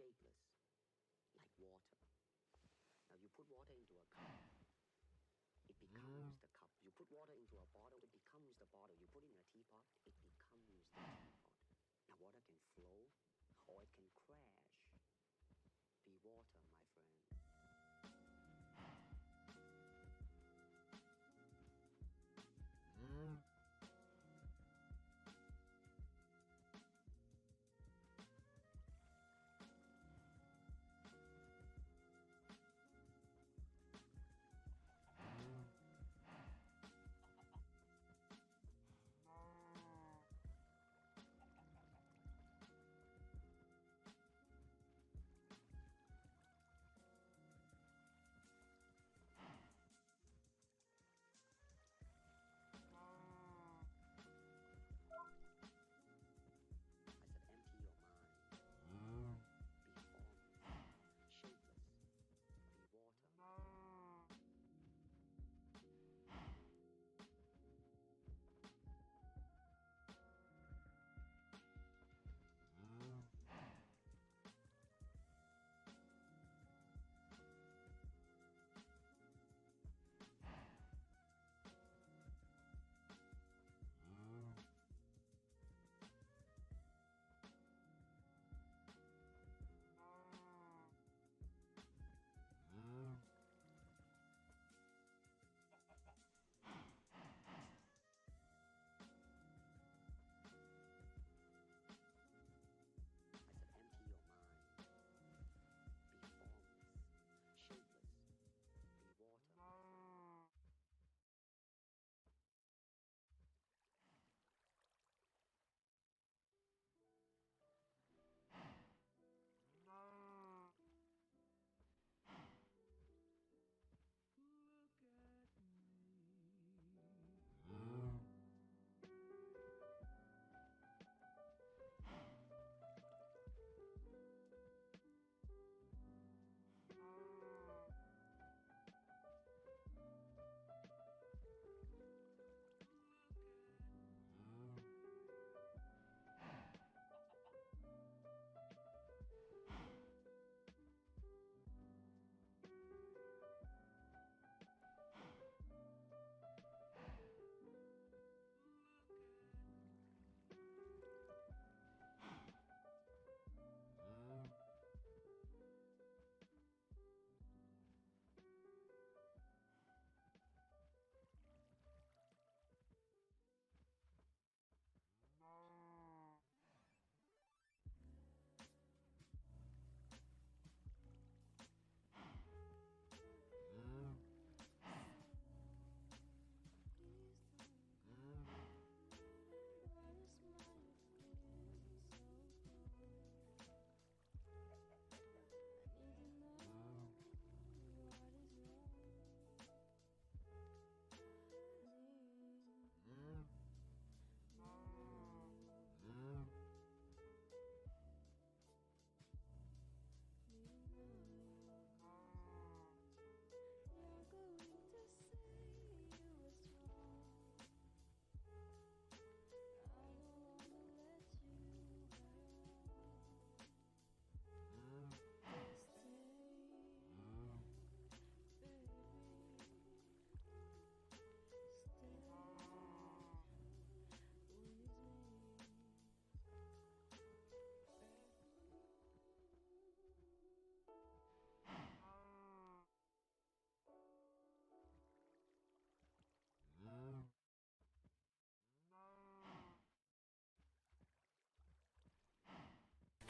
shapeless, like water. Now you put water into a cup, it becomes the cup. You put water into a bottle, it becomes the bottle. You put it in a teapot, it becomes the teapot. Now water can flow or it can crash. Be water, my friend. I said empty your mind. Be formless, shapeless. Be water. I said empty your mind. Be formless, shapeless. Be water.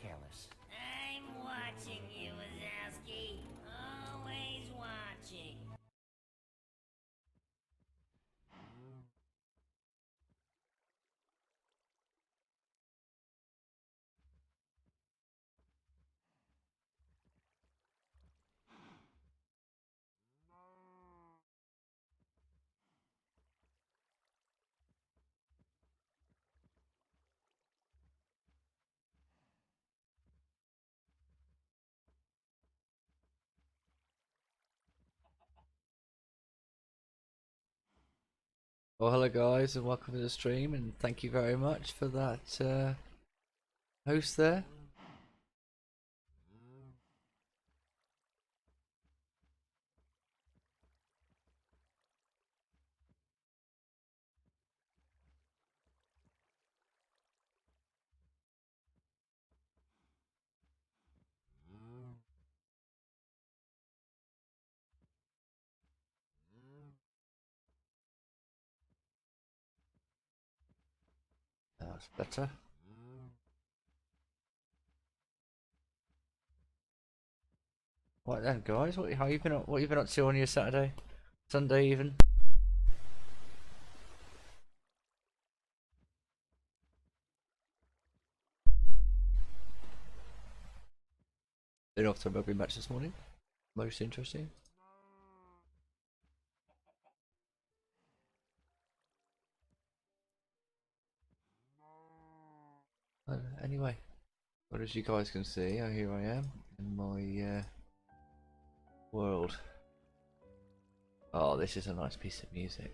Careless. I'm watching you, Wazowski. Always watching. Well, hello guys, and welcome to the stream, and thank you very much for that host there. That's better. Right then, guys. How you been? What you been up to on your Saturday, Sunday even? Been off to a rugby match this morning. Most interesting. Anyway, well, as you guys can see, here I am in my world. Oh, this is a nice piece of music.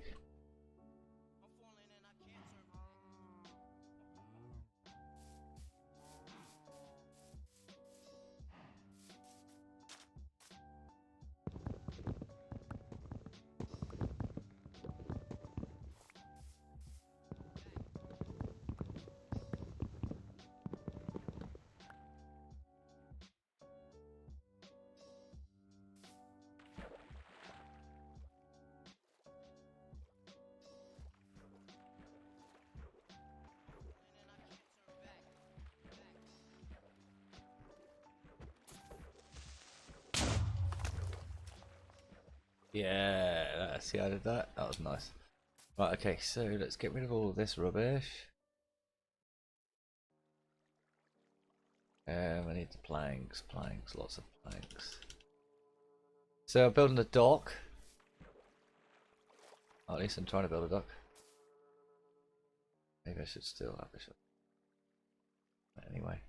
Yeah, see, I did that. That was nice. Right, okay, so let's get rid of all of this rubbish. I need the planks, lots of planks. So I'm building a dock. Or at least I'm trying to build a dock. Maybe I should still have this. Anyway.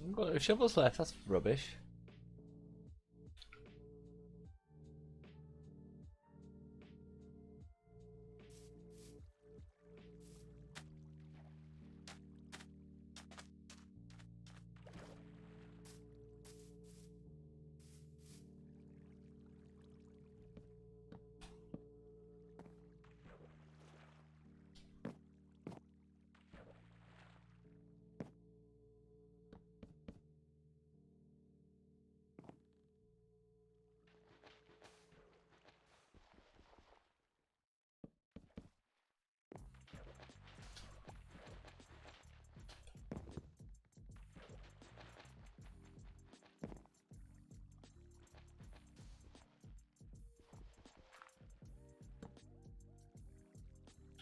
I've got no shovels left, that's rubbish.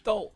Oh!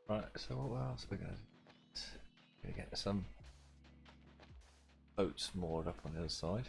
Right, so what else are we gonna do? Gonna get some boats moored up on the other side.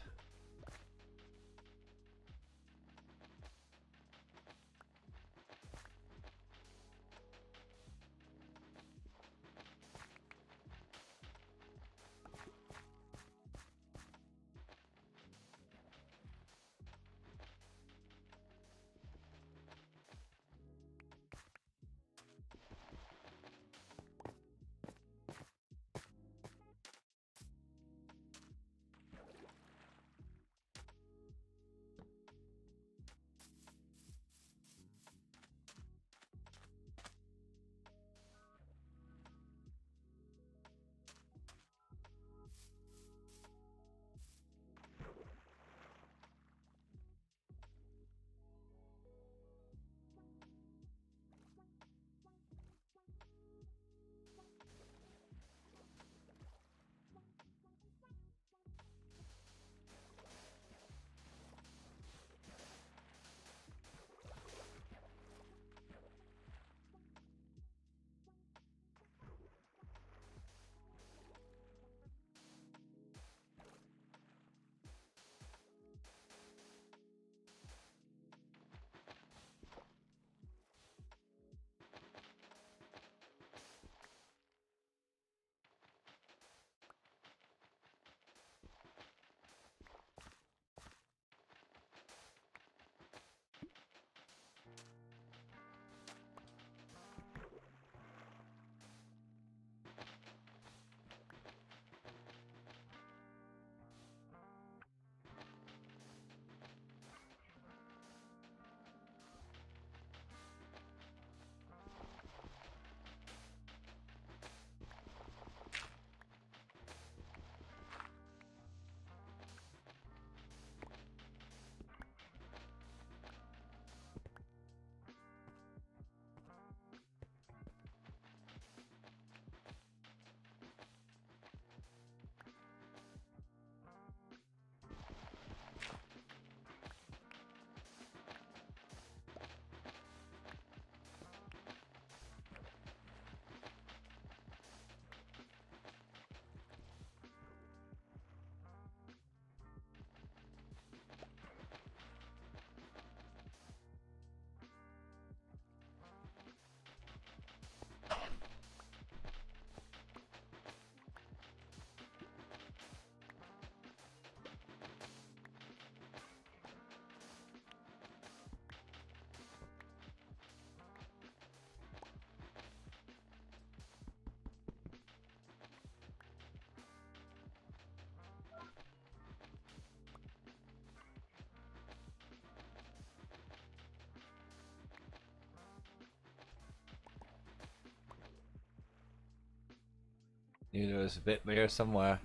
Knew there was a bit here somewhere.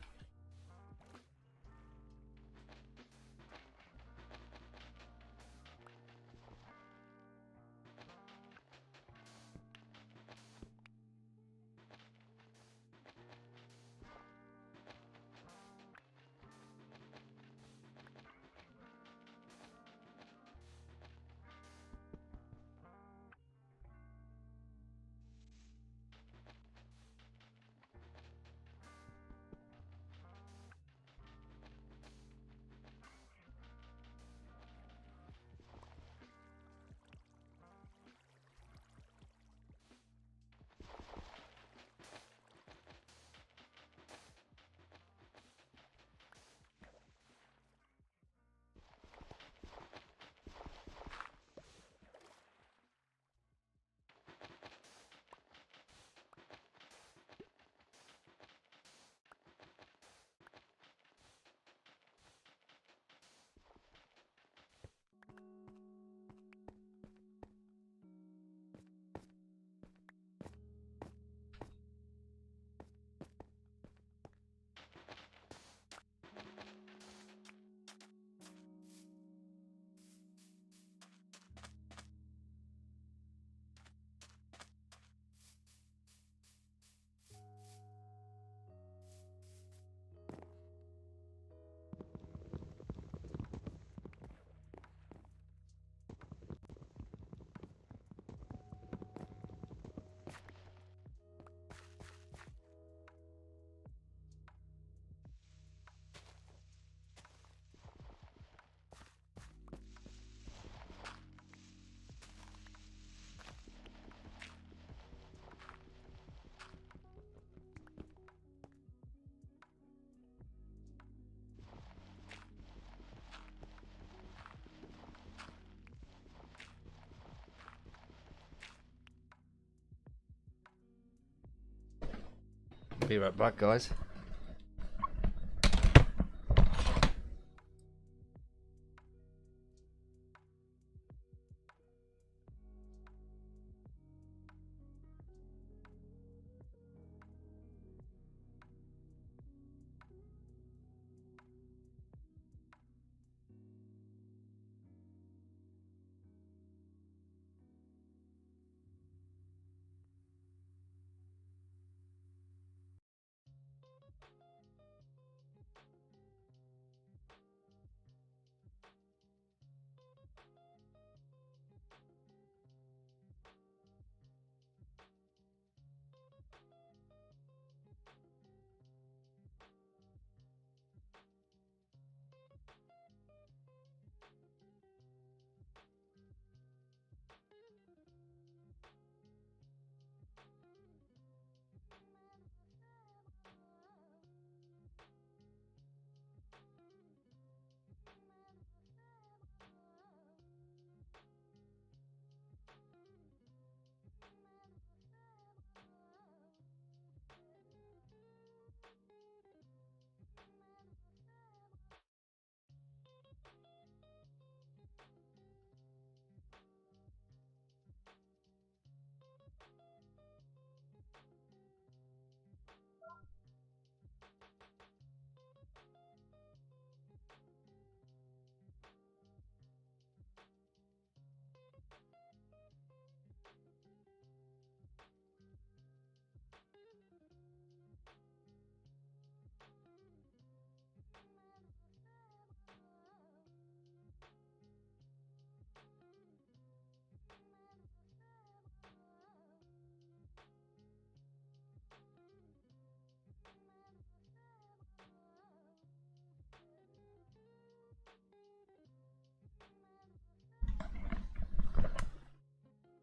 Be right back, guys.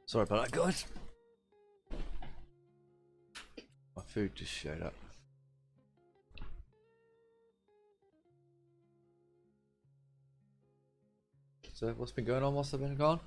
Sorry about that, guys. My food just showed up. So, what's been going on whilst I've been gone?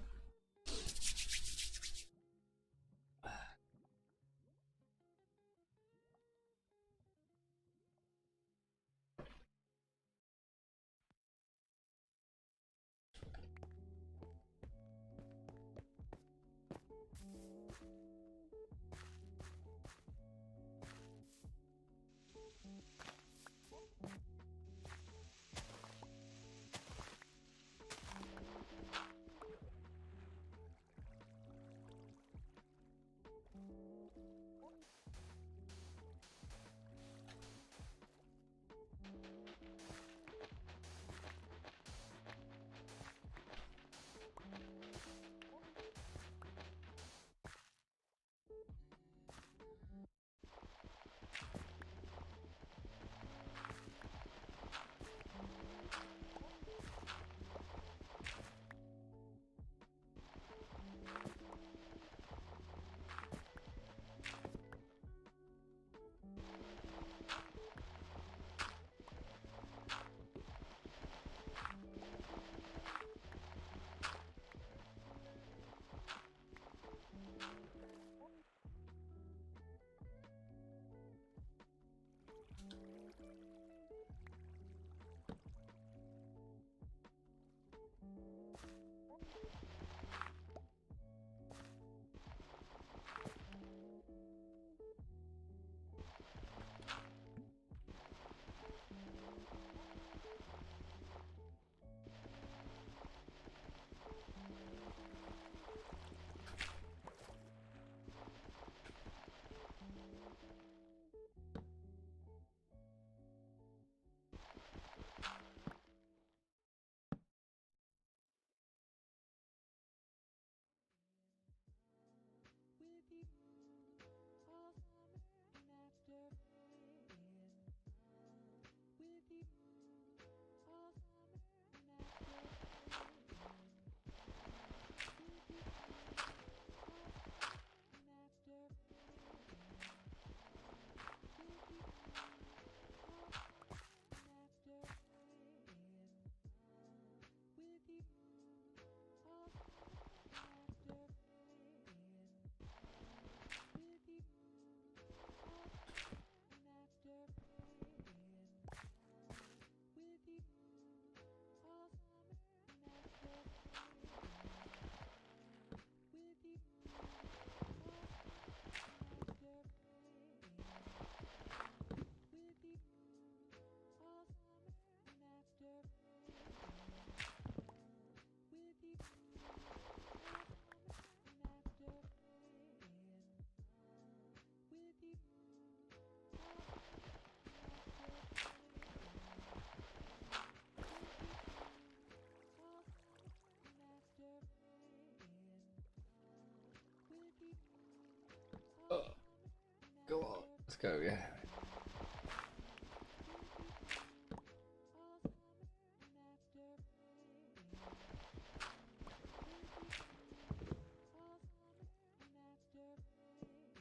go, yeah.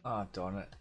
Ah, darn it.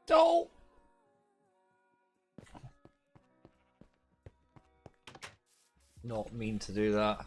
No! Not mean to do that.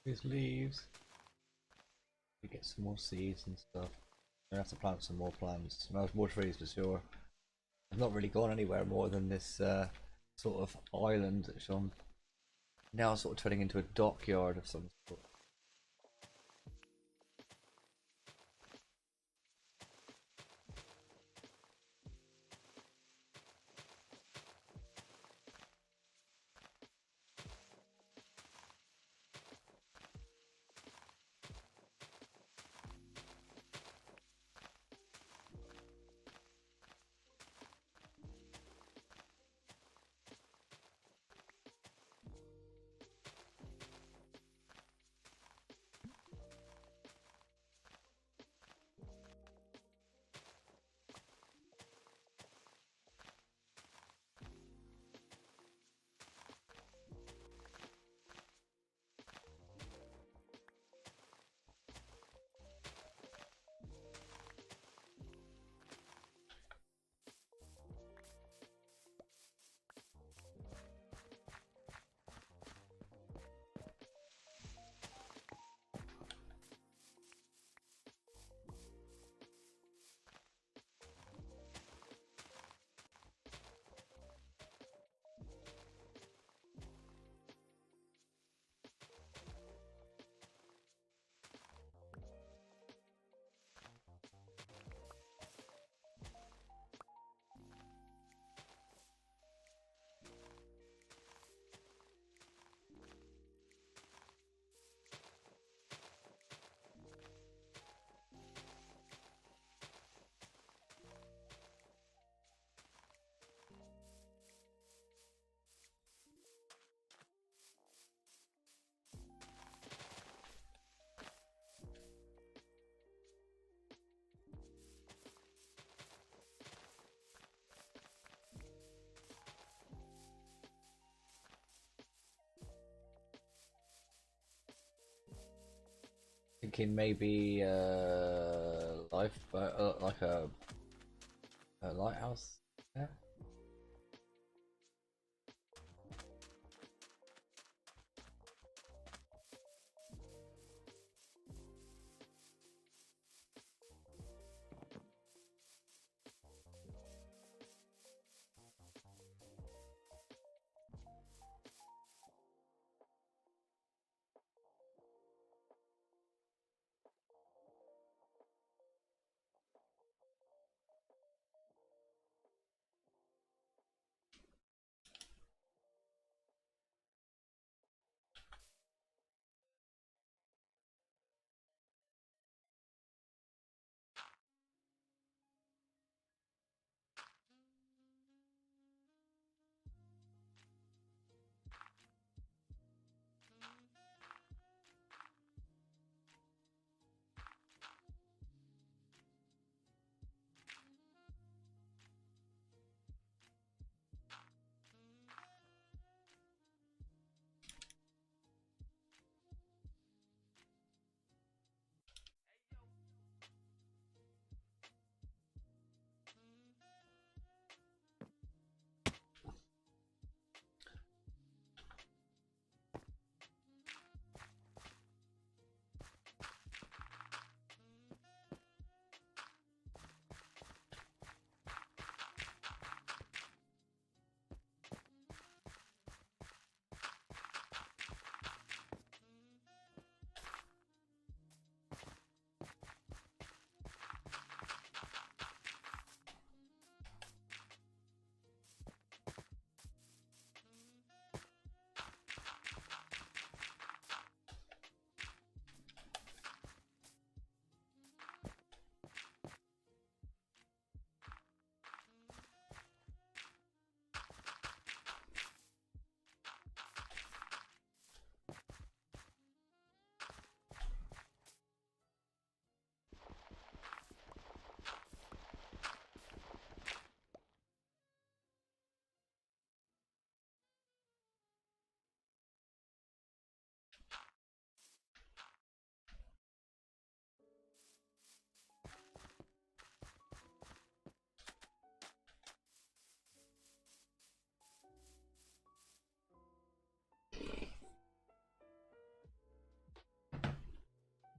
These leaves. We get some more seeds and stuff. I have to plant some more plants. And there's more trees for sure. I've not really gone anywhere more than this sort of island, which I'm now sort of turning into a dockyard of some sort. Thinking maybe life, like a lighthouse. Yeah.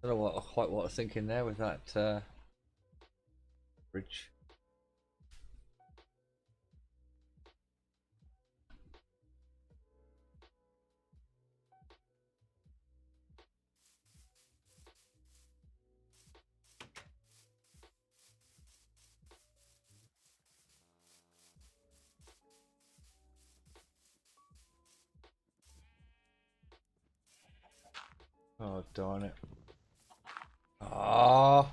don't know quite what I was thinking there with that bridge. Oh darn it! Ah.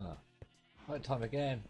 Oh. Right time again.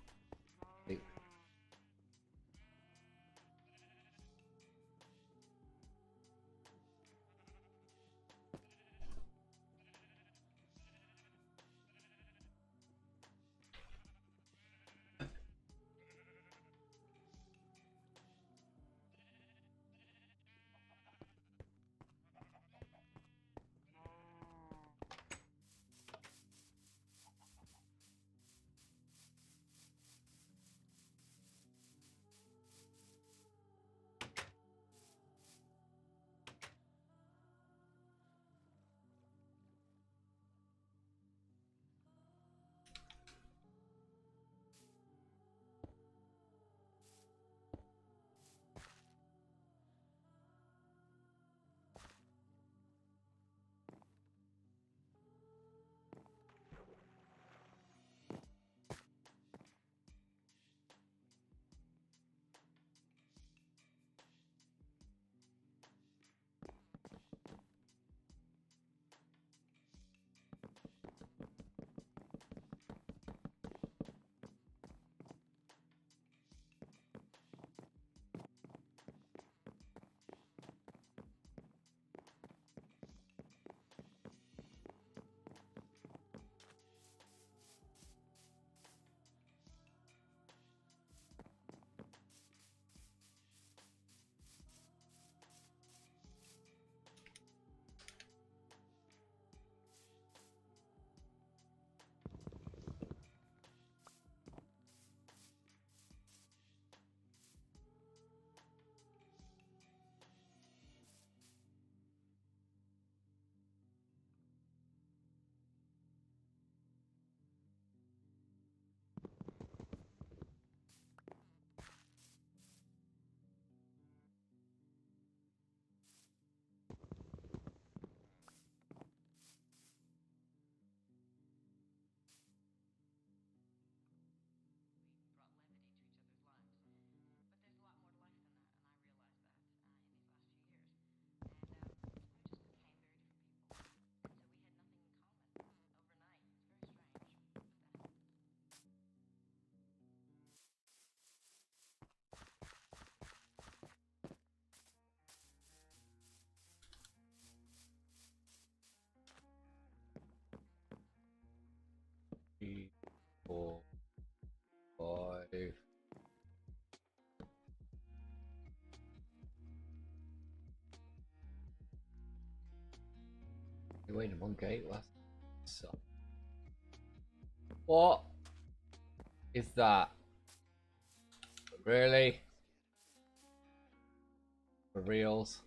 You waiting one gate? What? So. What is that? Really? For reals?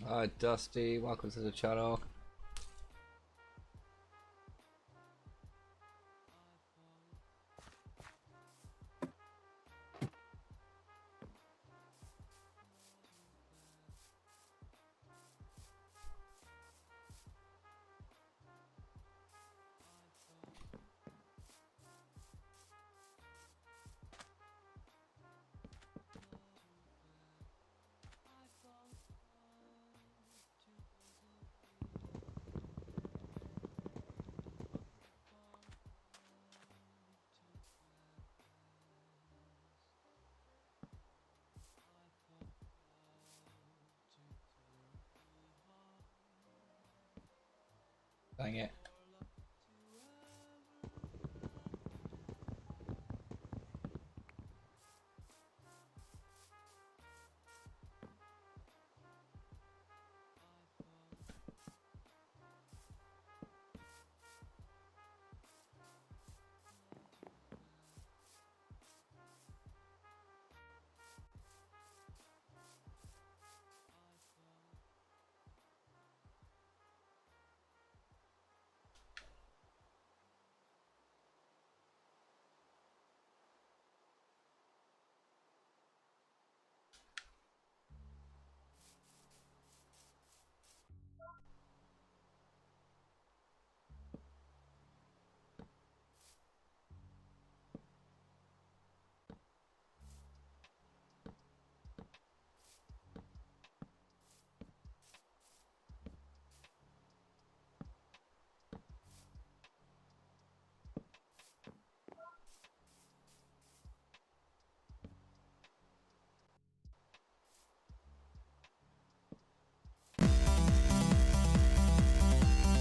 Hi Dusty, welcome to the channel. Dang it.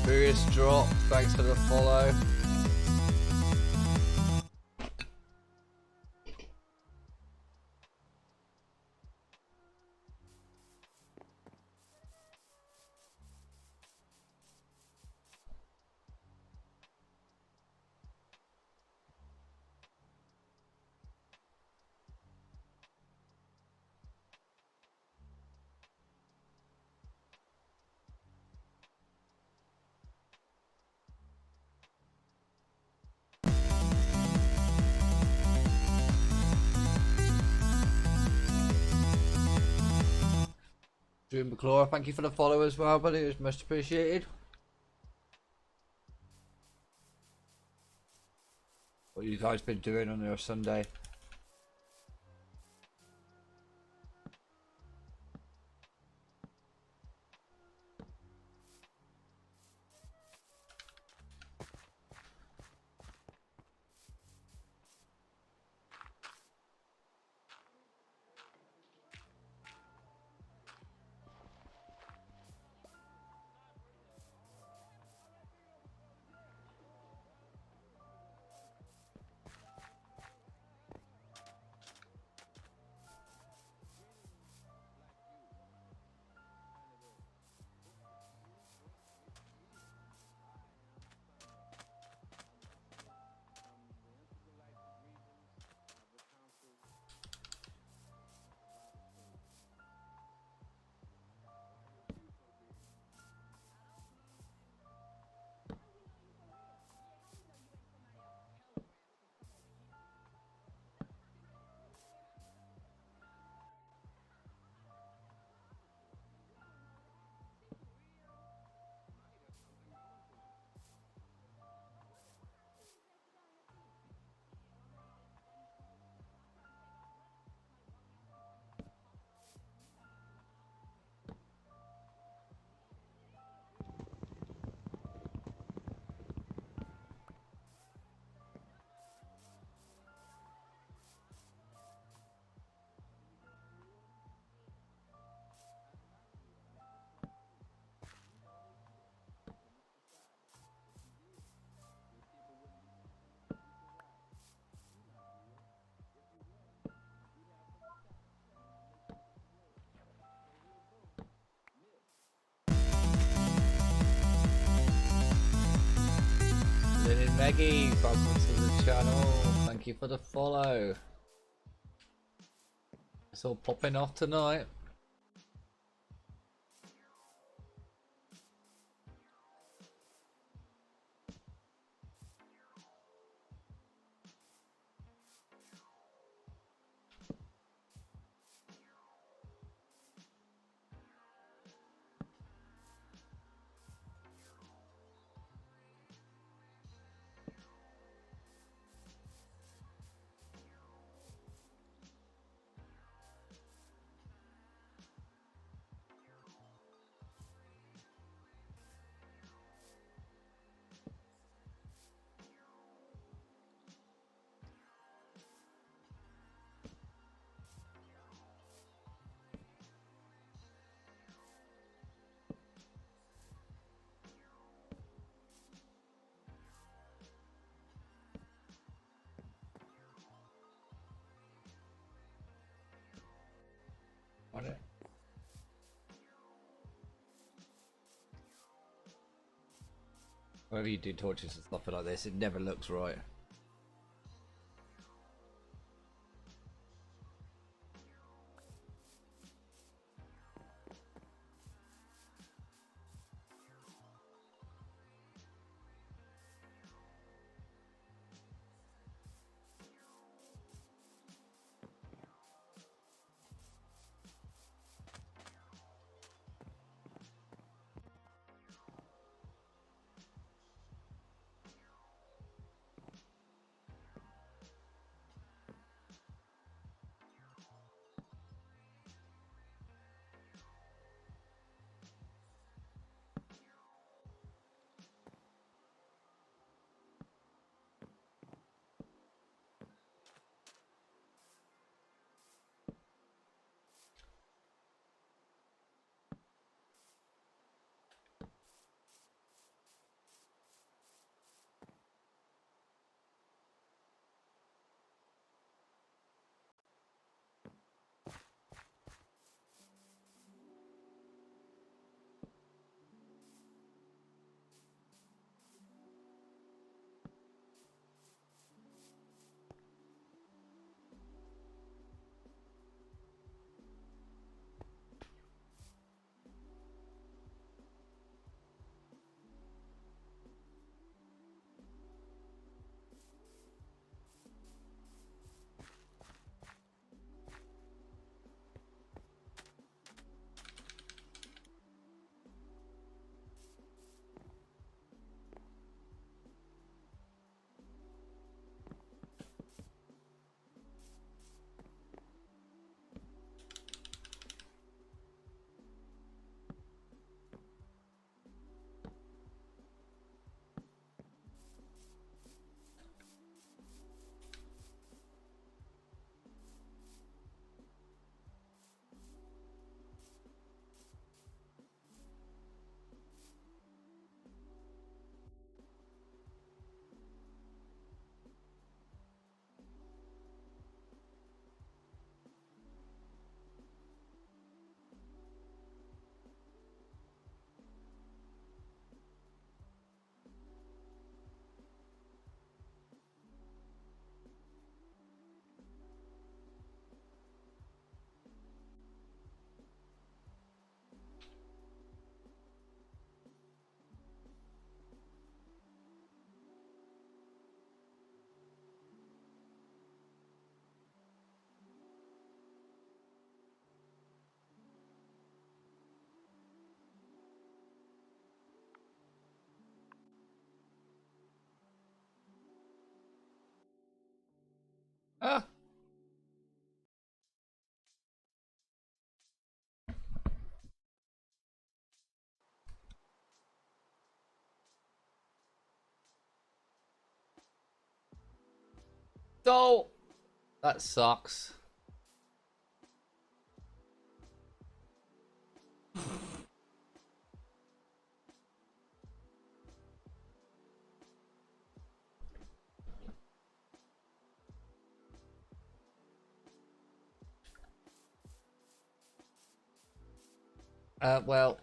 Furious Drop, thanks for the follow. Drew McClure, thank you for the follow as well, buddy. It was much appreciated. What you guys been doing on your Sunday? Lynn Maggie, welcome to the channel. Thank you for the follow. It's all popping off tonight. on it. Whenever you do torches and stuff like this, it never looks right. Ah! So that sucks. Well,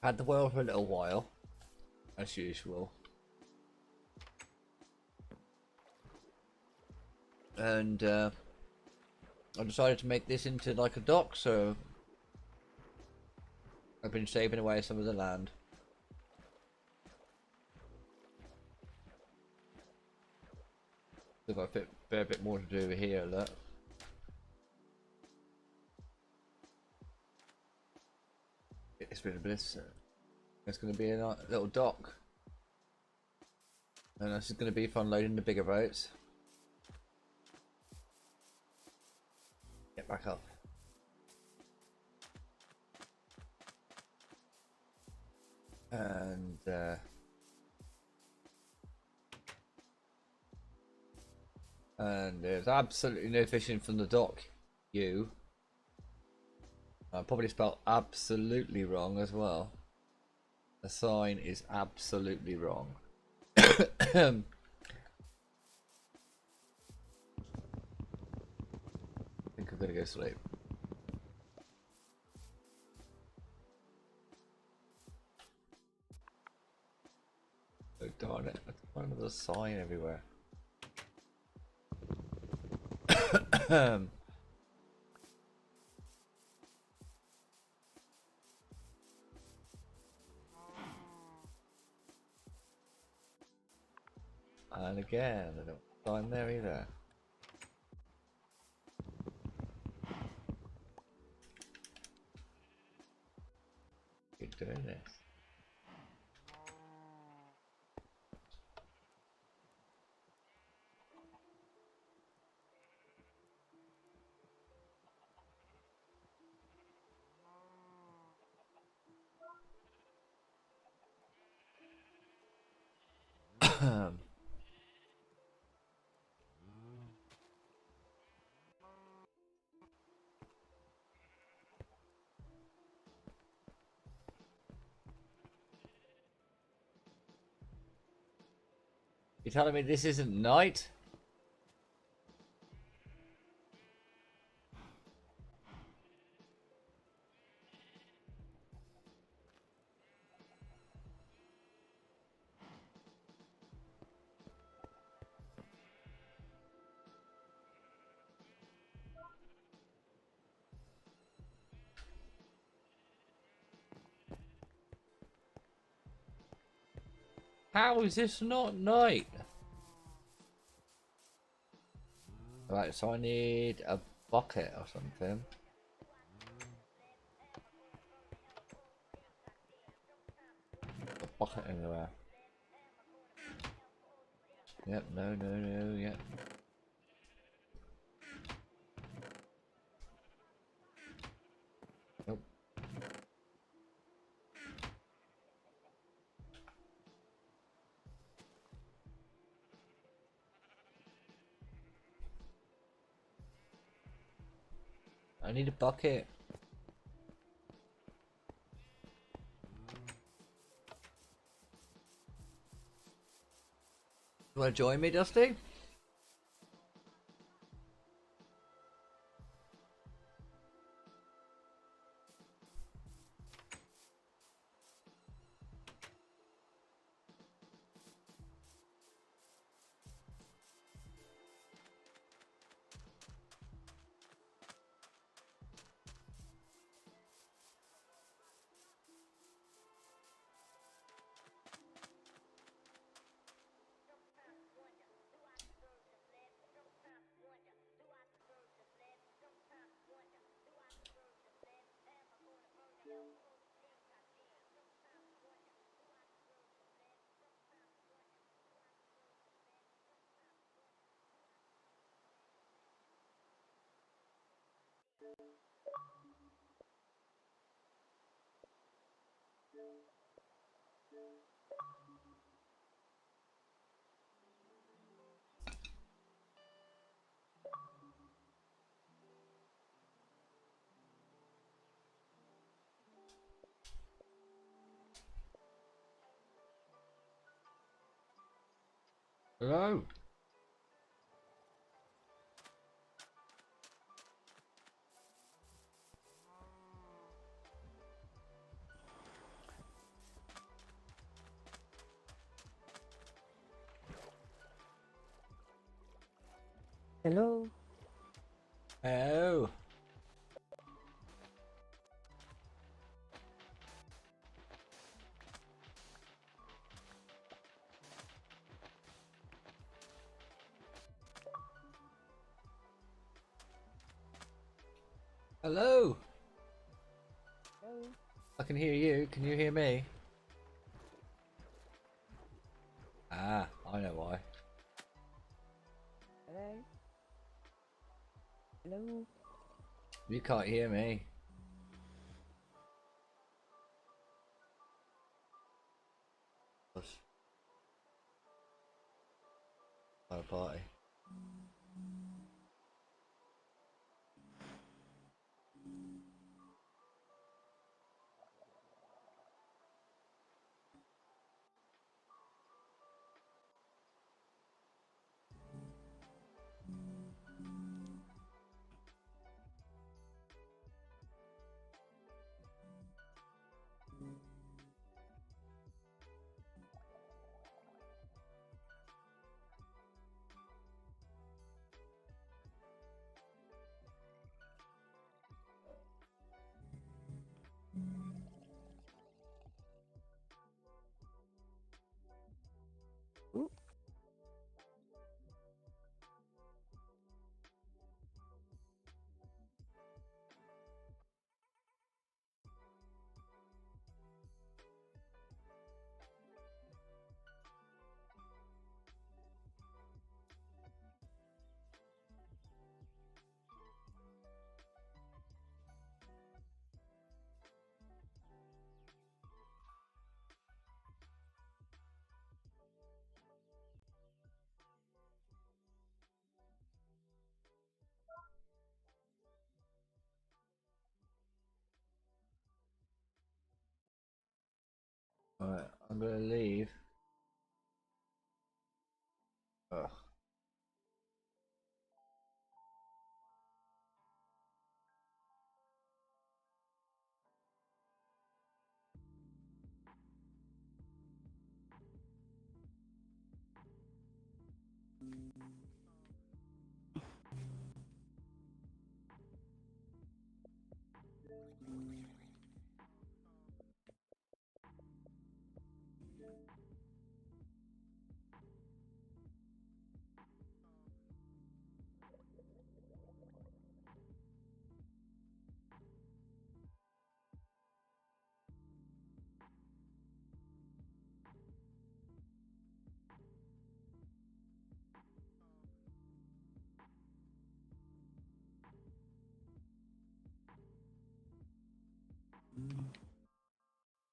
had the world for a little while, as usual. And I decided to make this into like a dock, so I've been saving away some of the land. I've got a fair bit more to do over here, look. It's been a bliss. It's going to be a little dock. And this is going to be fun loading the bigger boats. Get back up. And there's absolutely no fishing from the dock. You. I probably spelled absolutely wrong as well. The sign is absolutely wrong. Think I'm gonna go sleep. Oh darn it! I've got another sign everywhere. And again, I don't sign there either. Keep doing this. You telling me this isn't night? How is this not night? Right, so I need a bucket or something. A bucket anywhere. Yep, no, yep. Nope. I need a bucket. You wanna join me, Dusty? Hello? Hello. Oh. Hello. Hello. I can hear you. Can you hear me? Ah, I know why. Hello. Hello. You can't hear me. Not a party. I'm gonna leave. Ugh.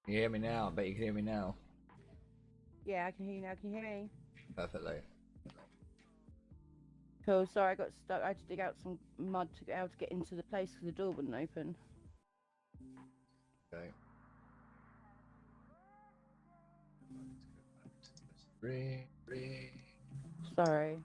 Can you hear me now? I bet you can hear me now. Yeah, I can hear you now. Can you hear me? Perfectly. Cool. Sorry, I got stuck. I had to dig out some mud to be able to get into the place because the door wouldn't open. Okay. Three. Sorry.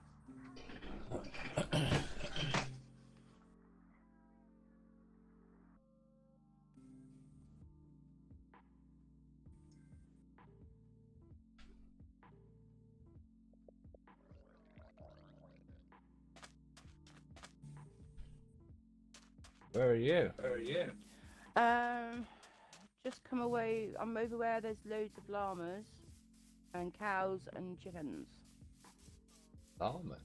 Where are you? Just come away. I'm over where there's loads of llamas and cows and chickens. Almond.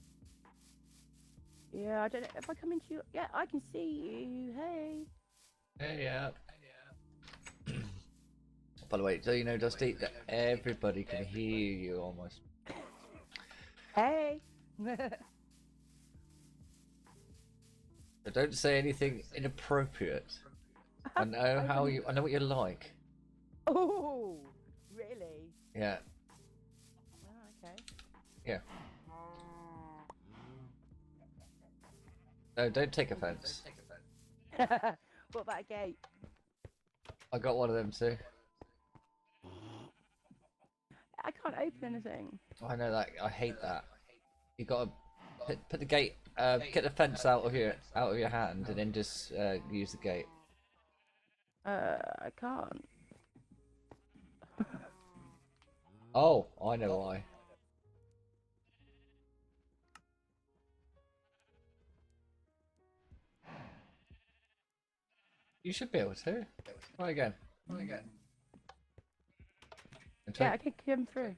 Yeah, I don't know if I come into you. Yeah, I can see you. Hey. Hey, yeah. By the way, so you know, Dusty, that everybody can hear you almost. Hey. So don't say anything inappropriate. I know how you. I know what you're like. Oh, really? Yeah. Oh, okay. Yeah. No, don't take offense. What about a gate? I got one of them too. I can't open anything. I know that. I hate that. You gotta put the gate. Get the fence out of your hand, and then just use the gate. I can't. Oh, I know why. You should be able to. Try again. And try. Yeah, I can come through.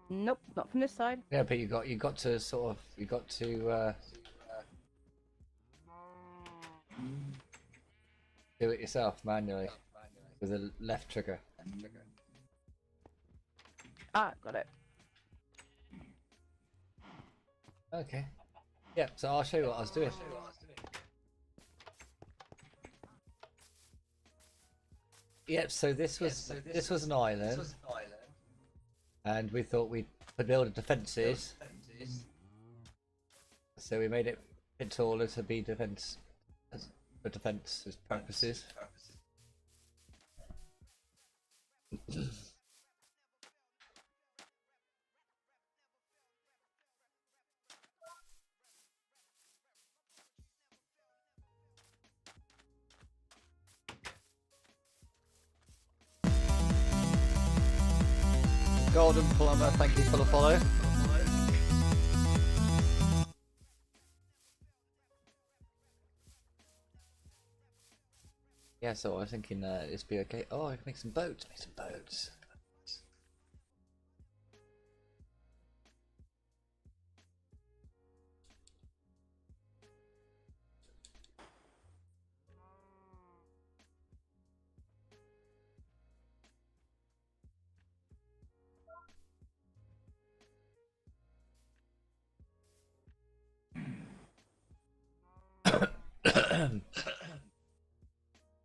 Nope, not from this side. Yeah, but you got to sort of do it yourself manually with the left trigger. Ah, got it. Okay. Yeah, so I'll show you what I was doing. Yep, so this was an island, and we thought we'd build defences. So we made it a bit taller to be for defences purposes. Golden Plumber, thank you for the follow. Yeah, so I was thinking it'd be okay. Oh, I can make some boats. Make some boats.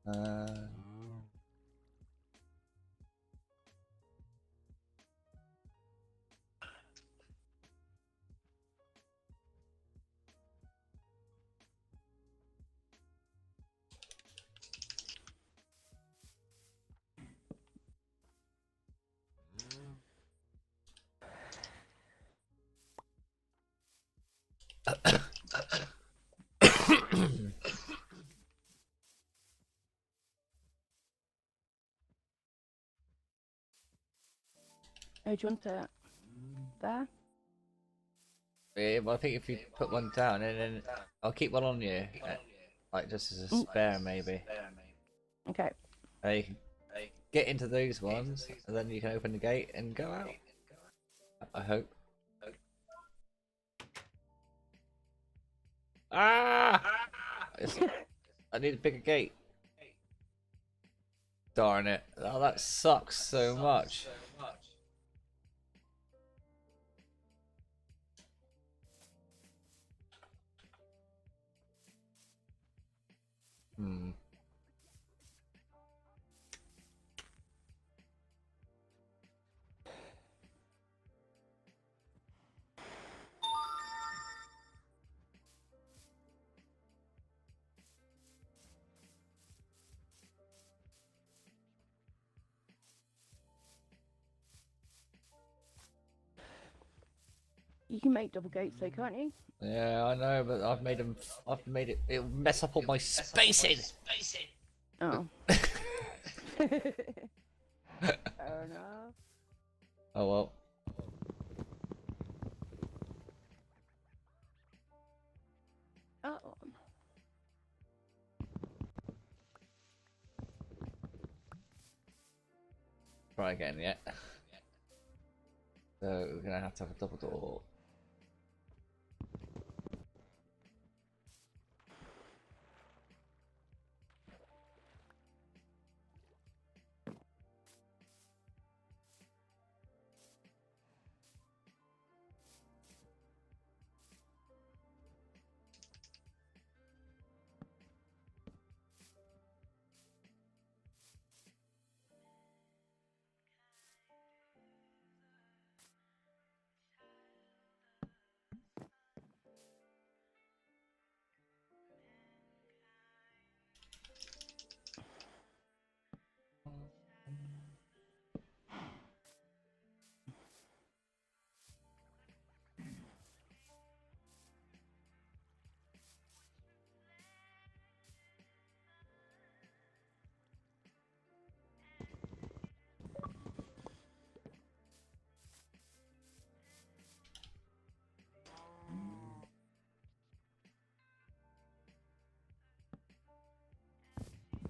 uh, Oh, do you want it? There? Yeah, well, I think if you put one down and then I'll keep one on you, like just as a spare maybe. Okay. You can get into those ones, and then you can open the gate and go out. I hope. Ah! I need a bigger gate. Darn it! Oh, that sucks so much. Hmm. You can make double gates though, can't you? Yeah, I know, but I've made them. I've made it. It'll mess up all my spacing. Oh. Fair enough. Oh well. Oh. Try again, yeah. So we're gonna have to have a double door.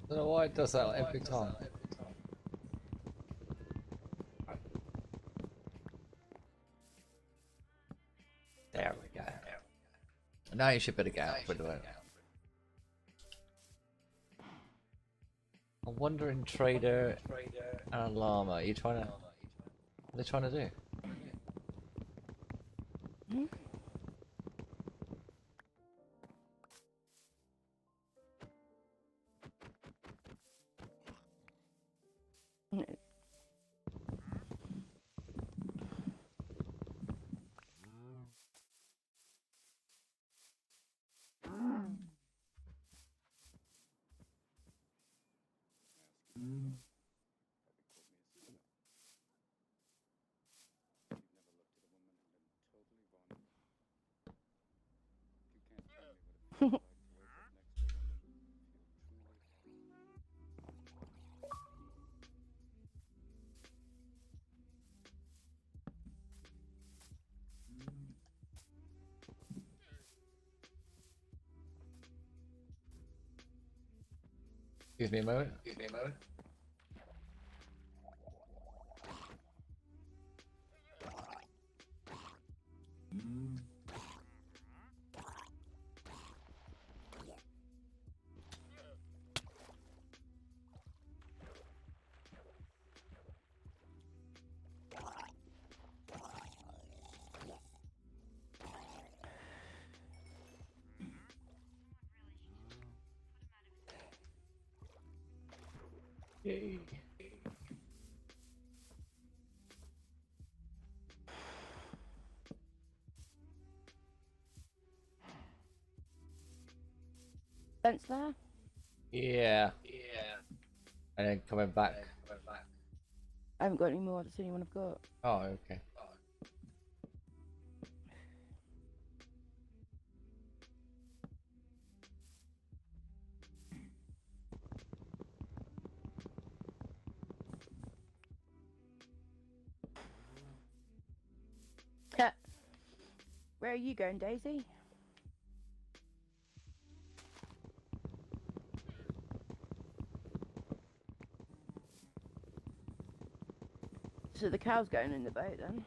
I don't know why it does that every time. There we go. Now you should better get out for the way. A wandering trader and a llama. Are you trying to? What are they trying to do? Hmm? Excuse me a moment. Yay. Fence there? Yeah. And then coming back. I haven't got any more. That's the only one I've got. Oh, okay. Where are you going, Daisy? So the cow's going in the boat then?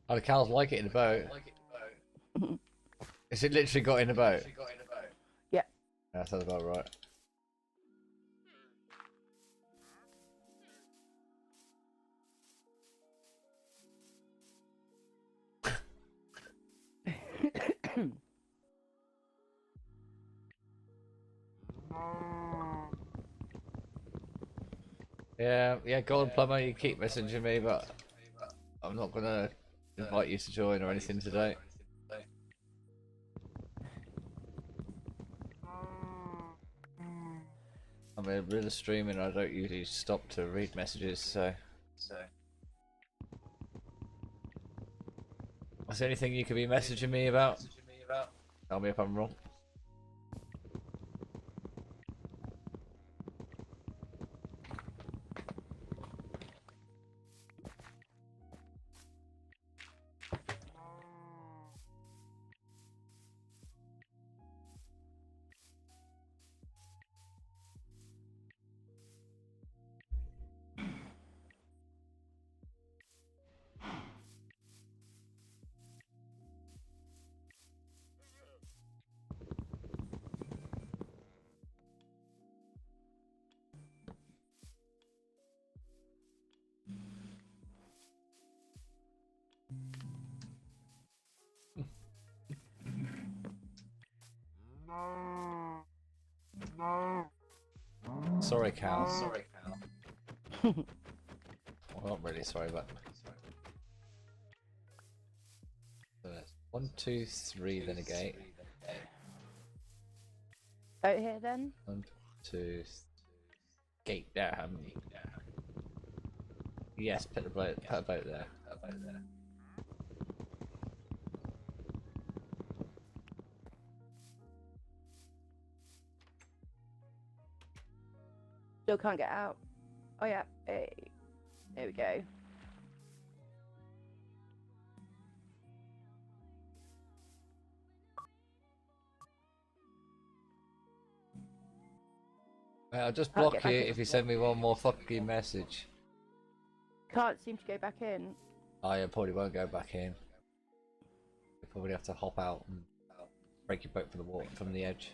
Oh, the cows like it in the boat. Is it literally got in the boat? Yeah. That sounds about right. Yeah, Golden Plumber, you keep messaging me, but I'm not gonna invite you to join or anything today. I'm in the middle of streaming, I don't usually stop to read messages, so... Is there anything you could be messaging me about? Tell me if I'm wrong. Sorry, Cal. Well, not really sorry, but... So that's 1, 2, 3, then a gate. Out here then? 1, 2, gate there. Yes, put a boat there. Still can't get out. Oh yeah, hey. There we go. I'll just Can't block get you back in. if you send me one more fucking message. Can't seem to go back in. I probably won't go back in. You probably have to hop out and break your boat from the water, from the edge.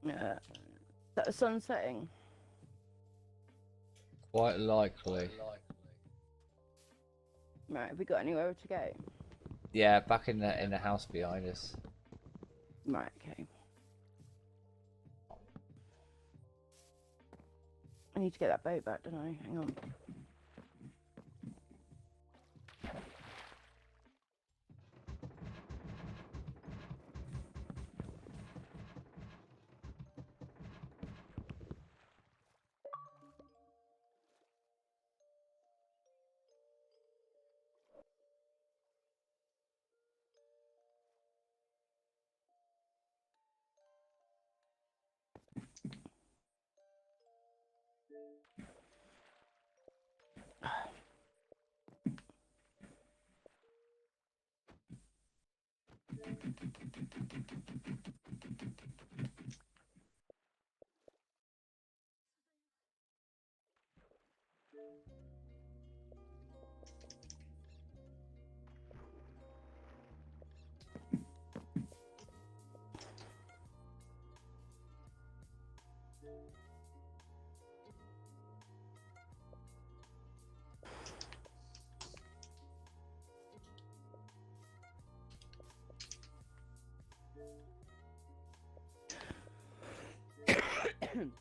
Yeah. Is that the sun setting? Quite likely. Right, have we got anywhere to go? Yeah, back in the house behind us. Right, okay. I need to get that boat back, don't I? Hang on.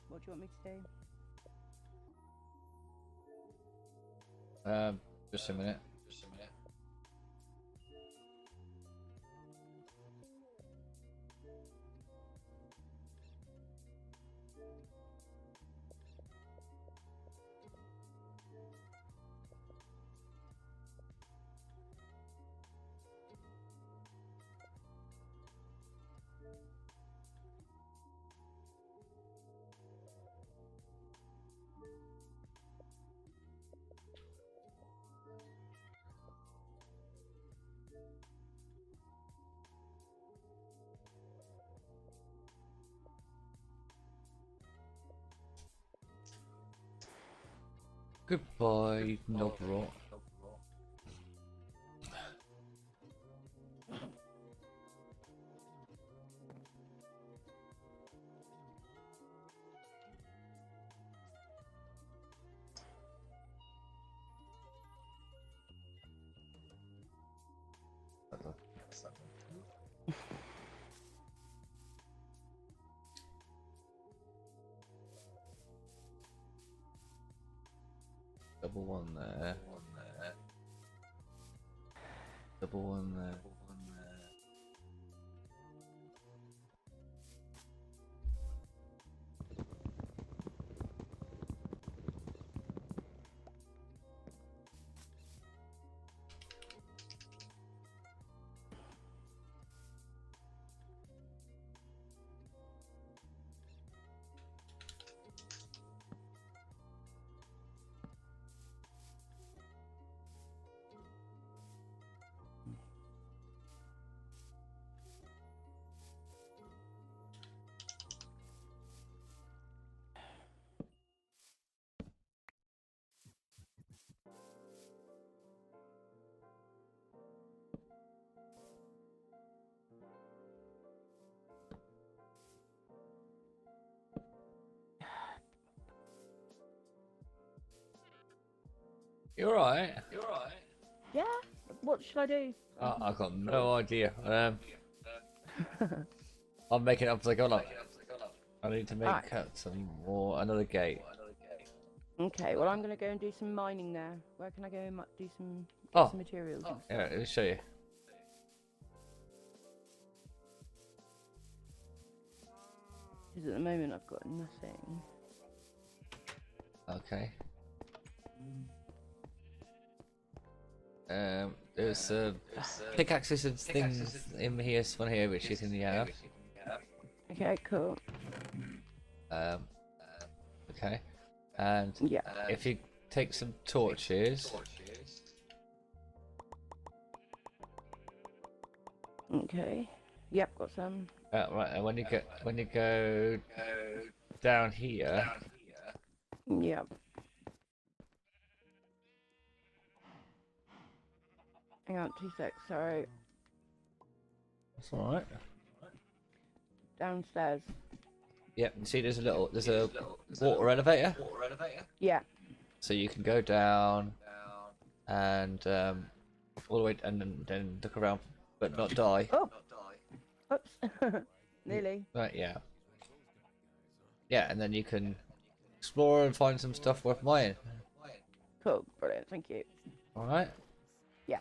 What do you want me to do? Just a minute. Goodbye, Nobro. Double one there. Double one there. You're right. Yeah. What should I do? I got no idea. I'm making it up as I go along. I need to make some more. Another gate. Okay. Well, I'm gonna go and do some mining there. Where can I go and do some Oh. some materials? and Yeah, stuff? let me show you. Because at the moment I've got nothing. Okay. There's pickaxes and things in here, one here, which you can have. Okay. Cool. Okay. And Yeah. if you take some torches, Okay. Yep. Got some. right, and when you go down here, Yep. Hang on. 2 secs. Sorry. that's all right. Downstairs. Yep. You see, there's a water elevator, Yeah. so you can go down and all the way, and then look around, but not die. Oh. Oops. Nearly. Right. Yeah. Yeah, and then you can explore and find some stuff worth mining. Cool. Brilliant. Thank you. All right. Yeah.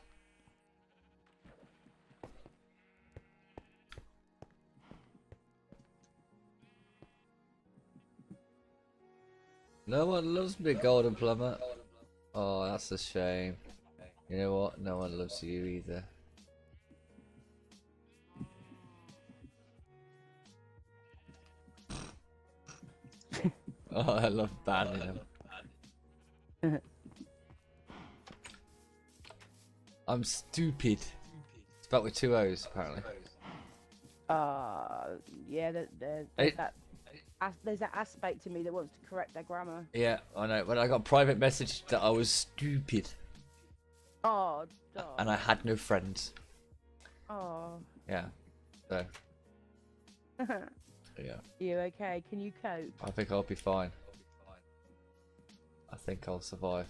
No one loves me, Golden Plumber. Oh, that's a shame. You know what? No one loves you either. Oh, I love banning him. I'm stupid. It's about with 2 O's, apparently. Yeah, there's that. There's that aspect to me that wants to correct their grammar. Yeah, I know. When I got a private message that I was stupid Oh, and I had no friends. Oh. Yeah. So. Yeah. You okay? Can you cope? I think I'll be fine. I think I'll survive.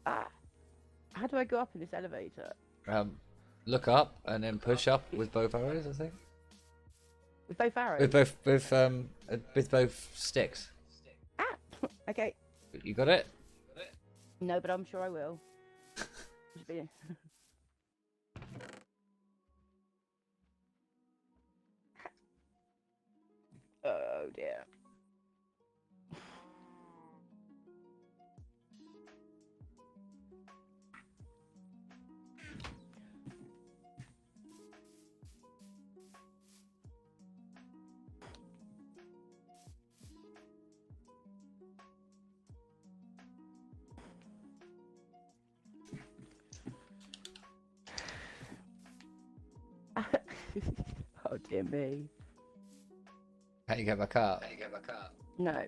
How do I go up in this elevator? Look up and then push up with both arrows, I think. With both arrows? With both sticks. Ah! Okay. You got it? No, but I'm sure I will. Just be- Oh dear. Oh dear me. Can you get back up? No.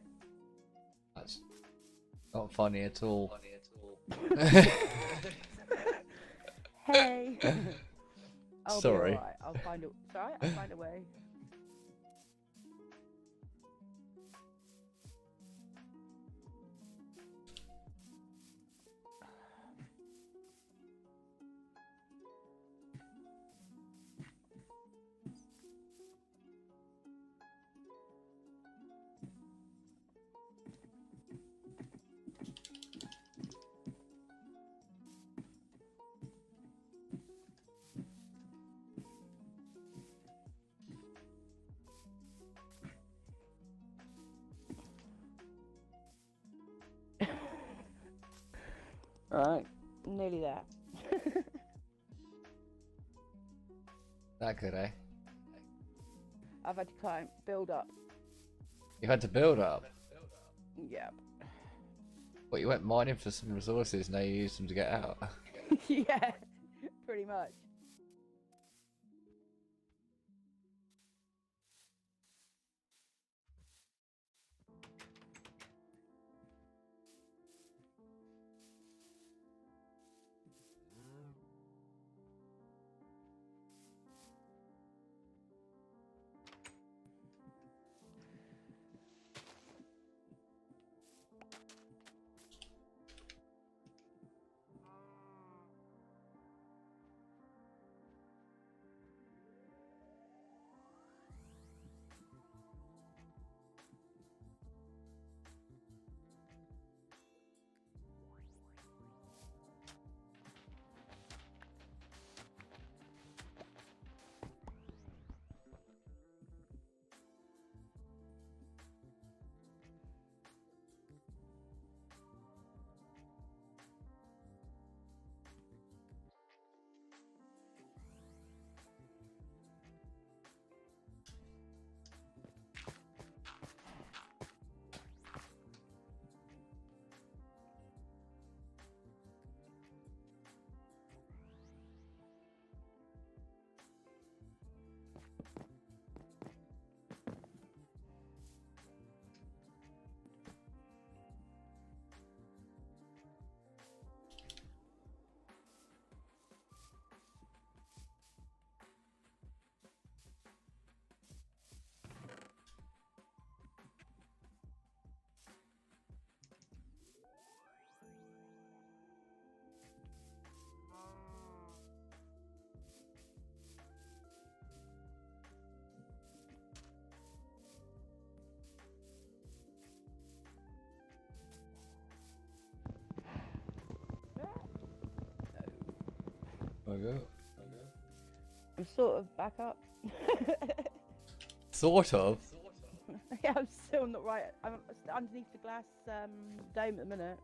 That's not funny at all. Hey. I'll Sorry. Be all right. I'll find a. Sorry, I'll find a way. Right, nearly there. That good, eh? I've had to climb, build up. You had to build up. Yep. What, you went mining for some resources, now you use them to get out? Yeah, pretty much. Okay. I'm sort of back up. Sort of. Yeah, I'm still not right. I'm underneath the glass dome at the minute.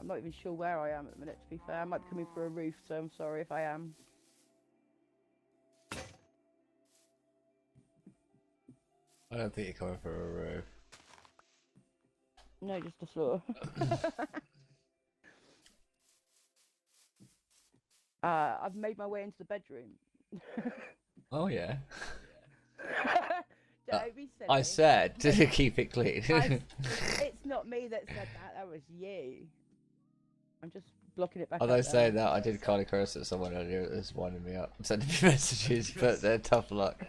I'm not even sure where I am at the minute, to be fair. I might be coming for a roof, so I'm sorry if I am. I don't think you're coming for a roof. No, just the floor. I've made my way into the bedroom. Oh yeah. Don't be silly. I said to keep it clean. It's not me that said that. That was you. I'm just blocking it back. Although saying that, I did kind of curse at someone earlier that was winding me up, sending me messages, but they're tough luck.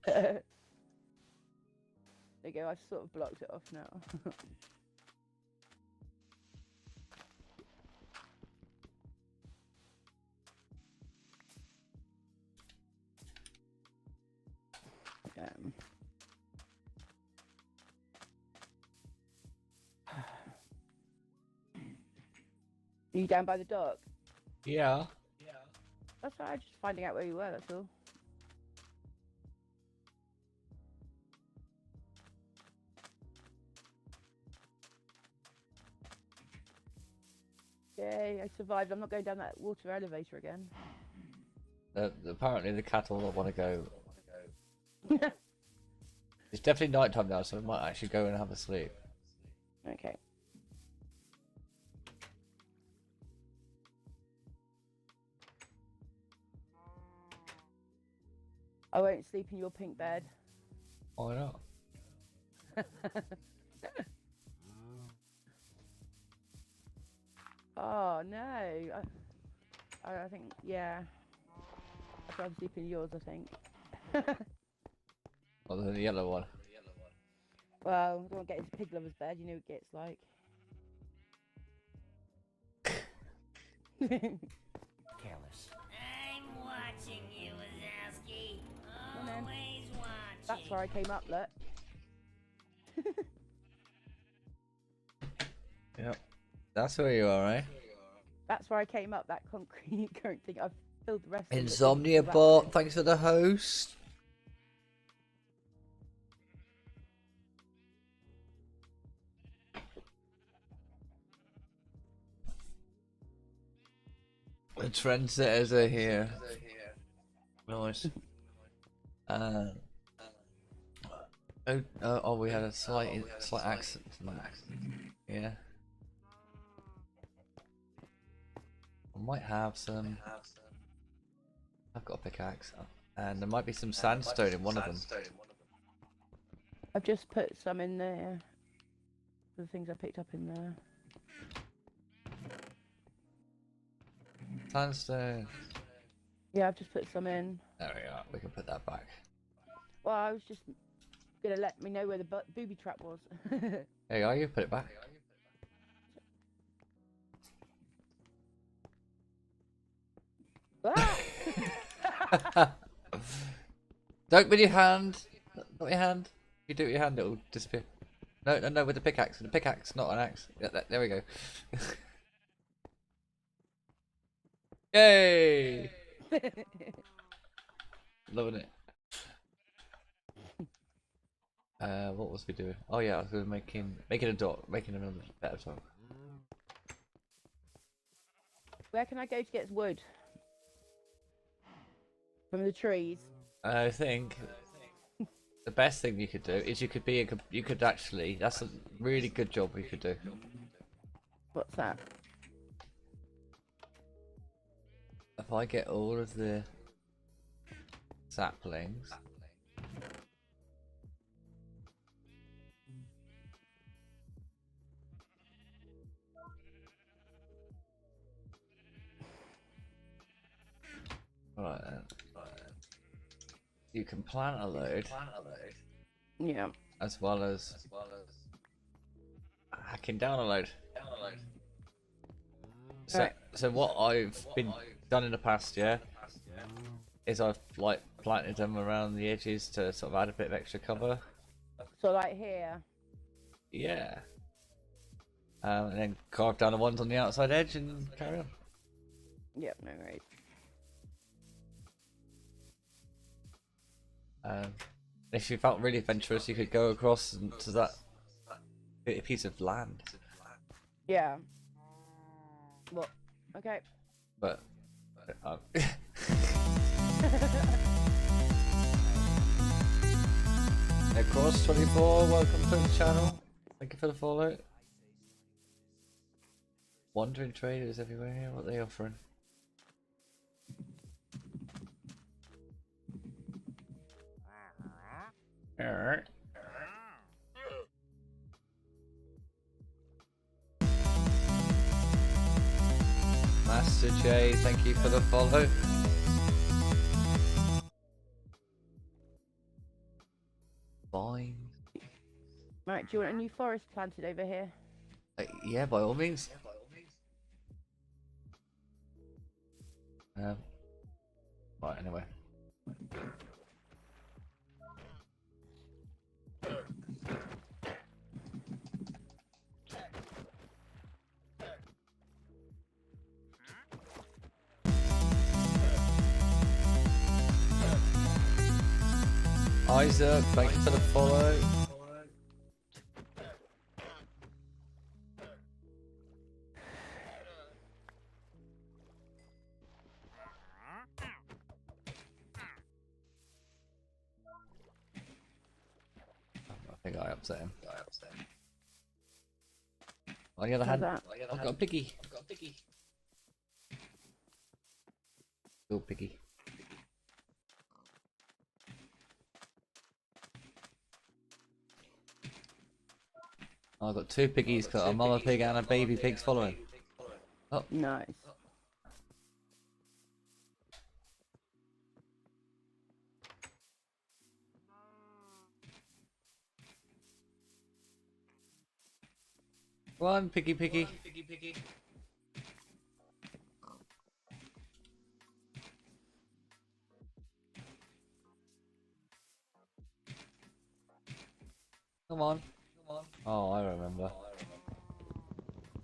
There you go. I've sort of blocked it off now. Are you down by the dock? Yeah. That's all right. Just finding out where you were. That's all. Yay! I survived. I'm not going down that water elevator again. Apparently the cattle don't want to go. It's definitely night time now, so we might actually go and have a sleep. Okay. I won't sleep in your pink bed. Why not? Oh no! I think yeah. I'd rather sleep in yours. I think. Other than the yellow one. Well, I don't want to get into pig lover's bed. You know what it gets like. Careless. I'm watching you, Wazowski. on then. Always watching. That's where I came up. Look. Yep. That's where you are, right? That's where I came up. That concrete current thing. I've filled the rest. of it with Insomnia that bot, thing. thanks for the host. The trendsetters are here. Nice. Oh, we had a slight accident. Yeah. I might have some. I've got a pickaxe, and there might be some sandstone in one of them. I've just put some in there. The things I picked up in there. Sandstone. Yeah, I've just put some in. There we are. We can put that back. Well, I was just gonna let me know where the booby trap was. There you are. You put it back. Ah! Don't with your hand. Not your hand. You do it with your hand, it'll disappear. No, with the pickaxe. With the pickaxe, not an axe. Yeah, there we go. Yay! Loving it. What was we doing? Oh yeah, I was making a dot, making another better dot. Where can I go to get wood? From the trees. I think the best thing you could do is you could actually, that's a really good job you could do. What's that? If I get all of the saplings. Right then. You can plant a load. Yeah. As well as hacking down a load. So, Right. so what I've been done in the past, yeah, is I've like planted them around the edges to sort of add a bit of extra cover. So like here. Yeah. And then carve down the ones on the outside edge and carry on. Yep, no worries. If you felt really adventurous, you could go across to that piece of land. Yeah. Well, okay. But Cross 24, welcome to the channel. Thank you for the follow. Wandering traders everywhere here. What are they offering? Master J, thank you for the follow. Fine. Right, do you want a new forest planted over here? Yeah, by all means. Right, anyway. Isaac, thank you for the follow. I think I upset him. On the other hand, I've got a piggy. Little piggy. I've got two piggies, got a mama pig and a baby pig's following. Oh, Nice. one piggy. Come on. Oh, I remember.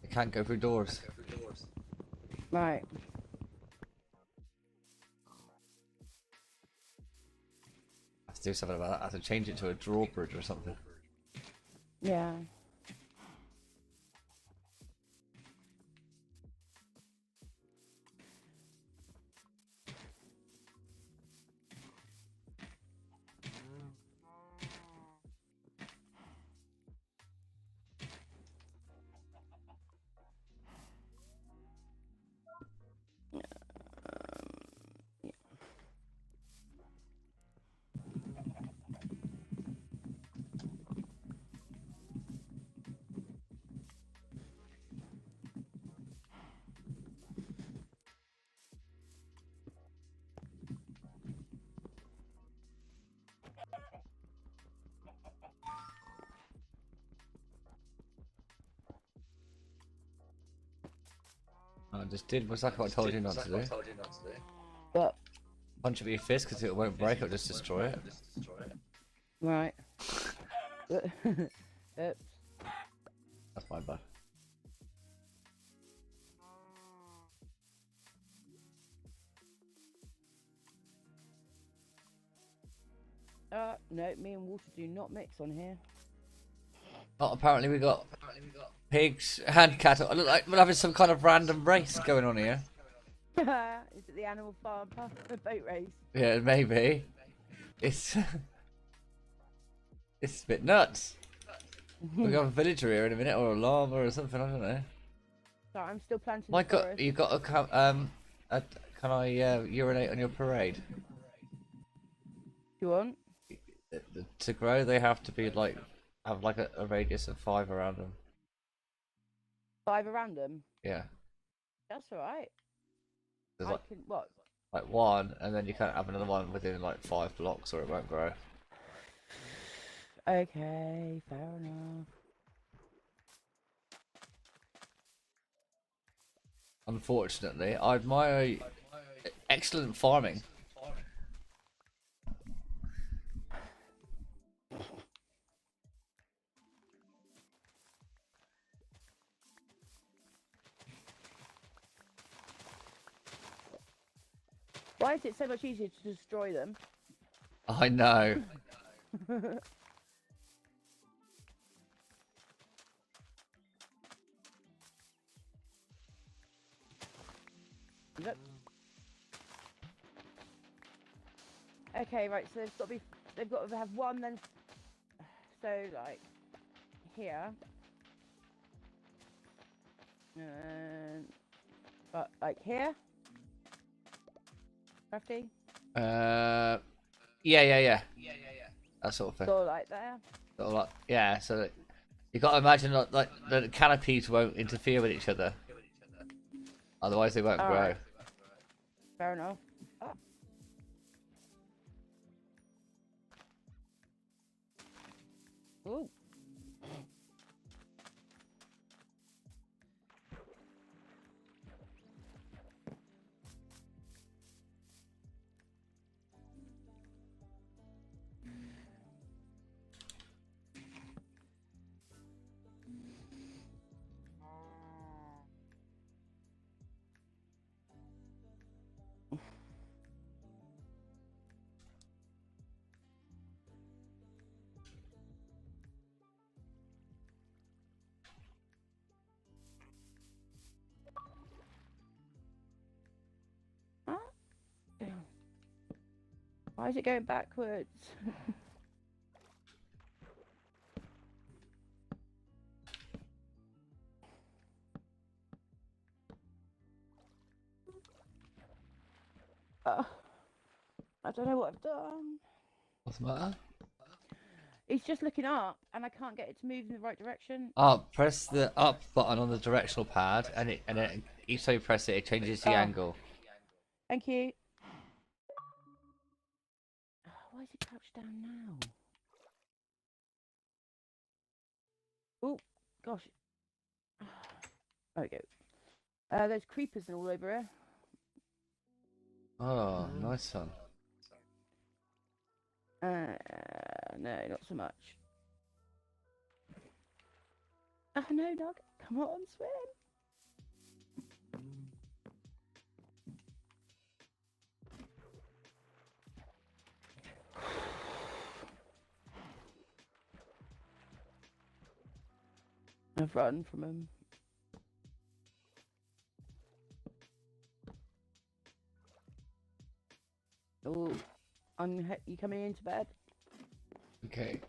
I can't go through doors. Right. I have to do something about that. I have to change it to a drawbridge or something. Yeah. I just did exactly what I told you not to do. But Punch it with your fist because it won't break, it'll just destroy it. right. Oops. That's my bad. No, me and water do not mix on here. Oh, apparently we got pigs and cattle. I look like we're having some kind of random race going on here. Is it the animal farm boat race? Yeah, maybe. It's it's a bit nuts. We got a villager here in a minute, or a llama or something. I don't know. So I'm still planting My the God, forest. you got a can I urinate on your parade? You want? To grow, they have to be like have like a radius of 5 around them. 5 around them? Yeah, That's alright. there's I like can, what? one, and then you can't have another one within like 5 blocks, or it won't grow. Okay, fair enough. Unfortunately, I admire excellent farming. Why is it so much easier to destroy them? I know. Yep. Okay, right. So they've got to have one then. So like here, and but like here, Krafty. Yeah. That sort of thing. So like there. Sort of like, yeah. So that, you got to imagine like the canopies won't interfere with each other, otherwise they won't All grow. right. Fair enough. Ooh. Huh? Why is it going backwards? I don't know what I've done. What's the matter? It's just looking up, and I can't get it to move in the right direction. Oh, press the up button on the directional pad, and each time you press it, it changes the angle. Thank you. Why is it crouched down now? Oh, gosh. There we go. There's creepers all over here. Oh, nice one. No, not so much. Oh, no, dog. Come on, swim. I've run from him. Oh, you coming into bed? Okay.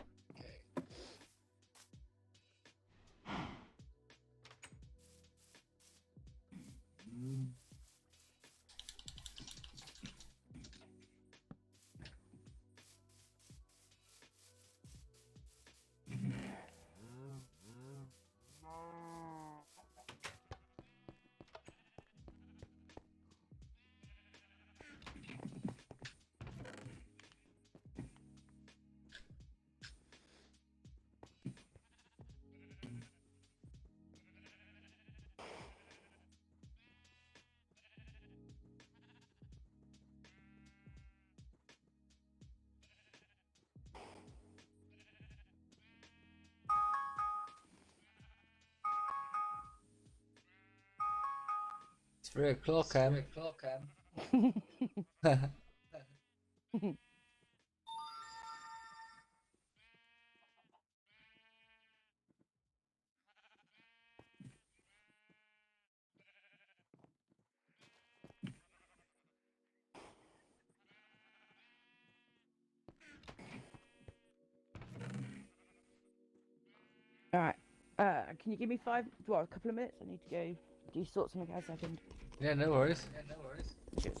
It's 3 o'clock, Em. All right. Can you give me a couple of minutes? I need to go do sort something out a second. Yeah, no worries. Cheers.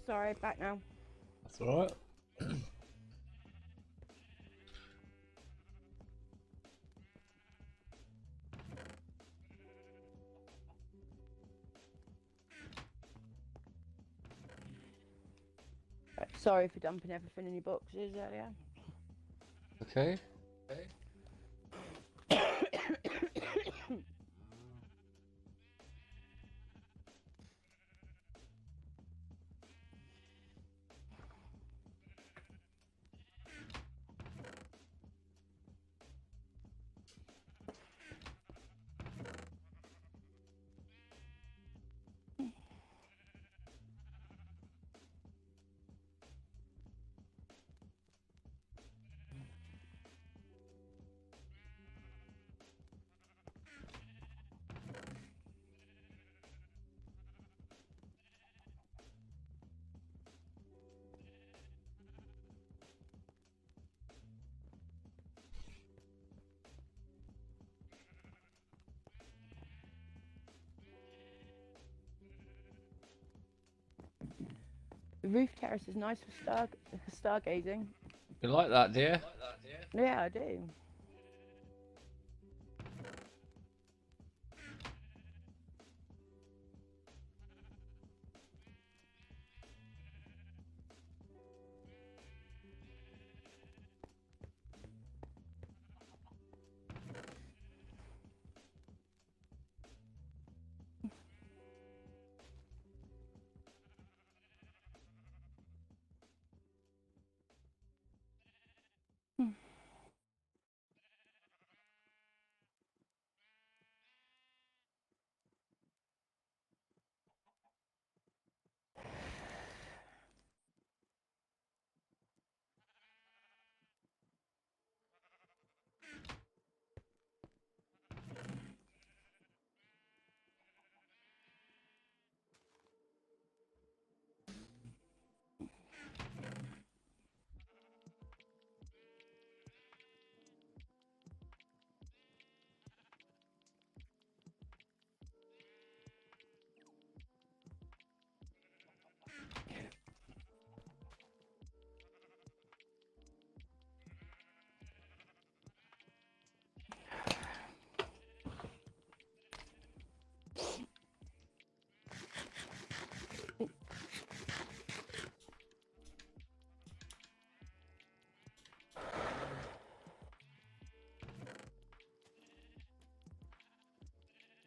Sorry, back now. That's alright. Right, sorry for dumping everything in your boxes earlier. Okay. The roof terrace is nice for stargazing. You like that, dear? Yeah, I do.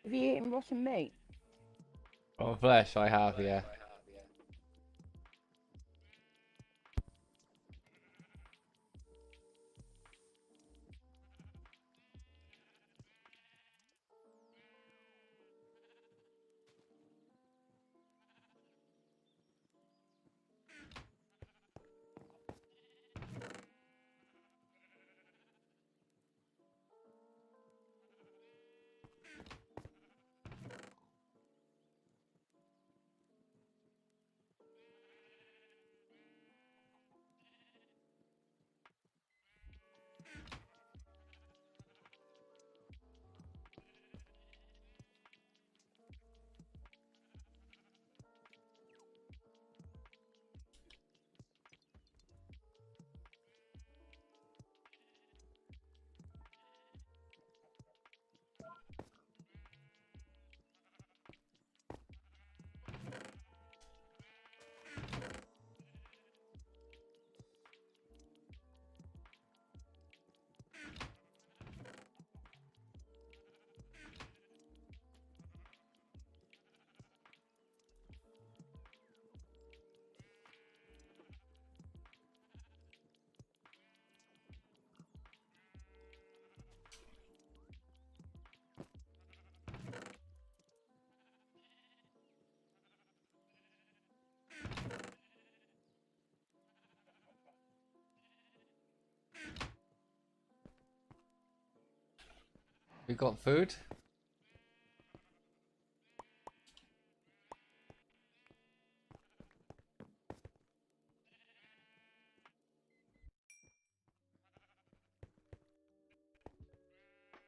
Have you eaten rotten meat? On flesh, I have, yeah. We got food?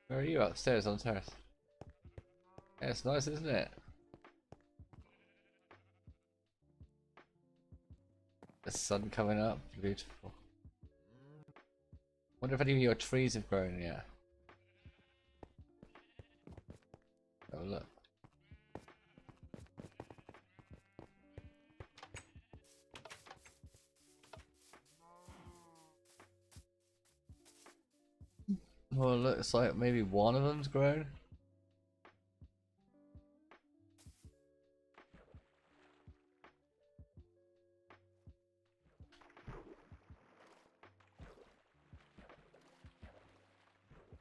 Where are you? Upstairs on terrace. Yeah, it's nice, isn't it? sun coming up. Beautiful. Wonder if any of your trees have grown yet. Oh look. Well, it looks like maybe one of them's grown.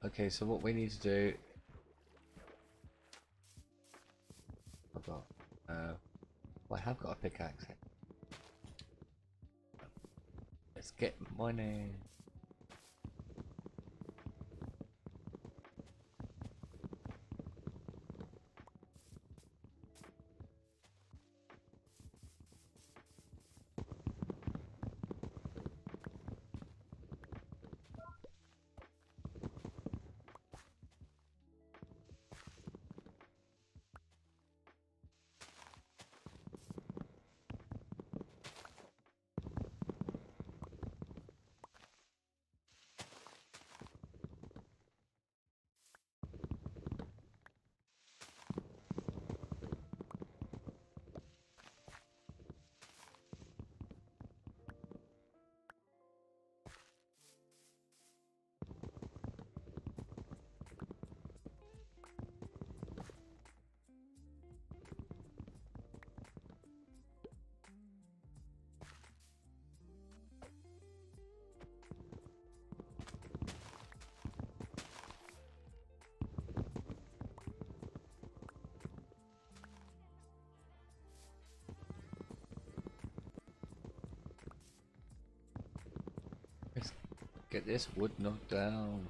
Okay, so what we need to do... I've got... well, I have got a pickaxe. Let's get mining. Let's get this wood knocked down.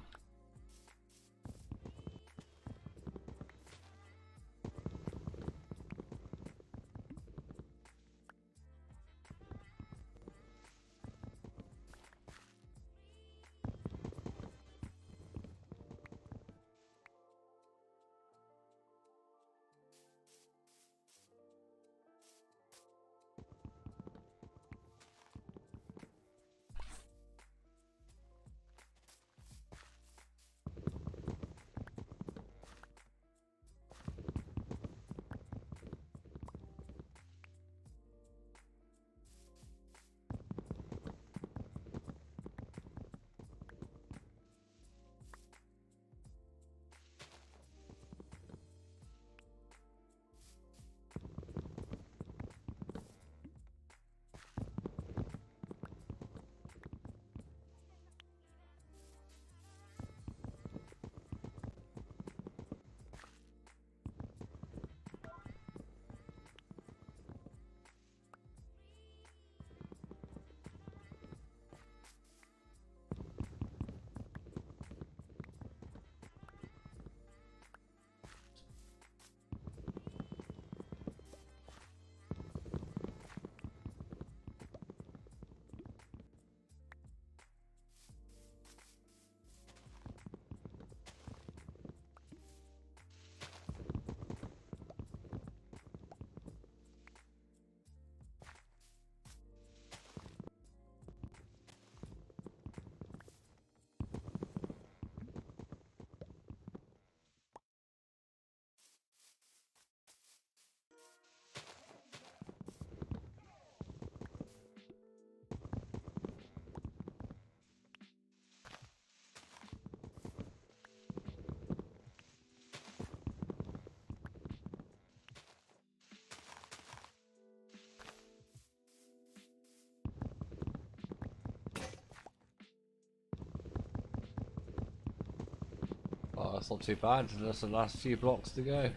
Oh, that's not too bad. That's the last few blocks to go.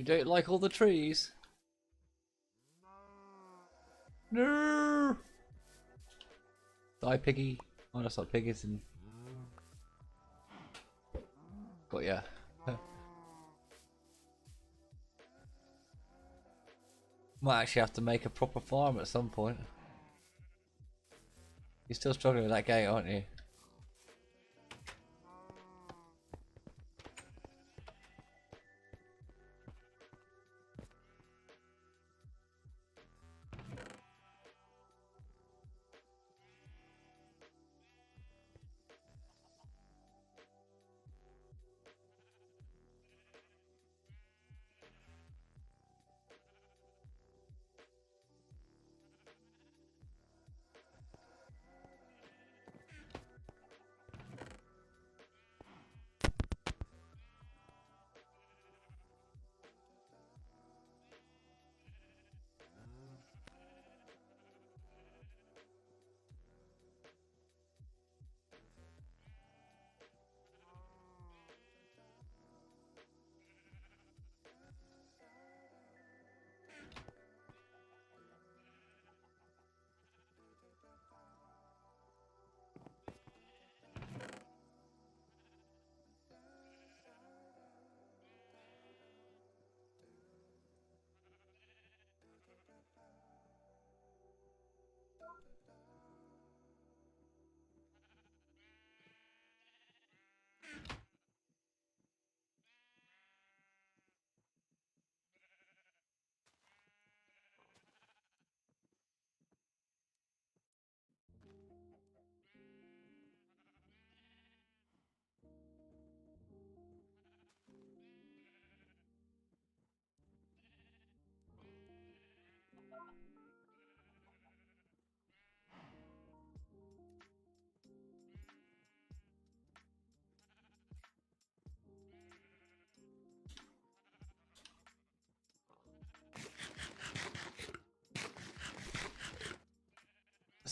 You don't like all the trees? No! Die, piggy. Oh, that's not piggies and. Got ya. Might actually have to make a proper farm at some point. You're still struggling with that gate, aren't you?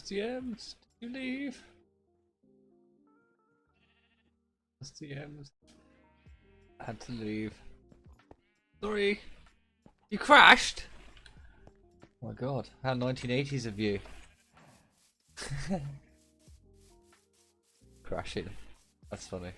STMs, did you leave? STMs. I had to leave. Sorry. You crashed? Oh my god, how 1980s of you. Crashing. That's funny.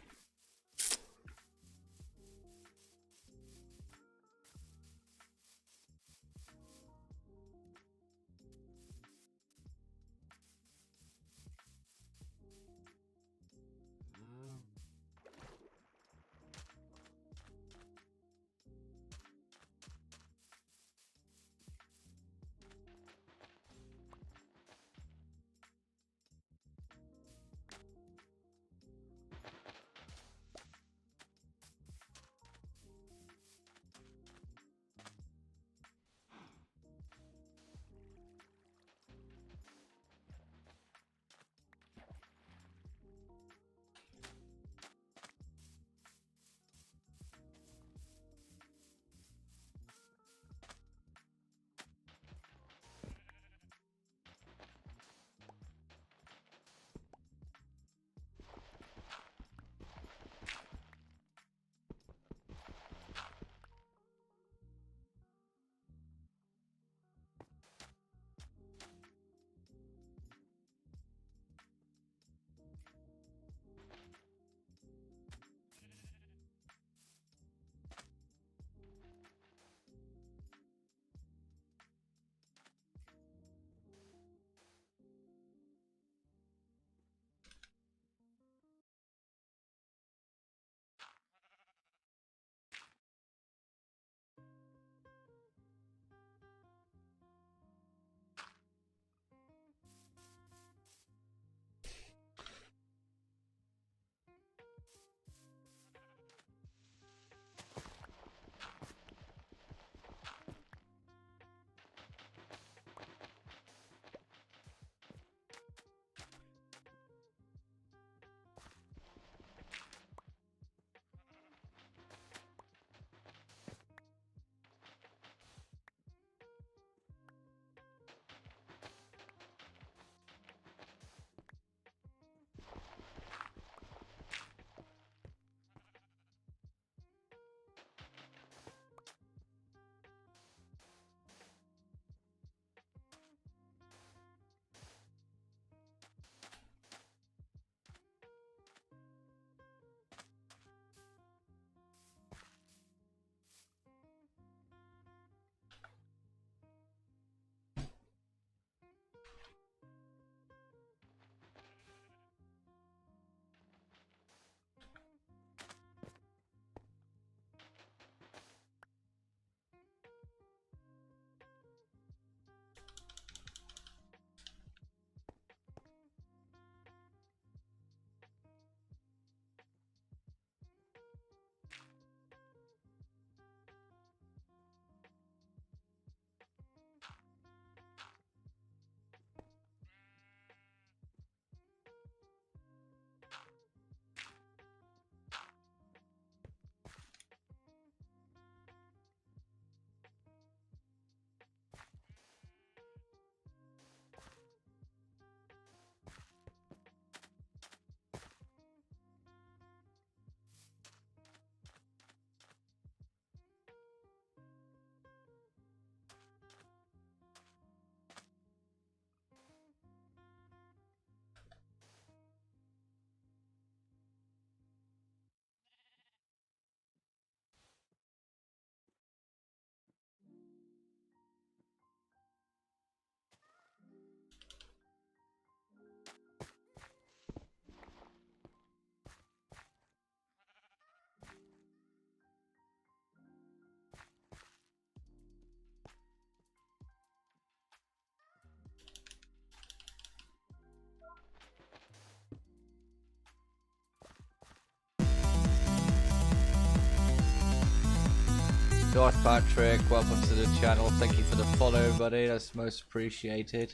Darth Patrick, welcome to the channel. Thank you for the follow, buddy. That's most appreciated.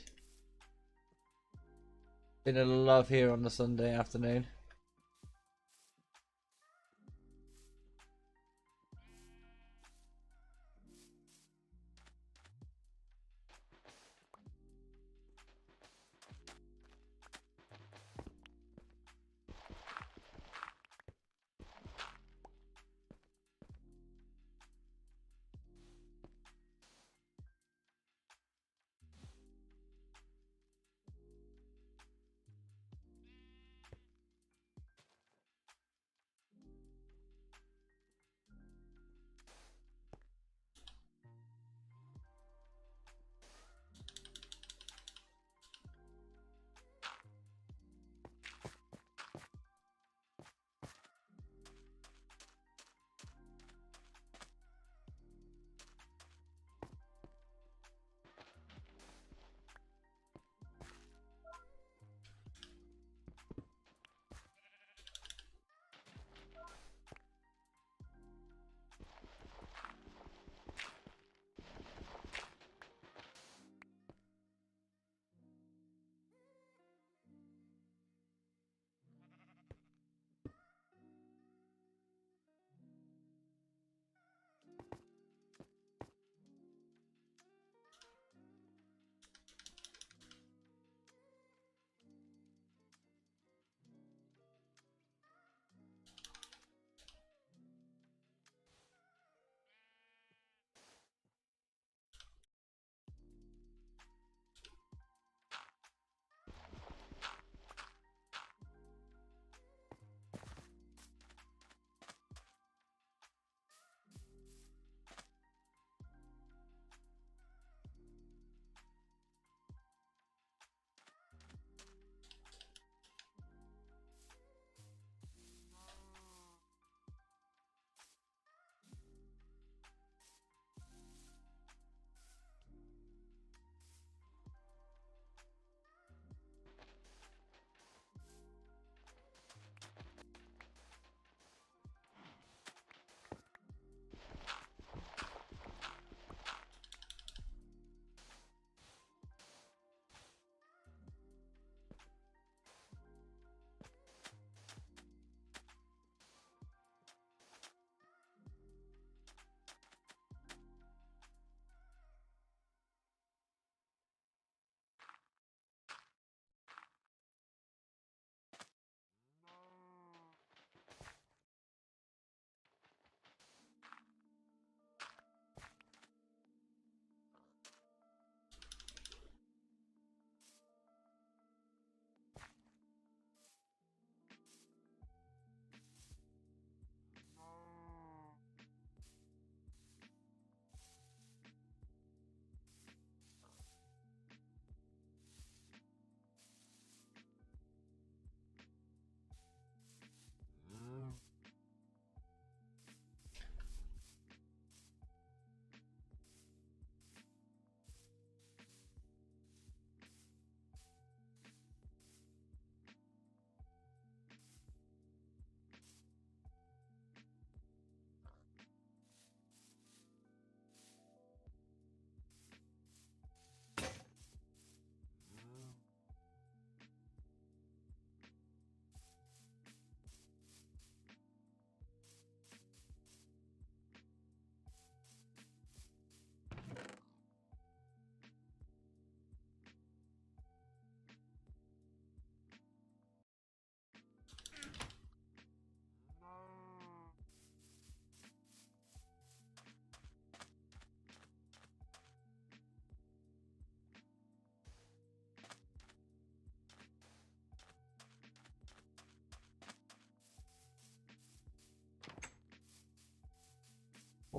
Been a love here on the Sunday afternoon.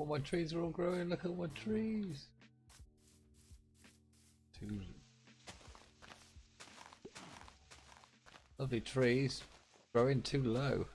Oh, my trees are all growing. Look at my trees. Two lovely trees growing too low.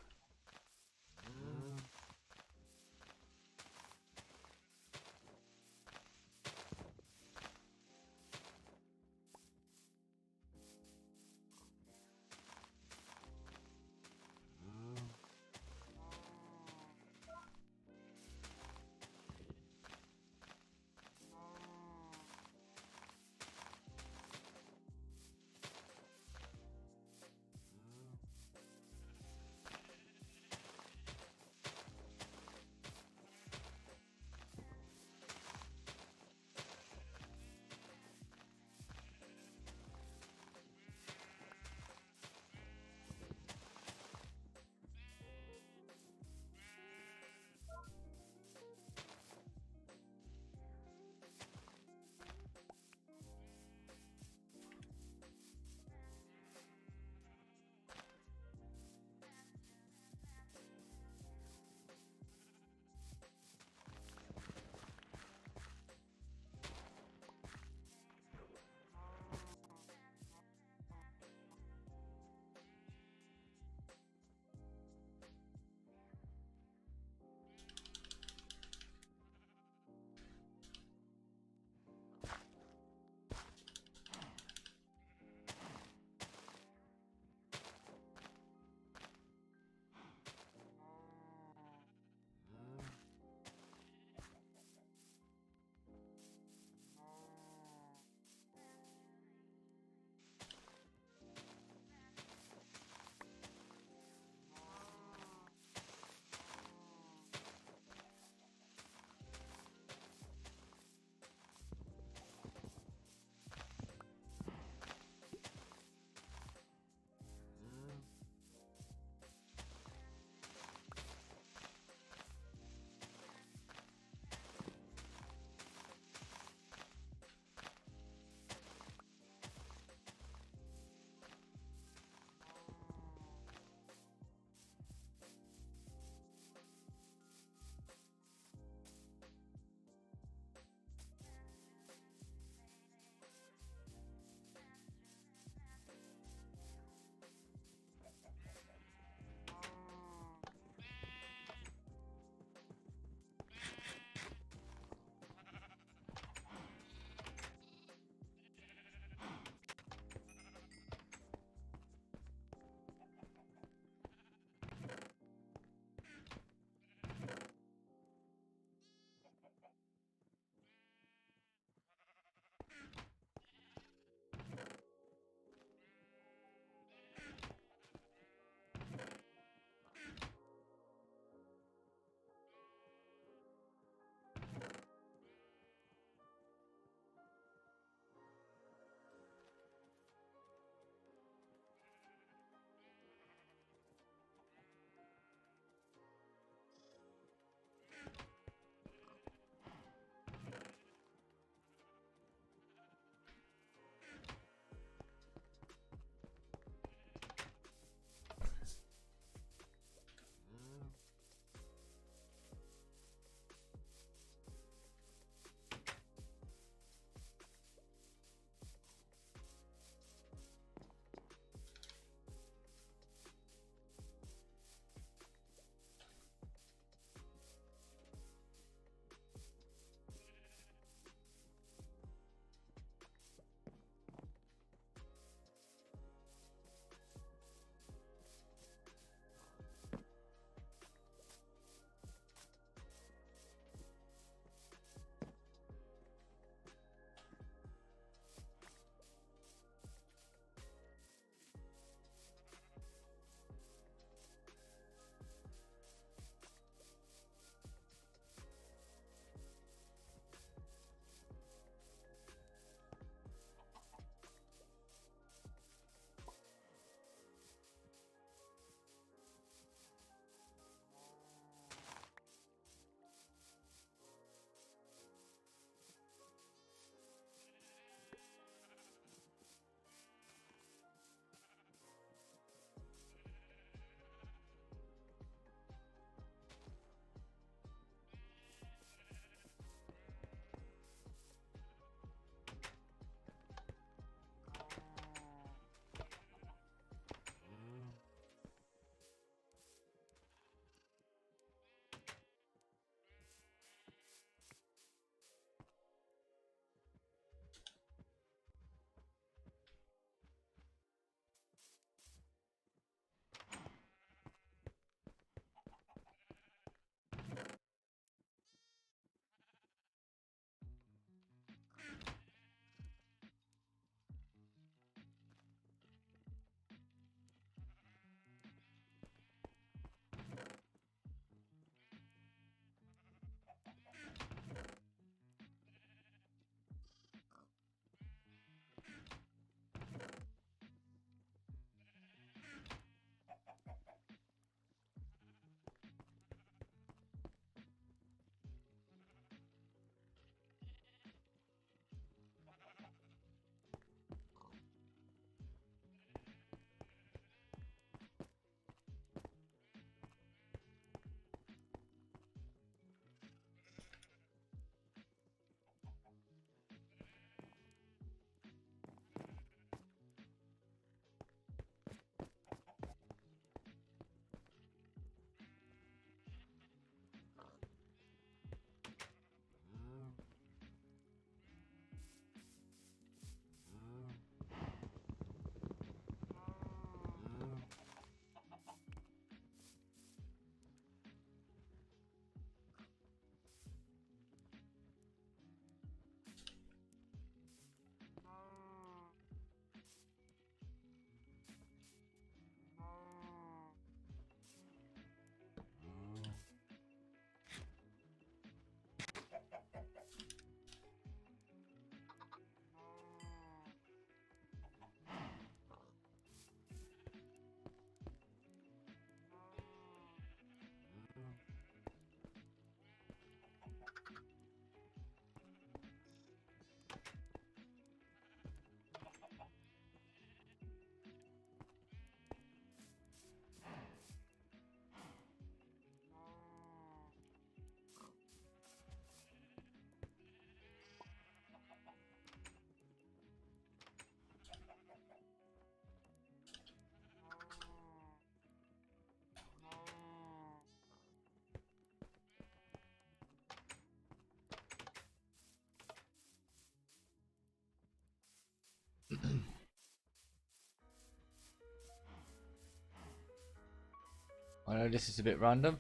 I know this is a bit random.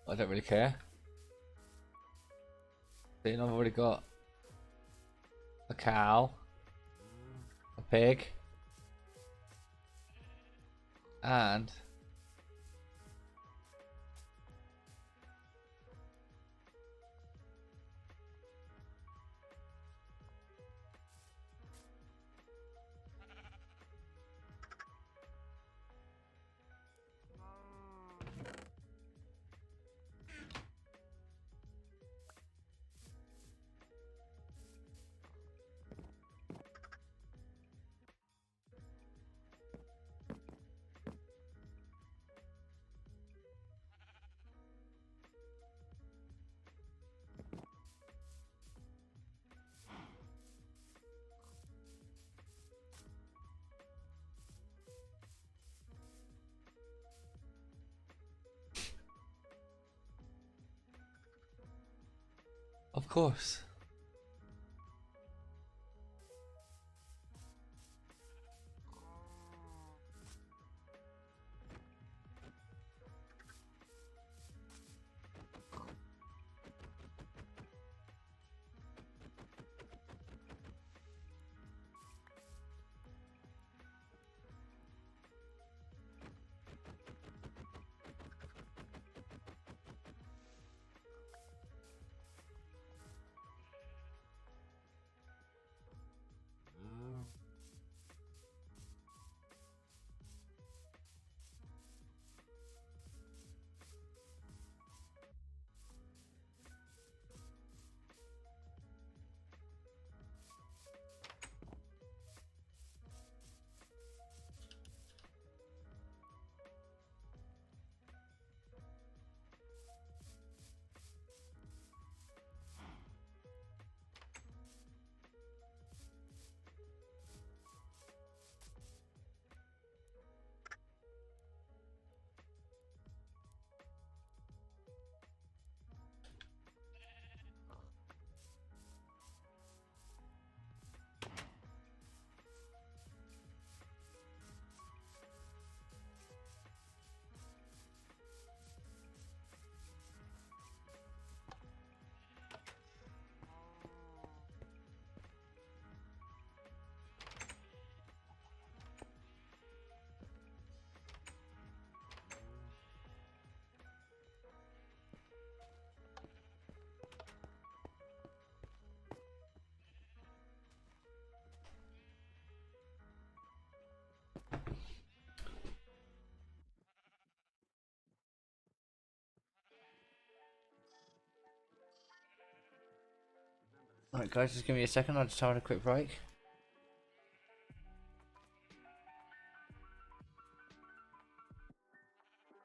I don't really care. Then I've already got a cow, a pig, and of course. Alright guys, just give me a second, I'll just have a quick break.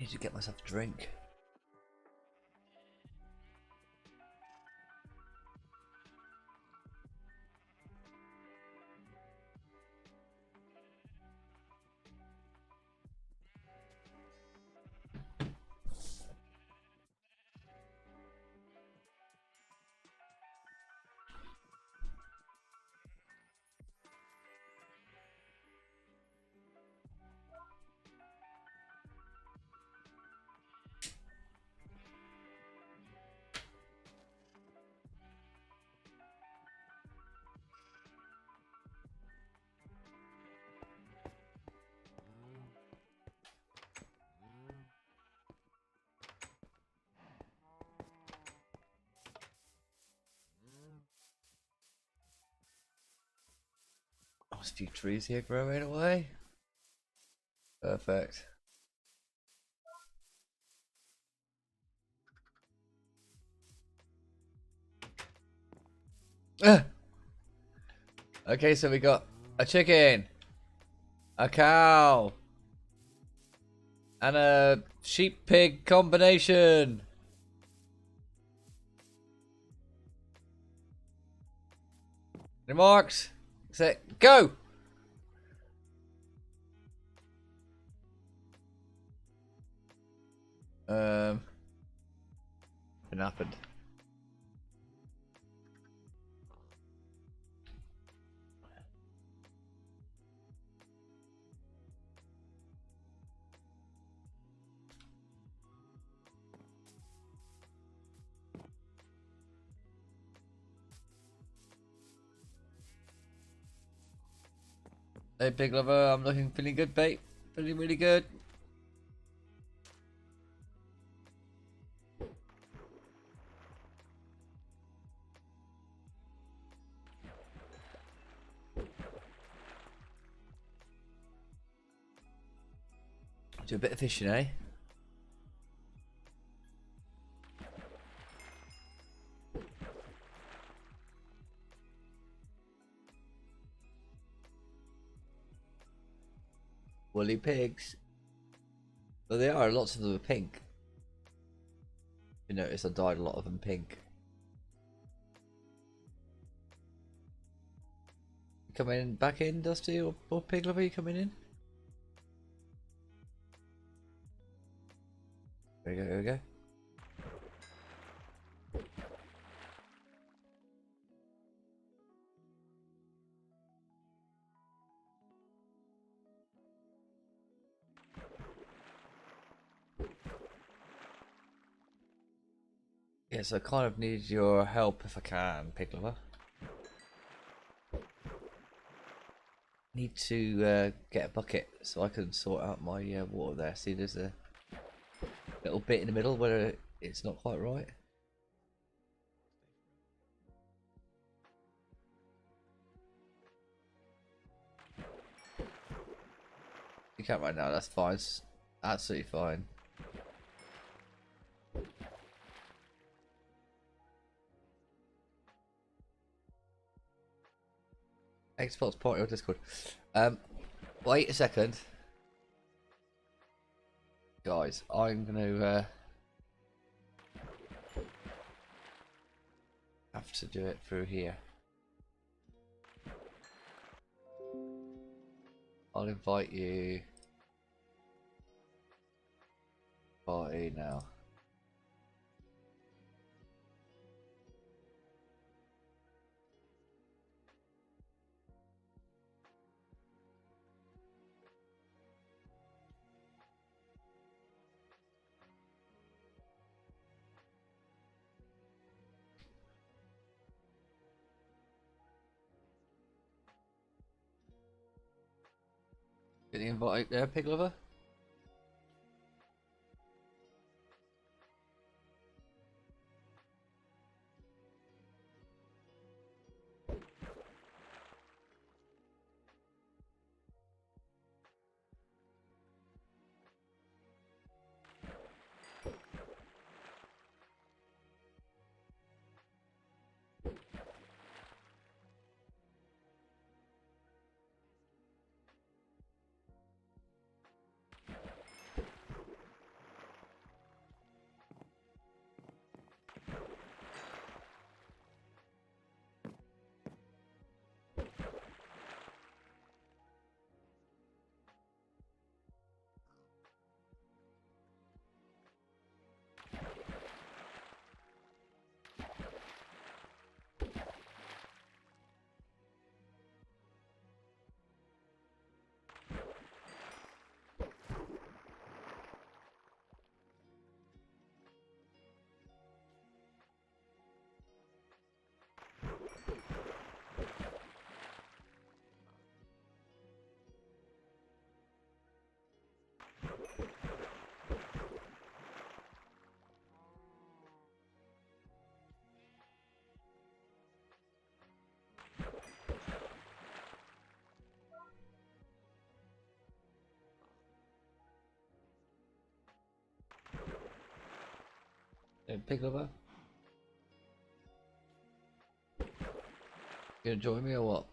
Need to get myself a drink. Oh, there's a few trees here growing away. Perfect. Okay, so we got a chicken, a cow, and a sheep pig combination. Remarks? Set, go! What happened? Hey, big lover, I'm looking feeling good, babe. Feeling really good. Do a bit of fishing, eh? Woolly pigs. Well, they are. Lots of them are pink. You notice I dyed a lot of them pink. You coming back in, Dusty, or Pig Lover? You coming in? There we go. There we go. Yes, I kind of need your help if I can, Pig Lover. Need to get a bucket so I can sort out my water there. See, there's a little bit in the middle where it's not quite right. You can't right now, that's fine. It's absolutely fine. Xbox party or Discord. Wait a second. Guys, I'm gonna have to do it through here. I'll invite you. Party now. Get the invite there, Pig Lover? Pig Lover? You gonna join me or what?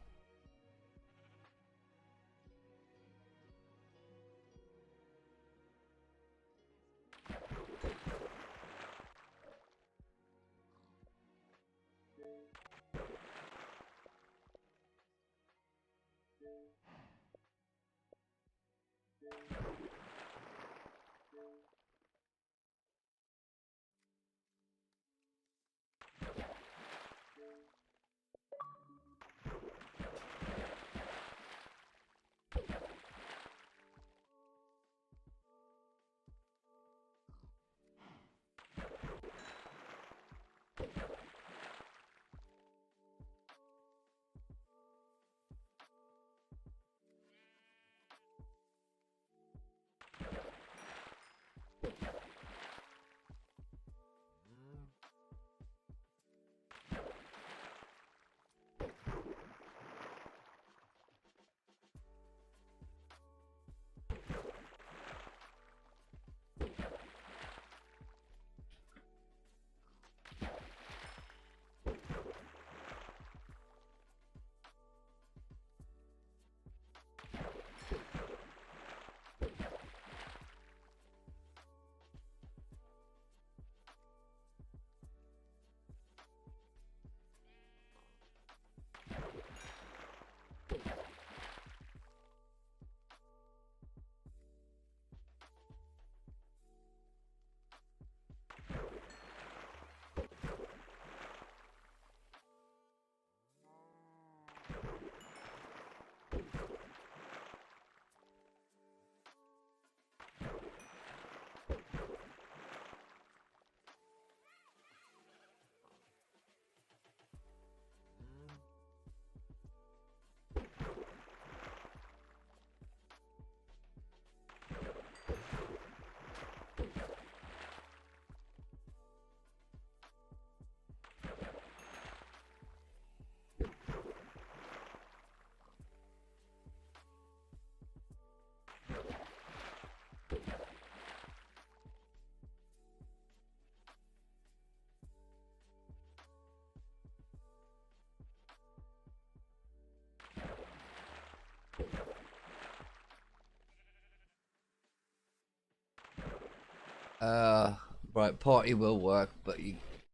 Uh, right, party will work, but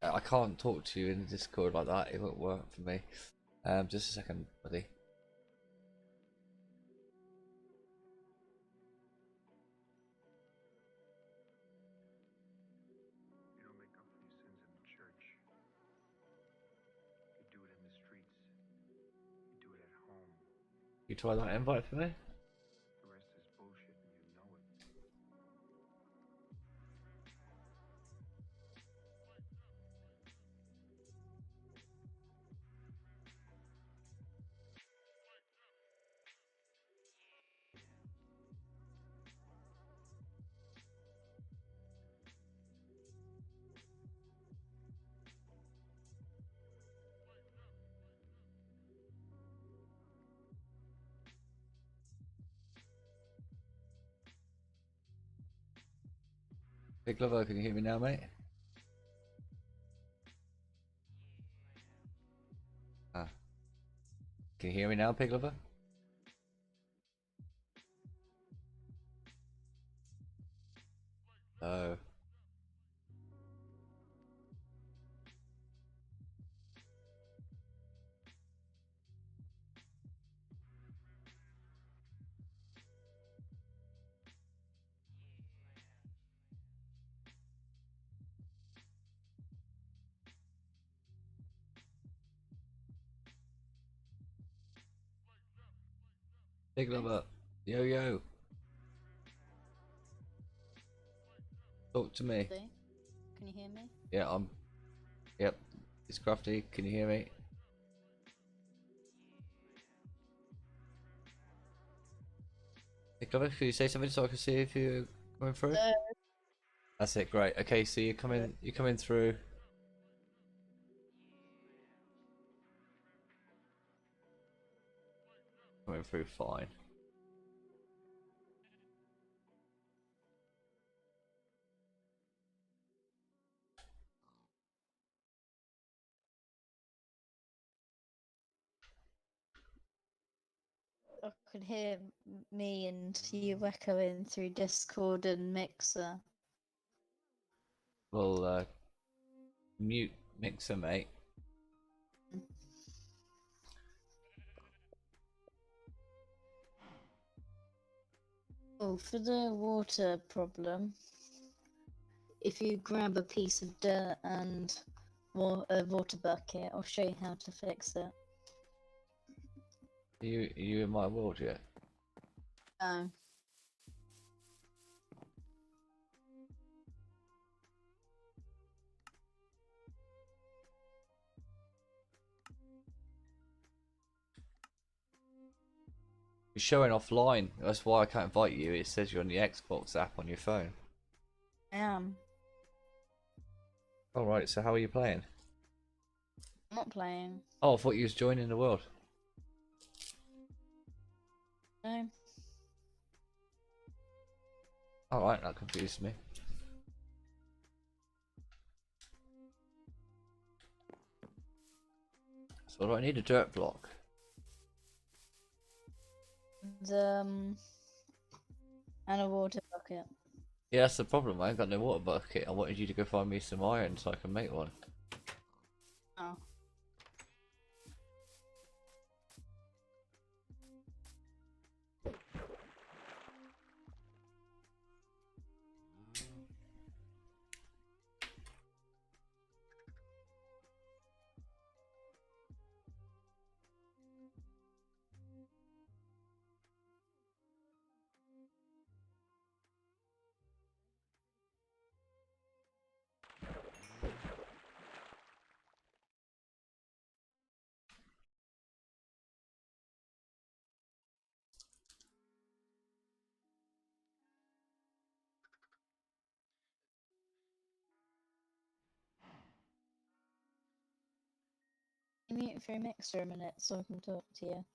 I can't talk to you in Discord like that. It won't work for me. Just a second, buddy. You don't make up for your sins in the church. You do it in the streets. You do it at home. You try that invite for me? The rest is bullshit and you know it. Big Lover, can you hear me now, mate? Ah. Can you hear me now, Pig Lover? Oh. Big Lover. Yo, yo. Talk to me. Can you hear me? Yeah, Yep. It's Krafty. Can you hear me? Big Lover, can you say something so I can see if you're coming through? That's it, great. Okay, so you're coming through. Coming through fine. I could hear me and you echoing through Discord and Mixer. Well, mute Mixer, mate. Oh, for the water problem, if you grab a piece of dirt and a water bucket, I'll show you how to fix it. Are you in my world yet? Oh, You're showing offline. That's why I can't invite you. It says you're on the Xbox app on your phone. I am. Alright, so how are you playing? I'm not playing. Oh, I thought you was joining the world. No. Alright, that confused me. So do I need a dirt block? And a water bucket. Yeah, that's the problem. I ain't got no water bucket. I wanted you to go find me some iron so I can make one. Oh. Mute for a Mixer a minute so I can talk to you.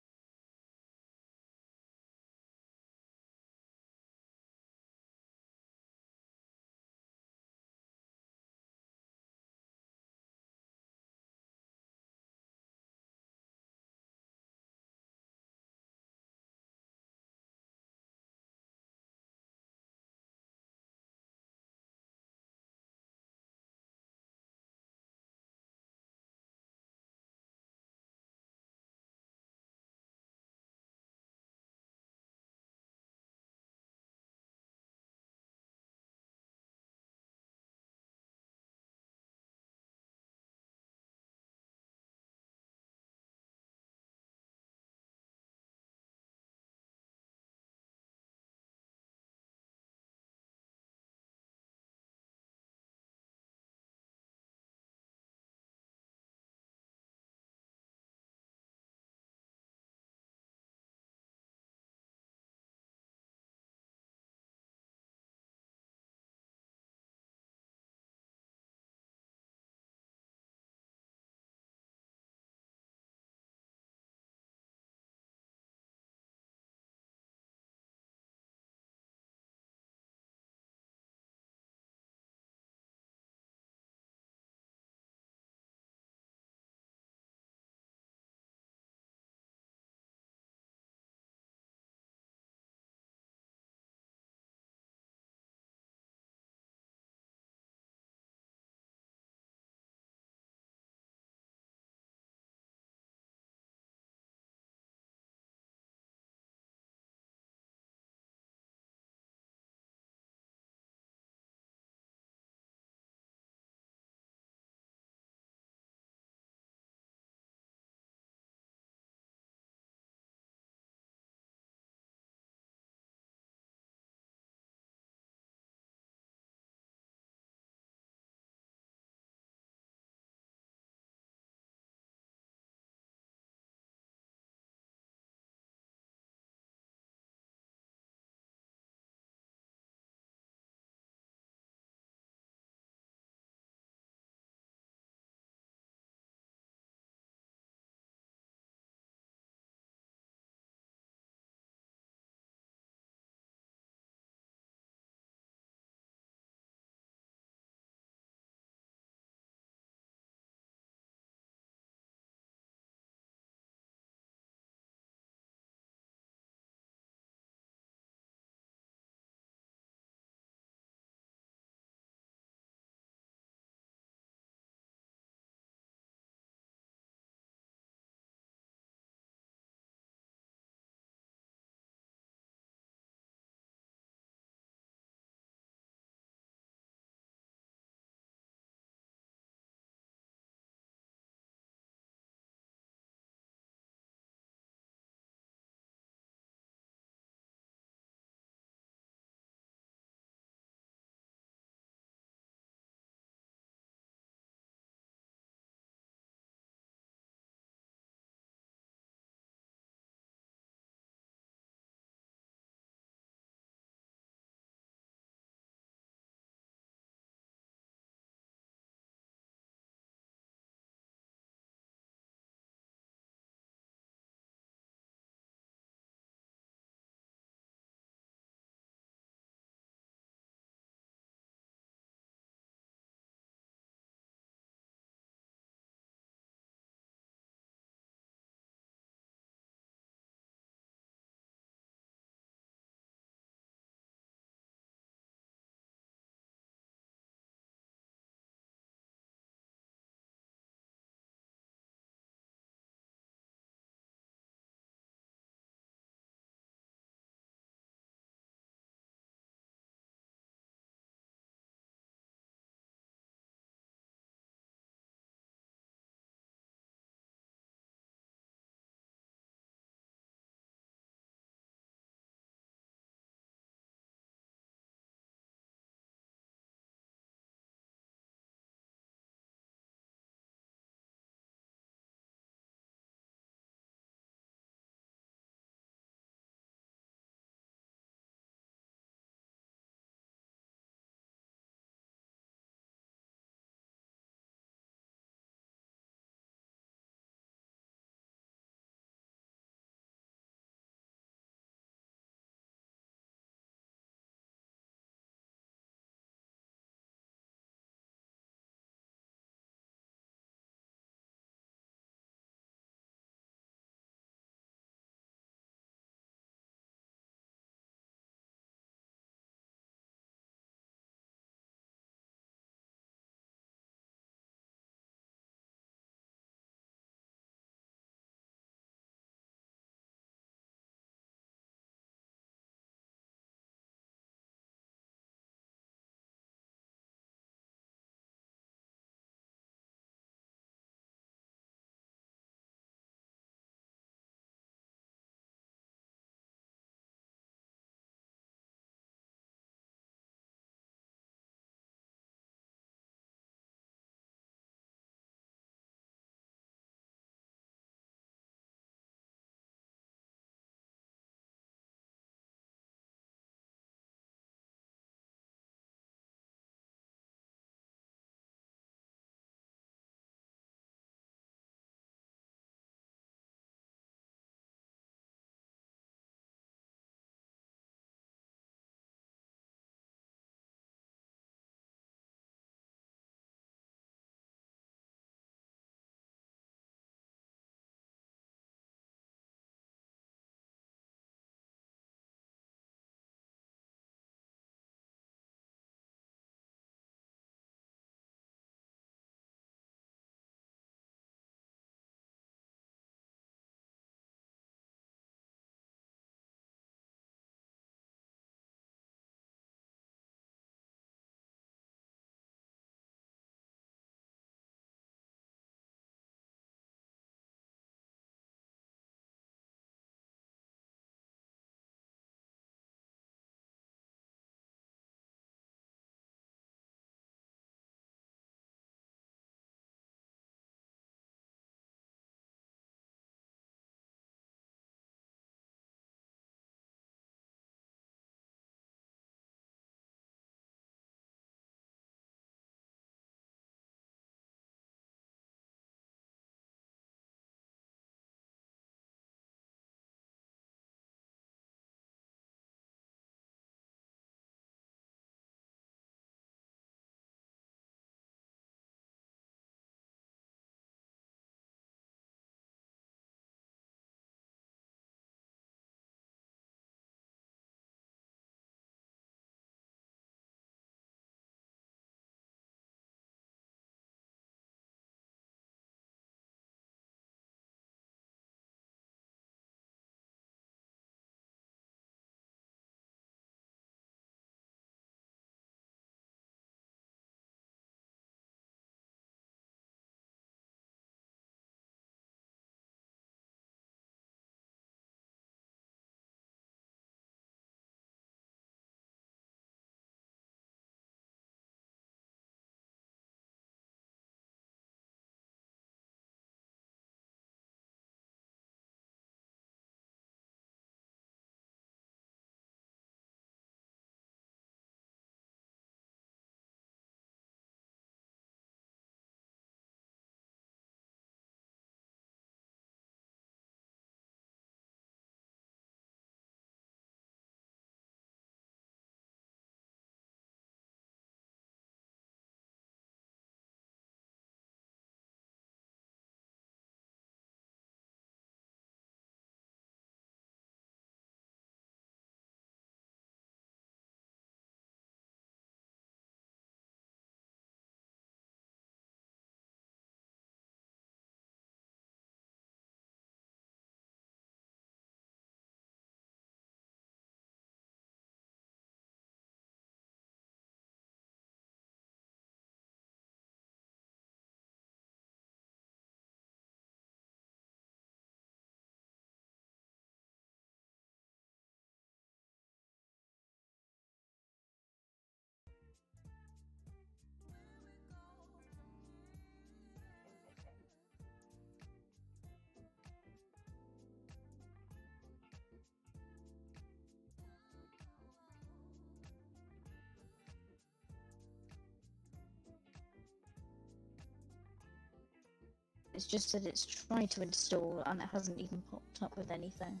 It's just that it's trying to install and it hasn't even popped up with anything.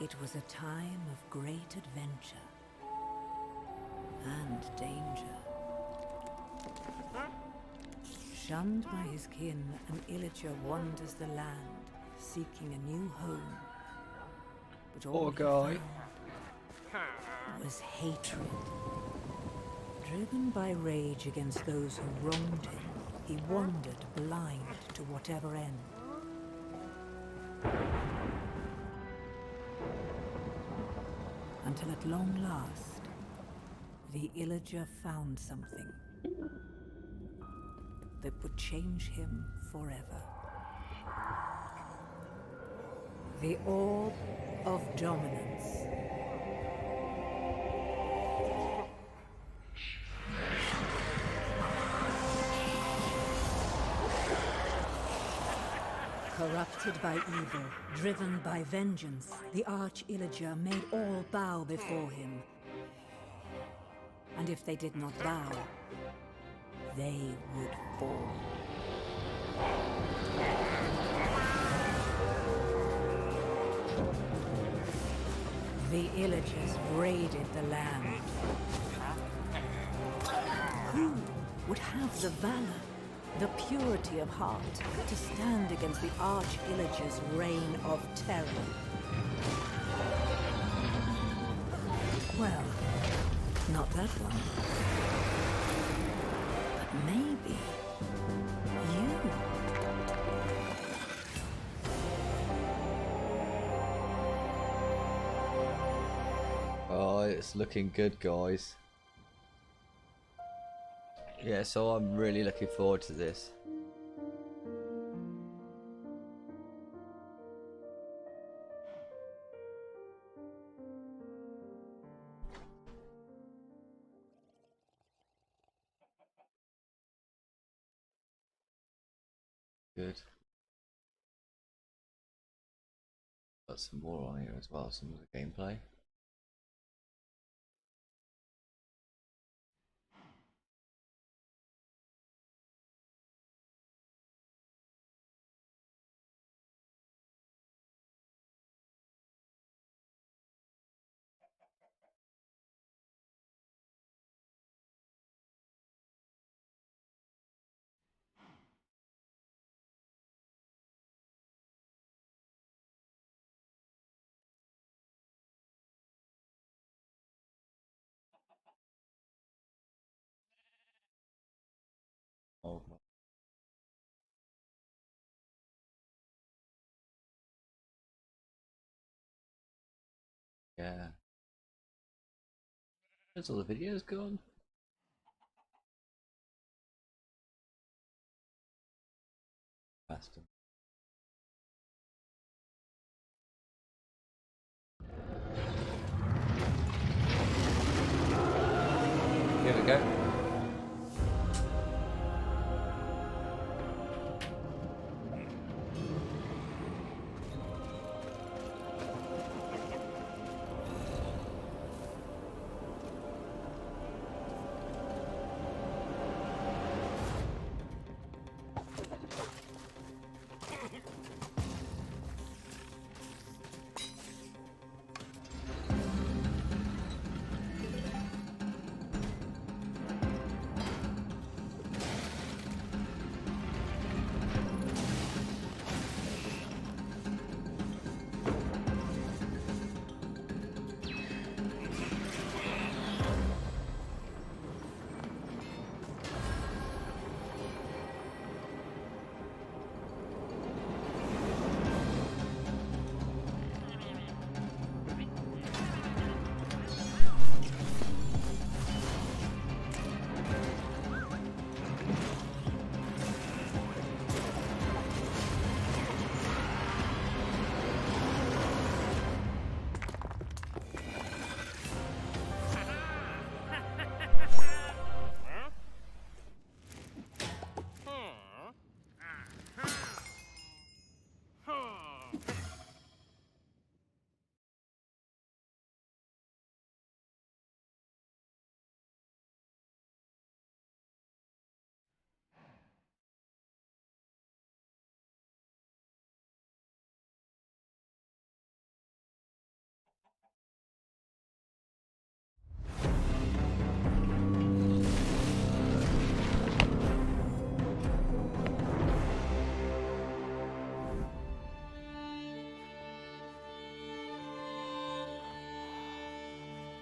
It was a time of great adventure and danger. Shunned by his kin, an illager wanders the land, seeking a new home. But all Poor guy. he found was hatred. Driven by rage against those who wronged him, he wandered blind to whatever end. Until at long last, the illager found something that would change him forever. The Orb of Dominance. Corrupted by evil, driven by vengeance, the Arch-Illager made all bow before him. And if they did not bow, they would fall. The Illagers raided the land. Who would have the valor, the purity of heart, to stand against the Arch-Illager's reign of terror? Well, not that one. But maybe you. Oh, it's looking good, guys. Yeah, so I'm really looking forward to this. Good. Got some more on here as well, some of the gameplay. Oh, Yeah. Where's all the videos gone? Bastard. Here we go.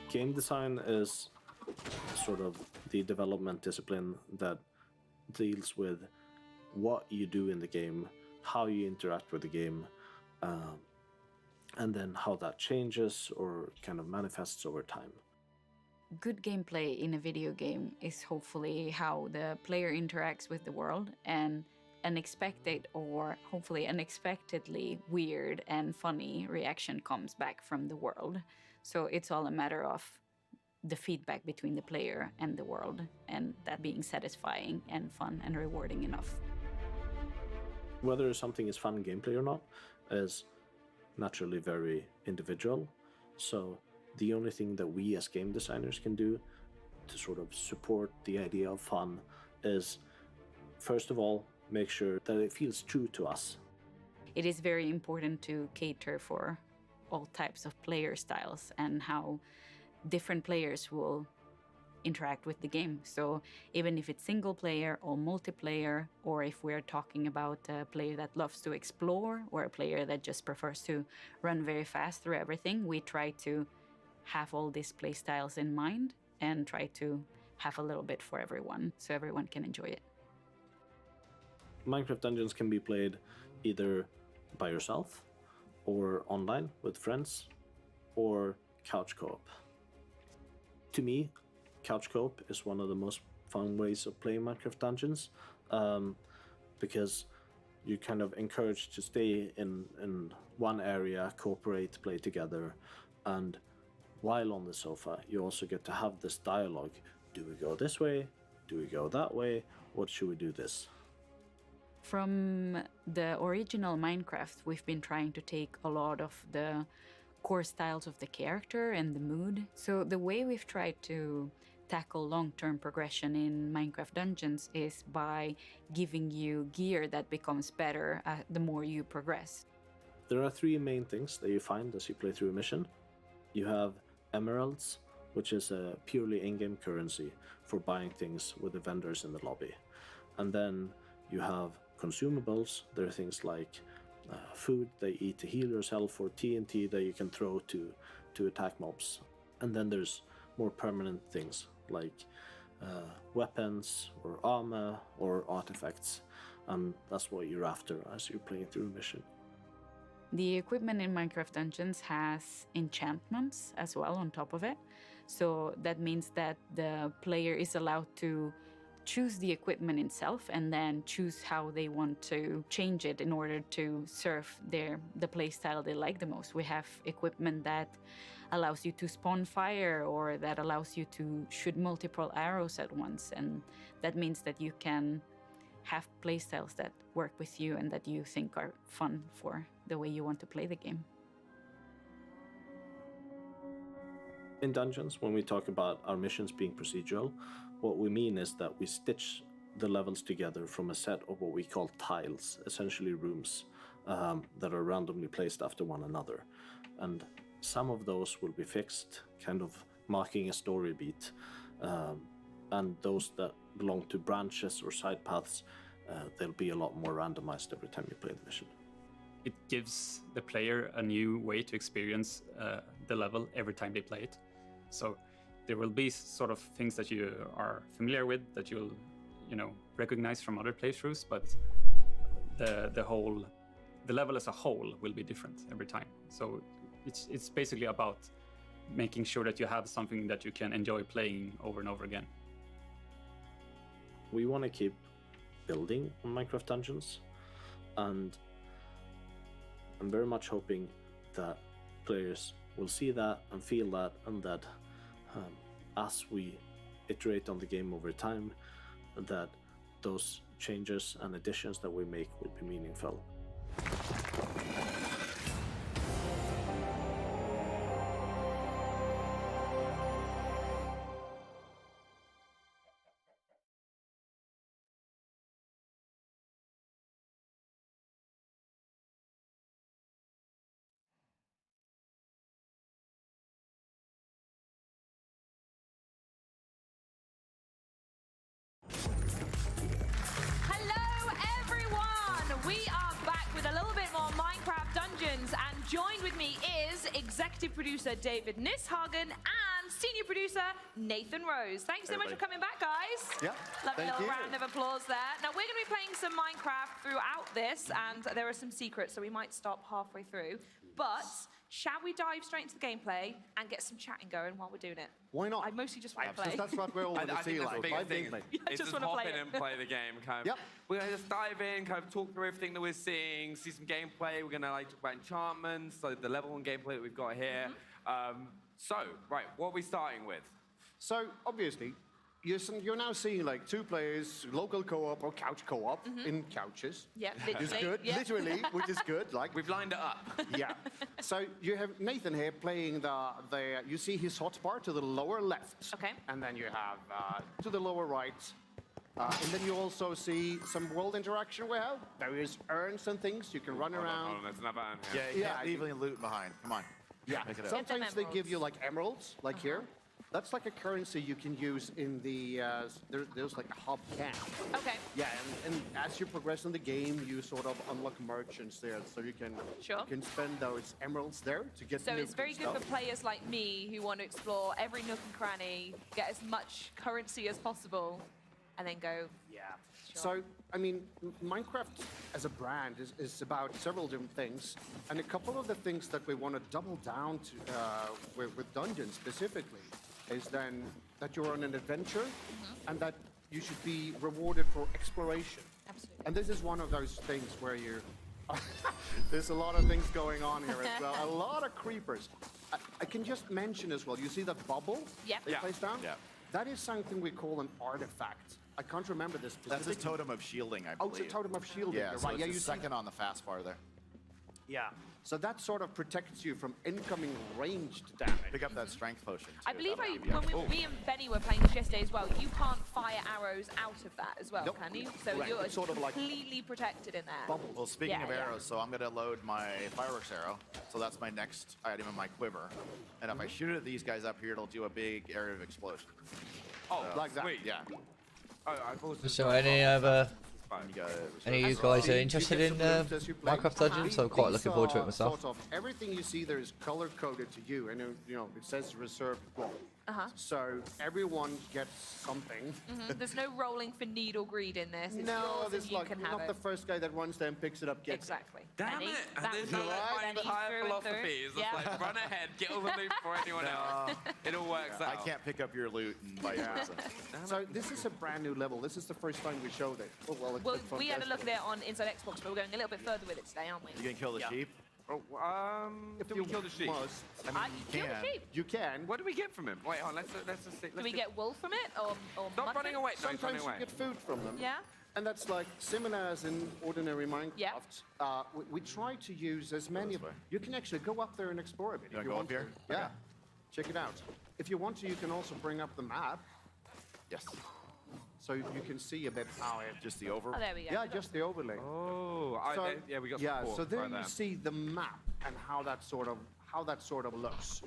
Game design is sort of the development discipline that deals with what you do in the game, how you interact with the game, and then how that changes or kind of manifests over time. Good gameplay in a video game is hopefully how the player interacts with the world, and unexpected or hopefully unexpectedly weird and funny reaction comes back from the world. So it's all a matter of the feedback between the player and the world, and that being satisfying and fun and rewarding enough. Whether something is fun gameplay or not is naturally very individual. So the only thing that we as game designers can do to sort of support the idea of fun is, first of all, make sure that it feels true to us. It is very important to cater for all types of player styles and how different players will interact with the game. So even if it's single player or multiplayer, or if we're talking about a player that loves to explore or a player that just prefers to run very fast through everything, we try to have all these play styles in mind and try to have a little bit for everyone so everyone can enjoy it. Minecraft Dungeons can be played either by yourself or online with friends or couch co-op. To me, couch co-op is one of the most fun ways of playing Minecraft Dungeons, because you're kind of encouraged to stay in one area, cooperate, play together, and while on the sofa, you also get to have this dialogue. Do we go this way? Do we go that way? What should we do this? From the original Minecraft, we've been trying to take a lot of the core styles of the character and the mood. So the way we've tried to tackle long-term progression in Minecraft Dungeons is by giving you gear that becomes better the more you progress. There are three main things that you find as you play through a mission. You have emeralds, which is a purely in-game currency for buying things with the vendors in the lobby. And then you have consumables. There are things like food that you eat to heal yourself, or TNT that you can throw to attack mobs. And then there's more permanent things like weapons or armor or artifacts, and that's what you're after as you're playing through a mission. The equipment in Minecraft Dungeons has enchantments as well on top of it. So that means that the player is allowed to choose the equipment itself and then choose how they want to change it in order to serve the playstyle they like the most. We have equipment that allows you to spawn fire or that allows you to shoot multiple arrows at once, and that means that you can have playstyles that work with you and that you think are fun for the way you want to play the game. In Dungeons, when we talk about our missions being procedural, what we mean is that we stitch the levels together from a set of what we call tiles, essentially rooms that are randomly placed after one another. And some of those will be fixed, kind of marking a story beat. And those that belong to branches or side paths, they'll be a lot more randomized every time you play the mission. It gives the player a new way to experience the level every time they play it. So there will be sort of things that you are familiar with that you'll, recognize from other playthroughs, but the level as a whole will be different every time. So it's basically about making sure that you have something that you can enjoy playing over and over again. We want to keep building on Minecraft Dungeons, and I'm very much hoping that players will see that and feel that, and that as we iterate on the game over time, that those changes and additions that we make will be meaningful. Hello everyone! We are back with a little bit more Minecraft Dungeons, and joined with me is executive producer David Nishagen and senior producer Nathan Rose. Thanks so much for coming back, guys. Yeah, Lovely thank little you. round of applause there. Now we're going to be playing some Minecraft throughout this, and there are some secrets, so we might stop halfway through. But shall we dive straight into the gameplay and get some chatting going while we're doing it? Why not? I mostly just want to Because play. that's what we're all going to see like. Live gameplay. I just just wanna hop play in it. and play the game. Yep. We're gonna just dive in, kind of talk through everything that we're seeing, see some gameplay. We're gonna talk about enchantments, so the level and gameplay that we've got here. Right, what are we starting with? So, obviously, you're now seeing like two players, local co-op or couch co-op in couches. Yeah, Which is literally. good, Yeah. literally, which is good. Like, We've lined it up. yeah. So you have Nathan here playing the you see his hotbar to the lower left. Okay. And then you have to the lower right. And then you also see some world interaction where there is urns and things you can run around. Hold on, there's another urn Yeah, here. you Yeah, can't leave any loot behind. Come on. Yeah, Pick it up. sometimes they give you like emeralds, like here. That's like a currency you can use in the, there's like a hub camp. Okay. Yeah, and as you progress in the game, you sort of unlock merchants there, so you can Sure. you can spend those emeralds there to get So new it's very good stuff. for players like me who want to explore every nook and cranny, get as much currency as possible, and then go. Yeah. Sure. So, I mean, Minecraft as a brand is about several different things, and a couple of the things that we want to double down to with Dungeons specifically is then that you're on an adventure and that you should be rewarded for exploration. Absolutely. And this is one of those things where you're... There's a lot of things going on here as well. A lot of creepers. I can just mention as well, you see that bubble Yep. they place down? Yeah. That is something we call an artifact. I can't remember this That's specific... a totem of shielding, I Oh, believe. it's a totem of shielding. Yeah, you're so right. it's Yeah, the you see second on the fast bar there. Yeah. So that sort of protects you from incoming ranged damage. Pick up that strength potion. I too. believe That'll give you when extra- me and Benny were playing this yesterday as well, you can't fire arrows out of that as well, Nope. can you? So Correct. you're It's sort of like completely protected in there. bubbles. Well, speaking Yeah, of yeah. arrows, so I'm going to load my fireworks arrow. So that's my next item in my quiver. And if I shoot it at these guys up here, it'll do a big area of explosion. Oh, Like that. sweet. Yeah. Oh, I thought it was So any other And you got it. any of you guys are interested in Minecraft Dungeons? So I'm quite looking forward to it myself. Sort of everything you see there is color coded to you, and you know it says reserved. Well, So everyone gets something. There's no rolling for need or greed in this. It's No, yours there's and you like can not have the it. first guy that runs there and picks it up gets Exactly. Damn Penny, it! that This was is it. my Penny entire through and philosophy. through. Is just like run ahead, get all the loot for anyone else. It all works out. I can't pick up your loot and vice versa. So this is a brand new level. This is the first time we showed it. Oh, well, it Well, looked we had a look at fantastic. it on Inside Xbox, but we're going a little bit further with it today, aren't we? You gonna kill the sheep? Oh, If do you we kill the sheep? must, Kill the sheep. you can. What do we get from him? Wait, hold on, let's just see. Do we get wool from it or Stop mutton? running away. No, he's Sometimes running you away. get food from them. Yeah. And that's like similar as in ordinary Minecraft. Yeah. We try to use as many of them. You can actually go up there and explore a bit You if wanna you go want up here? to. Yeah. Okay. Check it out. If you want to, you can also bring up the map Yes. so you can see a bit how it. Just the over. Oh, there we go. Yeah, just the overlay. Oh, yeah, we got yeah. support So there right you there. see the map and how that sort of looks.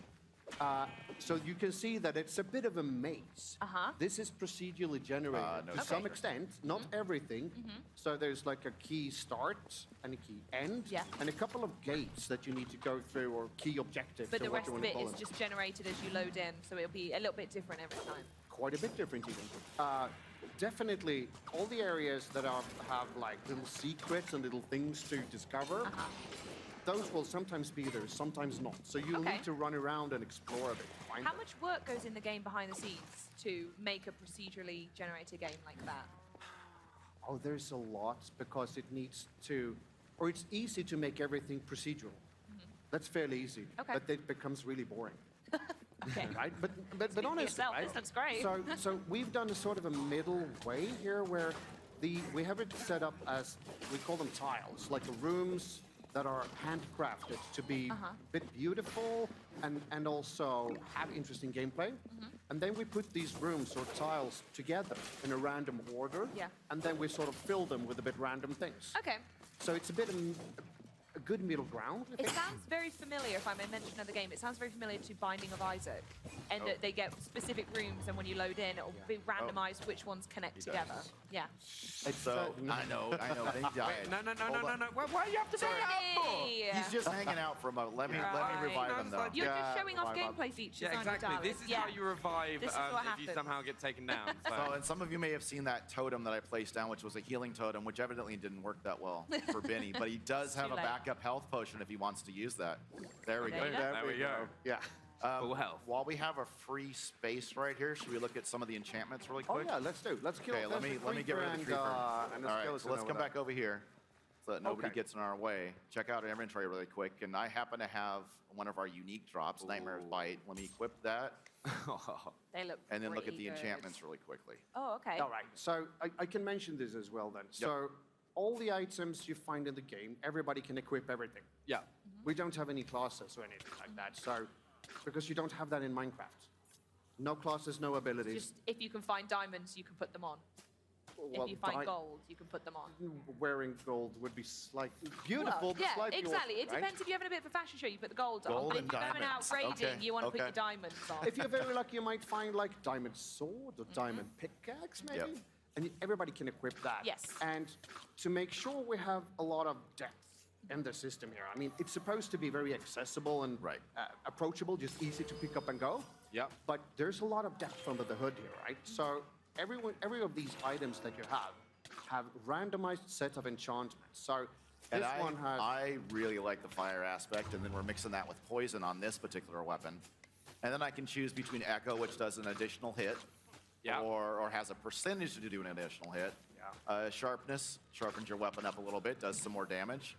So you can see that it's a bit of a maze. This is procedurally generated no to some pressure. extent, not everything. So there's like a key start and a key end, Yeah. and a couple of gates that you need to go through or key objectives. But or the what rest you of wanna it call is them. just generated as you load in, so it'll be a little bit different every time. Quite a bit different even. Definitely, all the areas that have like little secrets and little things to discover, those will sometimes be there, sometimes not. So you'll Okay. need to run around and explore a bit. to Find How them. much work goes in the game behind the scenes to make a procedurally generated game like that? Oh, there's a lot because it needs to, or it's easy to make everything procedural. That's fairly easy. Okay. But it becomes really boring. Okay. Right? But Speak for honestly, yourself, right? this looks great. So we've done a sort of a middle way here where we have it set up as, we call them tiles, like the rooms that are handcrafted to be a bit beautiful and also have interesting gameplay. And then we put these rooms or tiles together in a random order. Yeah. And then we sort of fill them with a bit random things. Okay. So it's a bit of a good middle ground. I It think. sounds very familiar, if I may mention another game, it sounds very familiar to Binding of Isaac. And that they get specific rooms, and when you load in, it'll be randomized which ones connect He together. does. Yeah. So I know. They died. No. Hold on. Why do you have to bring it up for? Hey! He's just hanging out for a moment. Let me Right. revive him No, though. it's You're Yeah, just showing off revive gameplay features, Yeah, aren't you, exactly. darling? This is Yeah. how you revive This is what if you happens. somehow get taken down. So. So, and some of you may have seen that totem that I placed down, which was a healing totem, which evidently didn't work that well for Benny. But he does have too a late. backup health potion if he wants to use that. There we There go. you go. There we go. Yeah. Full health. While we have a free space right here, should we look at some of the enchantments really Oh quick? yeah, let's do. Let's kill. Okay, let there's me a get rid of the creeper creeper. and a All right, skeleton so let's over come there. back over here so that nobody Okay. gets in our way. Check out our inventory really quick, and I happen to have one of our unique drops, Nightmare's Bite. Let me equip that, They look and then look at pretty the good. enchantments really quickly. Oh, okay. All right, so I can mention this as well then. So all the items you find in the game, everybody can equip everything. Yeah. We don't have any classes or anything like that. So because you don't have that in Minecraft. No classes, no abilities. Just if you can find diamonds, you can put them on. Well, if you find gold, you can put them on. Wearing gold would be slightly beautiful, Well, but yeah, slightly exactly. awkward, It right? depends if you're having a bit of a fashion show, you put the gold on. Gold But if and you're going out diamonds. raiding, Okay, you want to put okay. your diamonds on. If you're very lucky, you might find like diamond sword or diamond pickaxe, maybe. Yep. And everybody can equip that. Yes. And to make sure we have a lot of depth in the system here, I mean, it's supposed to be very accessible and approachable, just easy to pick up and go. Yep. But there's a lot of depth under the hood here, right? So every of these items that you have randomized set of enchantments. So And this one has. I really like the fire aspect, and then we're mixing that with poison on this particular weapon. And then I can choose between Echo, which does an additional hit, or has a percentage to do an additional hit. Sharpness sharpens your weapon up a little bit, does some more damage.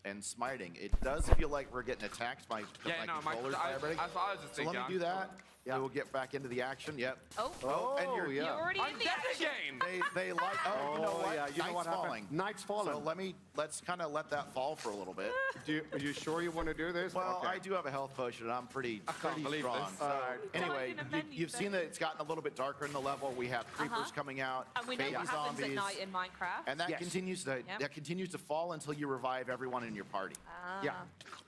And smiting, it does feel like we're getting attacked by controllers vibrating. That's what I was just So let me thinking. do that. Yeah. We'll get back into the action. Yep. Oh, and you're already I'm in the dead action. again. They like. Oh, you know what? yeah, you know Night's what happened? falling. Night's falling. So let's kind of let that fall for a little bit. Are you sure you want to do this? Well, Okay. I do have a health potion, and I'm pretty believe strong. this. So, anyway, Typing a menu you've seen that it's gotten a little bit darker in the level. We have creepers coming out, And we know baby what happens zombies, at night in Minecraft. and that Yes. continues to fall until you revive everyone in your party. Yeah,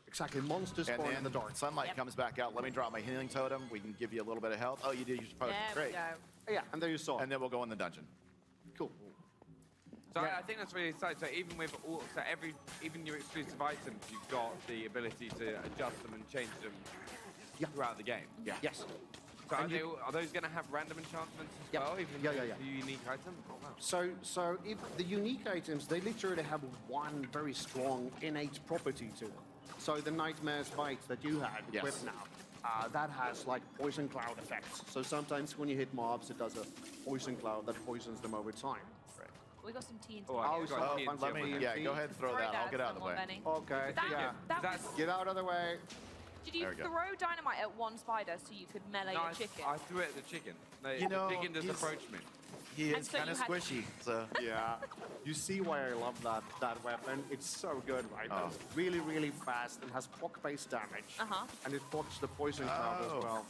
exactly. Monsters And spawn then in the dark. sunlight comes back out. Let me drop my healing totem. We can give you a little bit of health. Oh, you did use your potion. There Great. we go. Yeah, and there you saw. And then we'll go in the dungeon. Cool. So I think that's really exciting. So even with even your exclusive items, you've got the ability to adjust them and change them throughout the game. Yeah. Yes. So are those going to have random enchantments as well? Even the unique item? Oh, wow. So if the unique items, they literally have one very strong innate property to them. So the Nightmare's Bite that you had equipped now, that has like poison cloud effects. So sometimes when you hit mobs, it does a poison cloud that poisons them over time. Right. We got some TNT. Let me, go ahead and throw that. I'll get out of the way. Okay, get out of the way. Did you throw dynamite at one spider so you could melee a chicken? I threw it at the chicken. The chicken just approached me. He is kind of squishy, so... Yeah. You see why I love that weapon? It's so good, right? Oh. It's really, really fast and has proc-based damage. And it blocks the poison cloud as well.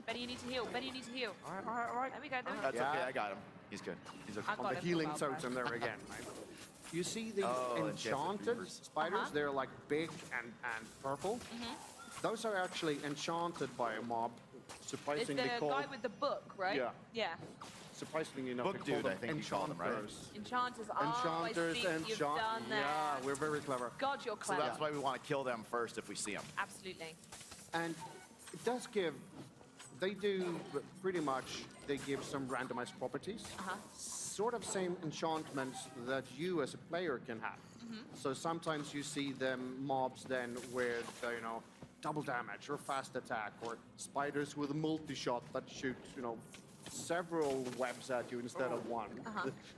Benny, you need to heal. Benny, you need to heal. All right. There we go. That's okay, I got him. He's good. He's okay. On the healing totem there again, right? You see the enchanted spiders? They're like big and purple. Those are actually enchanted by a mob, surprisingly it's the called... guy with the book, right? Yeah. Surprisingly enough, Book they call dude, them I think you call them, right? Enchanters. Enchanters, I think you've done that. Yeah, we're very clever. God, you're So clever. that's why we want to kill them first if we see them. Absolutely. And it does give... They do pretty much, they give some randomized properties. Sort of same enchantments that you as a player can have. So sometimes you see them mobs then with, double damage or fast attack, or spiders with a multi-shot that shoot, several webs at you instead of one.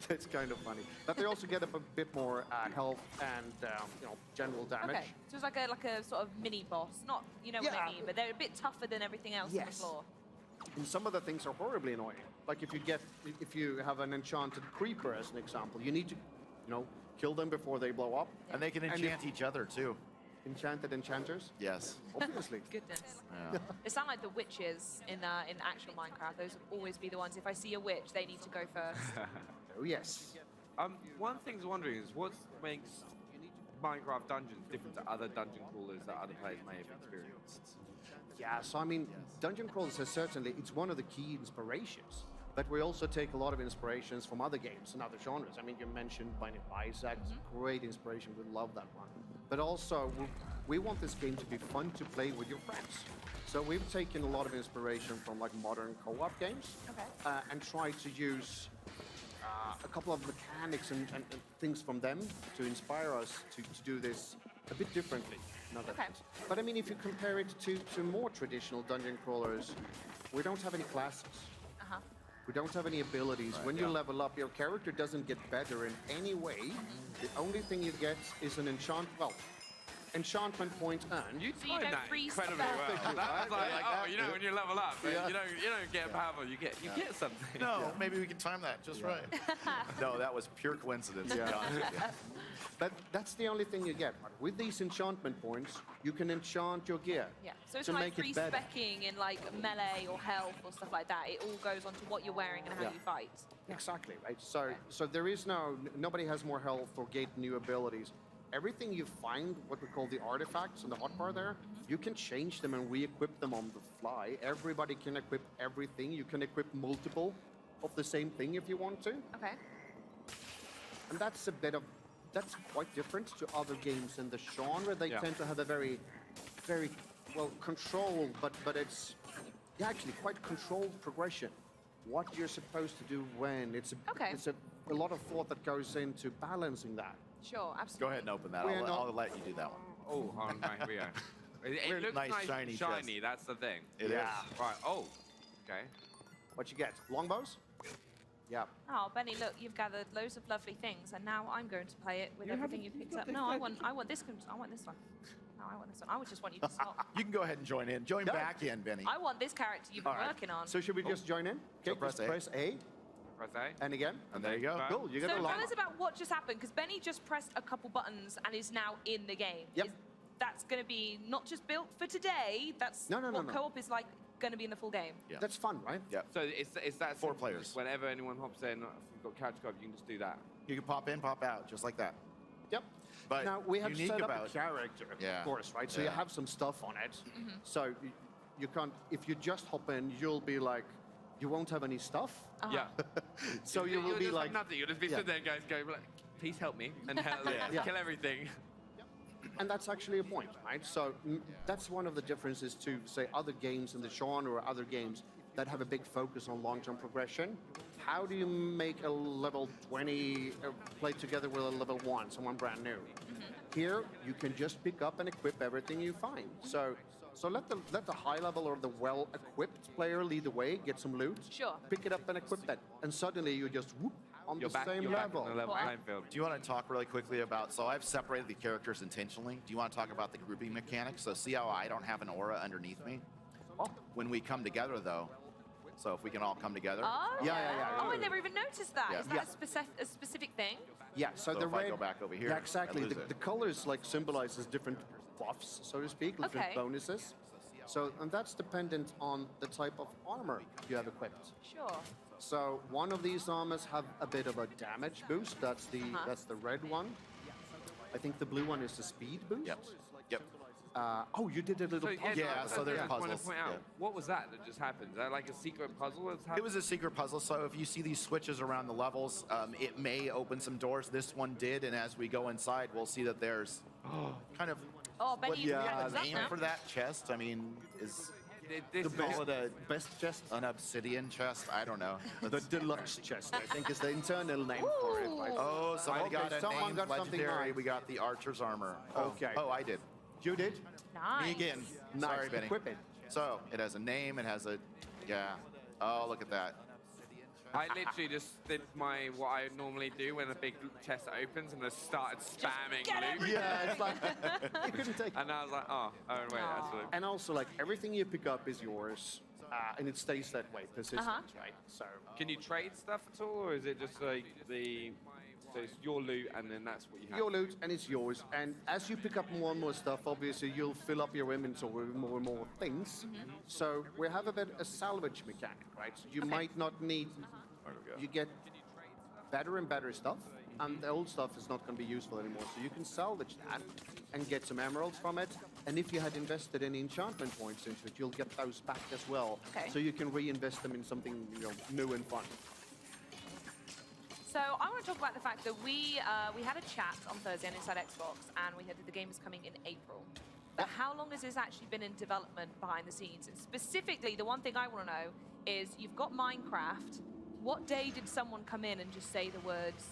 That's kind of funny. But they also get a bit more health and, general damage. Okay, so it's like a sort of mini boss. Not, what I mean, but they're a bit tougher than everything else on the floor. And some of the things are horribly annoying. Like if you have an enchanted creeper as an example, you need to, kill them before they blow up. And they can enchant each other too. Enchanted enchanters? Yes. Obviously. Goodness. Yeah. They sound like the witches in actual Minecraft. Those will always be the ones. If I see a witch, they need to go first. Oh yes. One thing's wondering is what makes Minecraft dungeons different to other dungeon crawlers that other players may have experienced? Yeah, so I mean, dungeon crawlers is certainly, it's one of the key inspirations. But we also take a lot of inspirations from other games and other genres. I mean, you mentioned Binding of Isaac, great inspiration, we love that one. But also, we want this game to be fun to play with your friends. So we've taken a lot of inspiration from like modern co-op games and tried to use a couple of mechanics and things from them to inspire us to do this a bit differently. But I mean, if you compare it to more traditional dungeon crawlers, we don't have any classes. We don't have any abilities. When you level up, your character doesn't get better in any way. The only thing you get is an enchantment point earned. You timed that incredibly well. That was like, when you level up, you don't get powerful. You get something. No, maybe we can time that just right. No, that was pure coincidence. to be honest with you. But that's the only thing you get. With these enchantment points, you can enchant your gear. Yeah, so it's to like make it better. free-speccing in like melee or health or stuff like that. It all goes onto what you're wearing and how you fight. Exactly, right? So there is nobody has more health or gain new abilities. Everything you find, what we call the artifacts in the hotbar there, you can change them and re-equip them on the fly. Everybody can equip everything. You can equip multiple of the same thing if you want to. Okay. And that's quite different to other games in the genre. They tend to have a very, very well controlled, but it's actually quite controlled progression. What you're supposed to do when it's a lot of thought that goes into balancing that. Sure, absolutely. Go ahead and open that. I'll let you do that one. Oh, no, here we go. It looks nice, shiny. chest. That's the thing. It is. Right. Oh. Okay. What you get? Longbows? Yeah. Oh, Benny, look, you've gathered loads of lovely things, and now I'm going to play it with everything you've picked up. No, I want this. I want this one. No, I want this one. I would just want you to stop. You can go ahead and join in. Join back in, Benny. I want this character you've been working on. So should we just join in? Okay, So press A. Press A. Press A. And again. And there you go. Cool. You get So a tell us about what just happened, because Benny just pressed a couple buttons and is now in the game. Yep. That's going to be not just built for today. That's what co-op is like going to be in the full game. Yeah. That's fun, right? Yeah. So it's that 4 simple. players. Whenever anyone hops in, if you've got couch co-op, you can just do that. You can pop in, pop out, just like that. Yep. But now we have unique set up about a character, of course, right? So Yeah. you have some stuff on it. So you can't. If you just hop in, you'll be like, you won't have any stuff. Yeah. So you will You'll be just like have nothing. You'll just be sitting there, guys, going like, please help me and kill everything. And that's actually a point, right? So that's one of the differences to, say, other games in the genre or other games that have a big focus on long-term progression. How do you make a level 20 play together with a level 1, someone brand new? Here, you can just pick up and equip everything you find. So let the high level or the well-equipped player lead the way, get some loot, pick it up and equip that, and suddenly you just whoop on the same level. Do you want to talk really quickly about? So I've separated the characters intentionally. Do you want to talk about the grouping mechanics? So see how I don't have an aura underneath me? When we come together, though. So if we can all come together. Oh, yeah. Oh, I never even noticed that. Yeah. Is that a specific thing? Yeah, so the if red, I go back over here, yeah, exactly. I lose The it. colors like symbolizes different buffs, so to speak, different bonuses. So, and that's dependent on the type of armor you have equipped. Sure. So one of these armors have a bit of a damage boost. That's the red one. I think the blue one is the speed boost. Yep. Oh, you did a little puzzle. So there's I want to puzzles. point out, what was that just happened? Is that like a secret puzzle that's happened? It was a secret puzzle, so if you see these switches around the levels, it may open some doors. This one did, and as we go inside, we'll see that there's kind of Benny, you can the name for that chest. I mean, is this call it a best chest, an obsidian chest? I don't know. The deluxe chest, I think, is the internal name for it. Right? Oh, someone got a someone name got something legendary. nice. We got the archer's armor. Okay. Oh, I did. You did? Nice. Me again. Nice. Sorry, Benny. Equip it. So it has a name. It has a Oh, look at that. I literally just did what I normally do when a big chest opens and just started spamming loot. Yeah, it's like you couldn't take. And I was like, oh wait, that's what. And also, like everything you pick up is yours, and it stays that way, persistent, right? So. Can you trade stuff at all, or is it just like so it's your loot and then that's what you have? Your loot and it's yours. And as you pick up more and more stuff, obviously you'll fill up your inventory with more and more things. So we have a salvage mechanic, right? So you might not need. You get better and better stuff, and the old stuff is not going to be useful anymore. So you can salvage that and get some emeralds from it. And if you had invested any enchantment points into it, you'll get those back as well. Okay. So you can reinvest them in something new and fun. So I want to talk about the fact that we had a chat on Thursday on Inside Xbox, and we heard that the game is coming in April. But how long has this actually been in development behind the scenes? And specifically, the one thing I want to know is you've got Minecraft. What day did someone come in and just say the words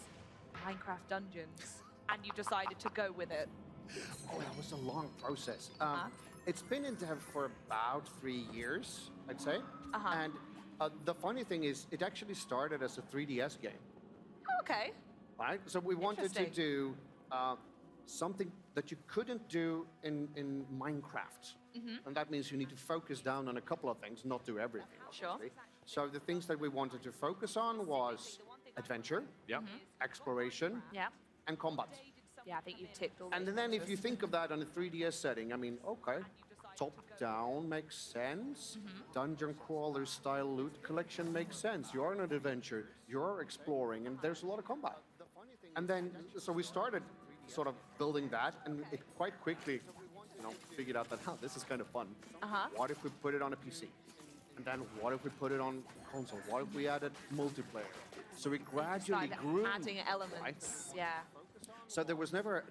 Minecraft Dungeons, and you decided to go with it? Oh, that was a long process. It's been in dev for about 3 years, I'd say. And the funny thing is, it actually started as a 3DS game. Okay. Right? So we wanted to do something that you couldn't do in Minecraft. And that means you need to focus down on a couple of things, not do everything. Obviously. So the things that we wanted to focus on was adventure, exploration, and combat. Yeah, I think you've ticked all And those then if boxes. you think of that on a 3DS setting, I mean, okay, top-down makes sense. Dungeon crawler style loot collection makes sense. You're on an adventure, you're exploring, and there's a lot of combat. And then, so we started sort of building that, and it quite quickly, figured out that, this is kind of fun. What if we put it on a PC? And then what if we put it on console? What if we added multiplayer? So we gradually Started grew. adding elements, right? yeah. So there was never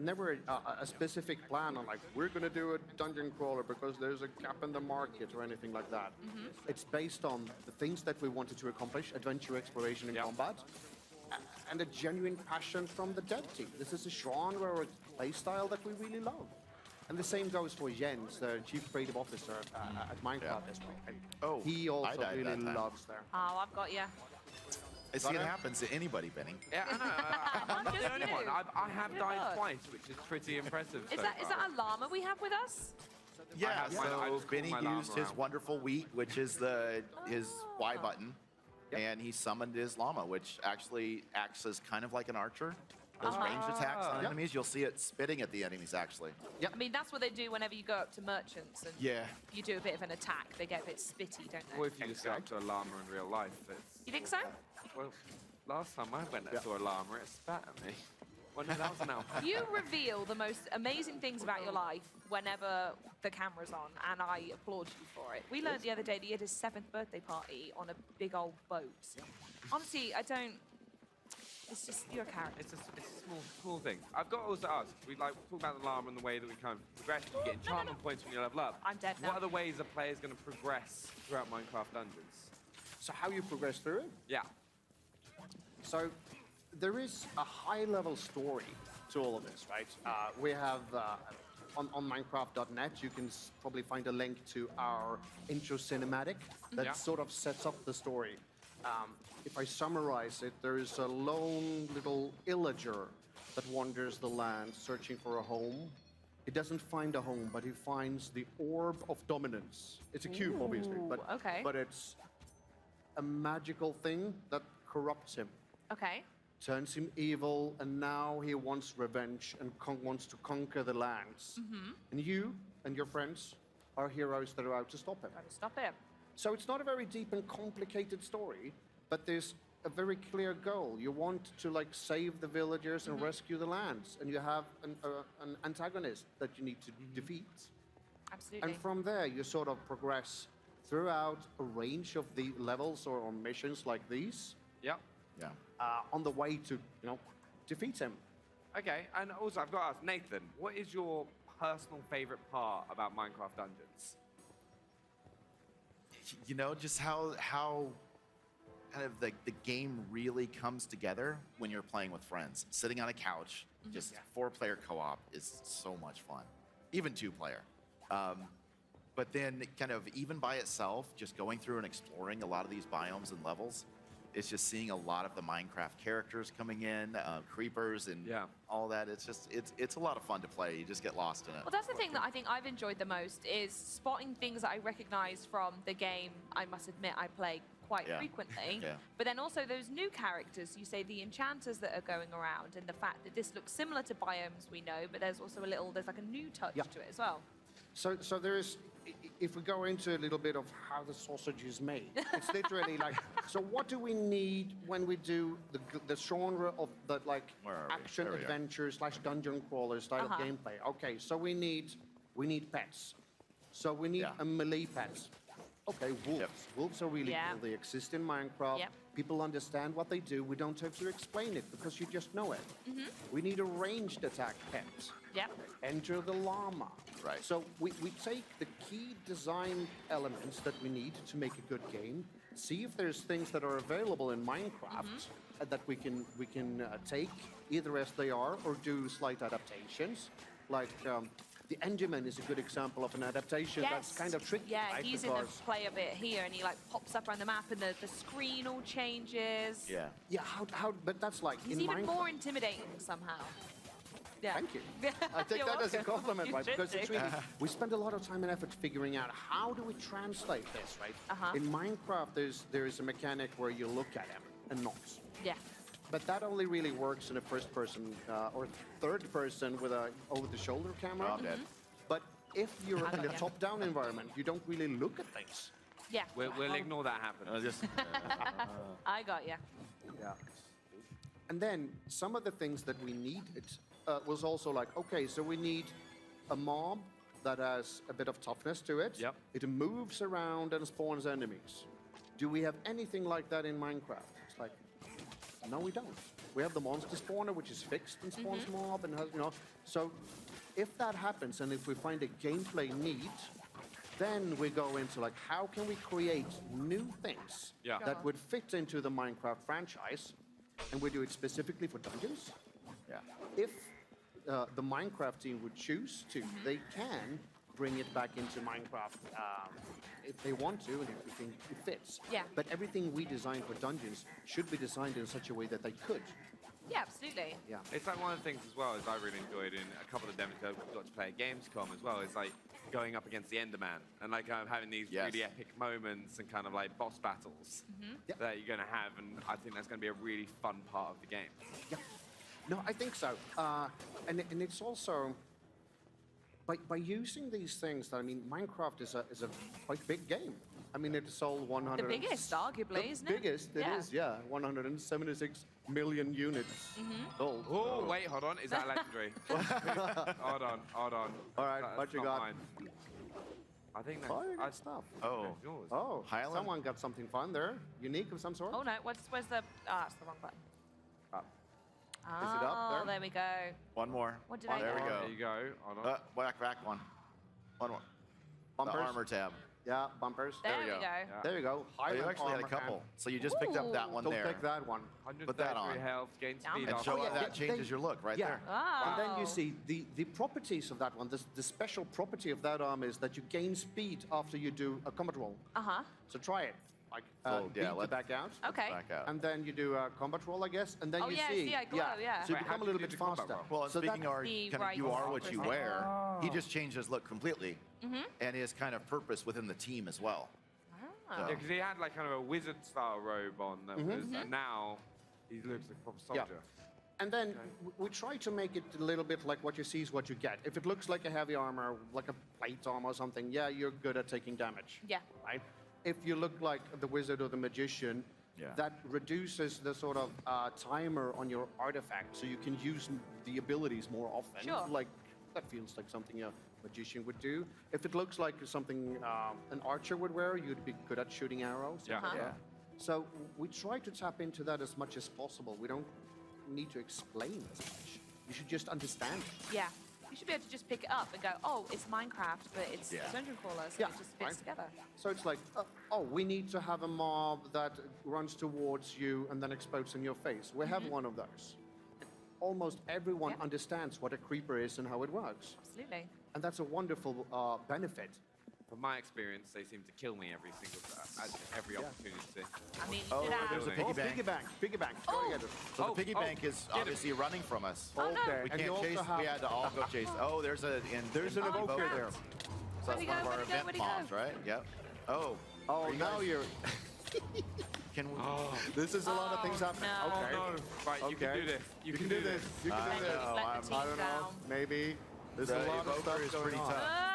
a specific plan on like, we're going to do a dungeon crawler because there's a gap in the market or anything like that. It's based on the things that we wanted to accomplish, adventure, exploration, and combat, and a genuine passion from the dev team. This is a genre or a play style that we really love. And the same goes for Jens, the Chief Creative Officer at Minecraft as well. And he also really loves there. Oh, I've got you. I see it happens to anybody, Benny. Yeah, I know. I'm not the only one. I have died twice, which is pretty impressive. Is that a llama we have with us? Yeah, I so just Benny called my used llama his around. wonderful wheat, which is his Y button, and he summoned his llama, which actually acts as kind of like an archer. Does ranged attacks on enemies. You'll see it spitting at the enemies, actually. I mean, that's what they do whenever you go up to merchants and Yeah. you do a bit of an attack. They get a bit spitty, don't they? Well, if you just go up to a llama in real life, it's... You think so? Well, last time I went up to a llama, it spat at me. Well, no, that was an alpha. You reveal the most amazing things about your life whenever the camera's on, and I applaud you for it. We learned the other day that he had his 7th birthday party on a big old boat. Honestly, I don't... It's just your character. It's a small thing. I've got to also ask, we like talk about the llama and the way that we kind of progress. You get enchantment points when you level up. I'm dead now. What other ways a player's going to progress throughout Minecraft Dungeons? So how you progress through it? Yeah. So there is a high-level story to all of this, right? We have on Minecraft.net, you can probably find a link to our intro cinematic that sort of sets up the story. If I summarize it, there is a lone little illager that wanders the land searching for a home. He doesn't find a home, but he finds the orb of dominance. It's a cube, obviously, but it's a magical thing that corrupts him. Okay. Turns him evil, and now he wants revenge and wants to conquer the lands. And you and your friends are heroes that are out to stop him. Got to stop him. So it's not a very deep and complicated story, but there's a very clear goal. You want to like save the villagers and rescue the lands, and you have an antagonist that you need to defeat. Absolutely. And from there, you sort of progress throughout a range of the levels or missions like these. Yeah. Yeah. On the way to, defeat him. Okay, and also I've got to ask, Nathan, what is your personal favorite part about Minecraft Dungeons? Just how kind of the game really comes together when you're playing with friends. Sitting on a couch, just 4-player co-op is so much fun. Even 2-player. But then kind of even by itself, just going through and exploring a lot of these biomes and levels, it's just seeing a lot of the Minecraft characters coming in, creepers and all that. It's a lot of fun to play. You just get lost in it. Well, that's the thing that I think I've enjoyed the most is spotting things that I recognize from the game. I must admit, I play quite frequently. But then also those new characters, you say the enchanters that are going around, and the fact that this looks similar to biomes we know, but there's also there's like a new touch to it as well. So there is, if we go into a little bit of how the sausage is made, it's literally like, so what do we need when we do the genre of the action adventure / dungeon crawler style of gameplay? Okay, so we need pets. So we need a melee pet. Okay, wolves. Wolves are really cool. They exist in Minecraft. People understand what they do. We don't have to explain it because you just know it. We need a ranged attack pet. Enter the llama. Right. So we take the key design elements that we need to make a good game, see if there's things that are available in Minecraft that we can take either as they are or do slight adaptations. Like the Enderman is a good example of an adaptation that's kind of tricky. Yeah, right? he's in the play a bit here, and he pops up around the map, and the screen all changes. Yeah. How? But that's like he's in even Minecraft. more intimidating somehow. Yeah. Thank you. I take that as a compliment, You right? should Because it's do. really, we spend a lot of time and effort figuring out how do we translate this, right? In Minecraft, there is a mechanic where you look at him and not. Yeah. But that only really works in a first person or third person with a over-the-shoulder camera. But if you're in a top-down environment, you don't really look at things. Yeah. We'll ignore that happening. I got you. Yeah. And then some of the things that we needed was also like, okay, so we need a mob that has a bit of toughness to it. It moves around and spawns enemies. Do we have anything like that in Minecraft? It's like, no, we don't. We have the monster spawner, which is fixed and spawns mob, and has, So if that happens, and if we find a gameplay need, then we go into like, how can we create new things that would fit into the Minecraft franchise, and we do it specifically for dungeons? If the Minecraft team would choose to, they can bring it back into Minecraft if they want to and if we think it fits. But everything we design for dungeons should be designed in such a way that they could. Yeah, absolutely. Yeah. It's like one of the things as well, as I really enjoyed in a couple of demos I got to play at Gamescom as well, is like going up against the Enderman and like kind of having these really epic moments and kind of like boss battles that you're going to have, and I think that's going to be a really fun part of the game. Yeah. No, I think so. And it's also, by using these things, I mean, Minecraft is a quite big game. I mean, it sold 100... The biggest, arguably, isn't it? The biggest, it is, 176 million units sold. Oh, wait, hold on. Is that legendary? Hold on. All right, what you got? Mine. I think that's... Oh, you got stuff. Oh. That's yours. Oh, Highland? someone got something fun there. Unique of some sort. Oh, no. Where's the... Ah, that's the wrong button. there we go. One more. What did I There we get? go. There you go. Hold on. Back one. One more. Bumpers. The armor tab. Yeah, bumpers. There we we go. go. There you go. Oh, you Highland actually had a armor couple. hand. So you just picked up that one Don't there. take that one. Put that on. 133 health, gain Down speed it. off. Show Oh, yeah, that they- changes your look right Yeah. there. Wow. And then you see the properties of that one. The special property of that arm is that you gain speed after you do a combat roll. Uh-huh. So try it. Like, So, beat to let's back out. Okay. Back out. And then you do a combat roll, I guess. And then Oh, you yeah, see. see, I glow, yeah. So you Right, become how a little do you bit do combat faster. roll? Well, and So speaking that- of The kind of right you are arm what you is- wear, he Oh. just changed his look completely. And his kind of purpose within the team as well. Ah. So- Yeah, because he had like kind of a wizard-style robe on that was, and now he looks like a proper Yeah. soldier. And then we try to make it a little bit like what you see is what you get. If it looks like a heavy armor, like a plate armor or something, yeah, you're good at taking damage. Yeah. Right? If you look like the wizard or the magician, Yeah. that reduces the sort of timer on your artifact, so you can use the abilities more often. Sure. Like, that feels like something a magician would do. If it looks like something an archer would wear, you'd be good at shooting arrows. Yeah. Uh-huh. Yeah. So we try to tap into that as much as possible. We don't need to explain as much. You should just understand it. Yeah. You should be able to just pick it up and go, oh, it's Minecraft, but it's Yeah. Dungeon Crawler, so Yeah, it just fits right. together. So it's like, oh, we need to have a mob that runs towards you and then explodes in your face. We have one of those. Almost everyone Yeah. understands what a creeper is and how it works. Absolutely. And that's a wonderful benefit. From my experience, they seem to kill me every opportunity. I mean, you Oh, should have... there's a piggy bank. Piggy bank. Go Oh. get it. So Oh, the piggy oh, bank is get it. obviously running from us. Oh, no. Okay. We And you can't also chase. have- We had to all go chase. Oh, there's an evoker there. So Where'd that's he one of go? our Where'd he go? event Where'd he go? bombs, right? Yep. Oh. Oh, Are you now guys- you're. Can we? This is a lot of things happening. no. Okay. Oh, no. Right, you can do this. You can do this. You can I do this. know, Let I'm- the team I don't know. down. Maybe. There's The a lot of evoker stuff is going pretty on. tough.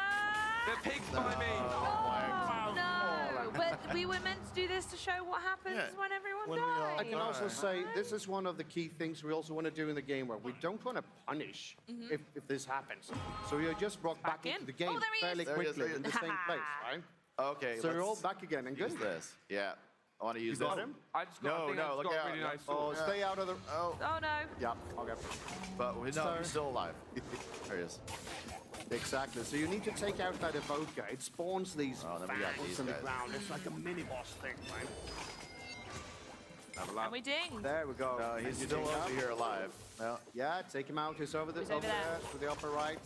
The pig's by me. Oh, no. But we were meant to do this to show what happens Yeah. when everyone When we all dies. I can also Alright. say this is one of the key things we also want to do in the game where we don't want to punish if this happens. So you're just brought back in. into the game Oh, there he fairly is. There he is, quickly there in he the same place, right? Okay. So you're all let's back again and use good. this. Yeah. I want to use got this. him? I just got, I think I just look got a out. really nice Oh, sword. stay out of the. Oh. Oh, no. Yeah. Okay. But no, So- he's still alive. There he is. Exactly. So you need to take out that evoker. It spawns these Oh, then we got fangs these in the guys. ground. It's like a mini boss thing, right? And we ding. There we go. No, he's And you still take over out. here alive. No. Yeah, take him out. He's over He's over there. to the upper right.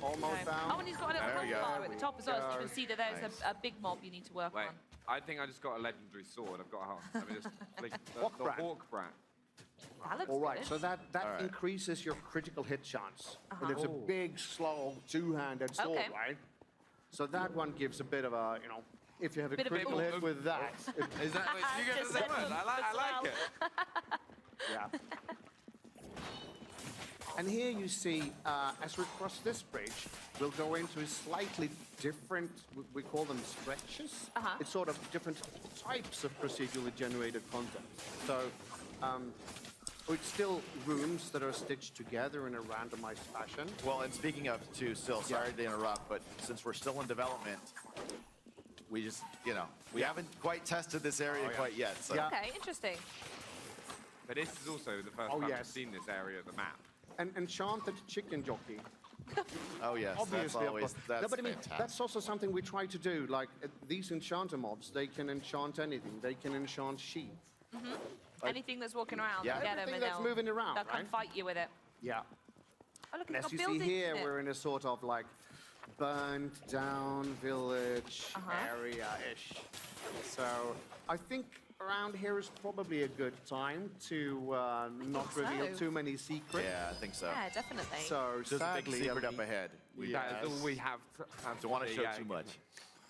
Almost Okay. down. Oh, and he's got a little There we health go. bar at the top as well, so you can Go. see that there's Nice. a big mob you need to work Wait, on. I think I just got a legendary sword. I've got a Let me just flick the Hawk Hawk Brat. That looks All right, good. so that All right. increases your critical hit chance. And Uh-huh. it's a big, slow, two-handed sword, Okay. right? So that one gives a bit of a, if you have a Bit of a critical hit oomph. with that, Is that what you get Just the same said one? I as like well. it. yeah. And here you see, as we cross this bridge, we'll go into slightly different, we call them stretches. Uh-huh. It's sort of different types of procedurally generated content. So it's still rooms that are stitched together in a randomized fashion. Well, and speaking of, too, still, sorry to interrupt, but since we're still in development, we just, we haven't quite tested this area quite yet. So. Yeah. Okay, interesting. But this is also the first Oh, time yes. I've seen this area of the map. An enchanted chicken jockey. Oh, yes, Obviously, that's of always, course. that's No, but I mean, fantastic. that's also something we try to do. Like, these enchanter mobs, they can enchant anything. They can enchant sheep. Anything that's walking around, Yeah. you get them Everything and that's moving around, they'll come right? fight you with it. Yeah. Oh, look, And it's as got you see buildings here, in it. we're in a sort of like burnt down village Uh-huh. area-ish. So I think around here is probably a good time to not think reveal so. too many secrets. Yeah, I think so. Yeah, definitely. So There's a big sadly, secret I up mean, ahead. That is all we have. Don't want to show yeah. too much.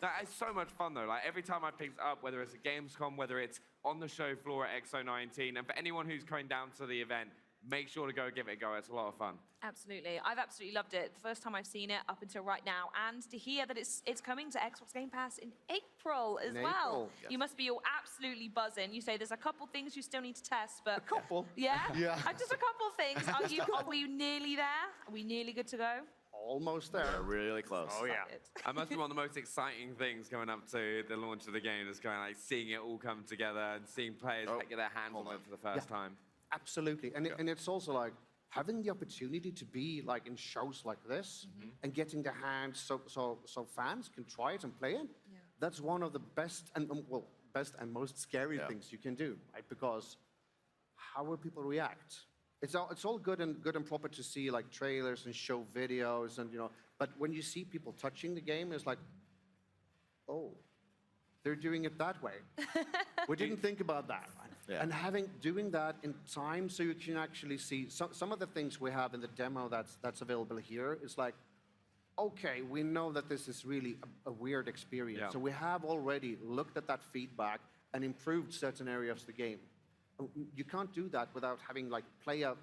That is so much fun, though. Like, every time I picked it up, whether it's at Gamescom, whether it's on the show floor at XO19, and for anyone who's coming down to the event, make sure to go give it a go. It's a lot of fun. Absolutely. I've absolutely loved it. The first time I've seen it up until right now. And to hear that it's coming to Xbox Game Pass in April as In well. April, yes. You must be all absolutely buzzing. You say there's a couple things you still need to test, but... A couple. Yeah? Yeah. Just a couple things. Are we nearly there? Are we nearly good to go? Almost there. We're really close. Oh, yeah. That must be one of the most exciting things coming up to the launch of the game, is going, like, seeing it all come together and seeing players get their hands on it for the first time. Absolutely. And it's also like, having the opportunity to be like in shows like this and getting the hands so fans can try it and play it, that's one of the best and best and most scary things you can do, right? Because how will people react? It's all good and proper to see like trailers and show videos and but when you see people touching the game, it's like, oh, they're doing it that way. We didn't think about that. Right? And doing that in time so you can actually see some of the things we have in the demo that's available here is like, okay, we know that this is really a weird experience. Yeah. So we have already looked at that feedback and improved certain areas of the game. You can't do that without having like player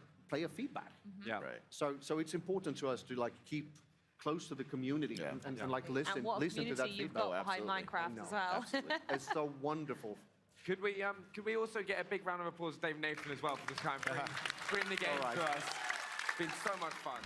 feedback. Yeah. Right. So it's important to us to like keep close to the community and like listen and what listen to that you've feedback. got behind Minecraft as well. It's so wonderful. Could we also get a big round of applause to Dave Nathan as well for this kind of bring the game to us? It's been so much fun.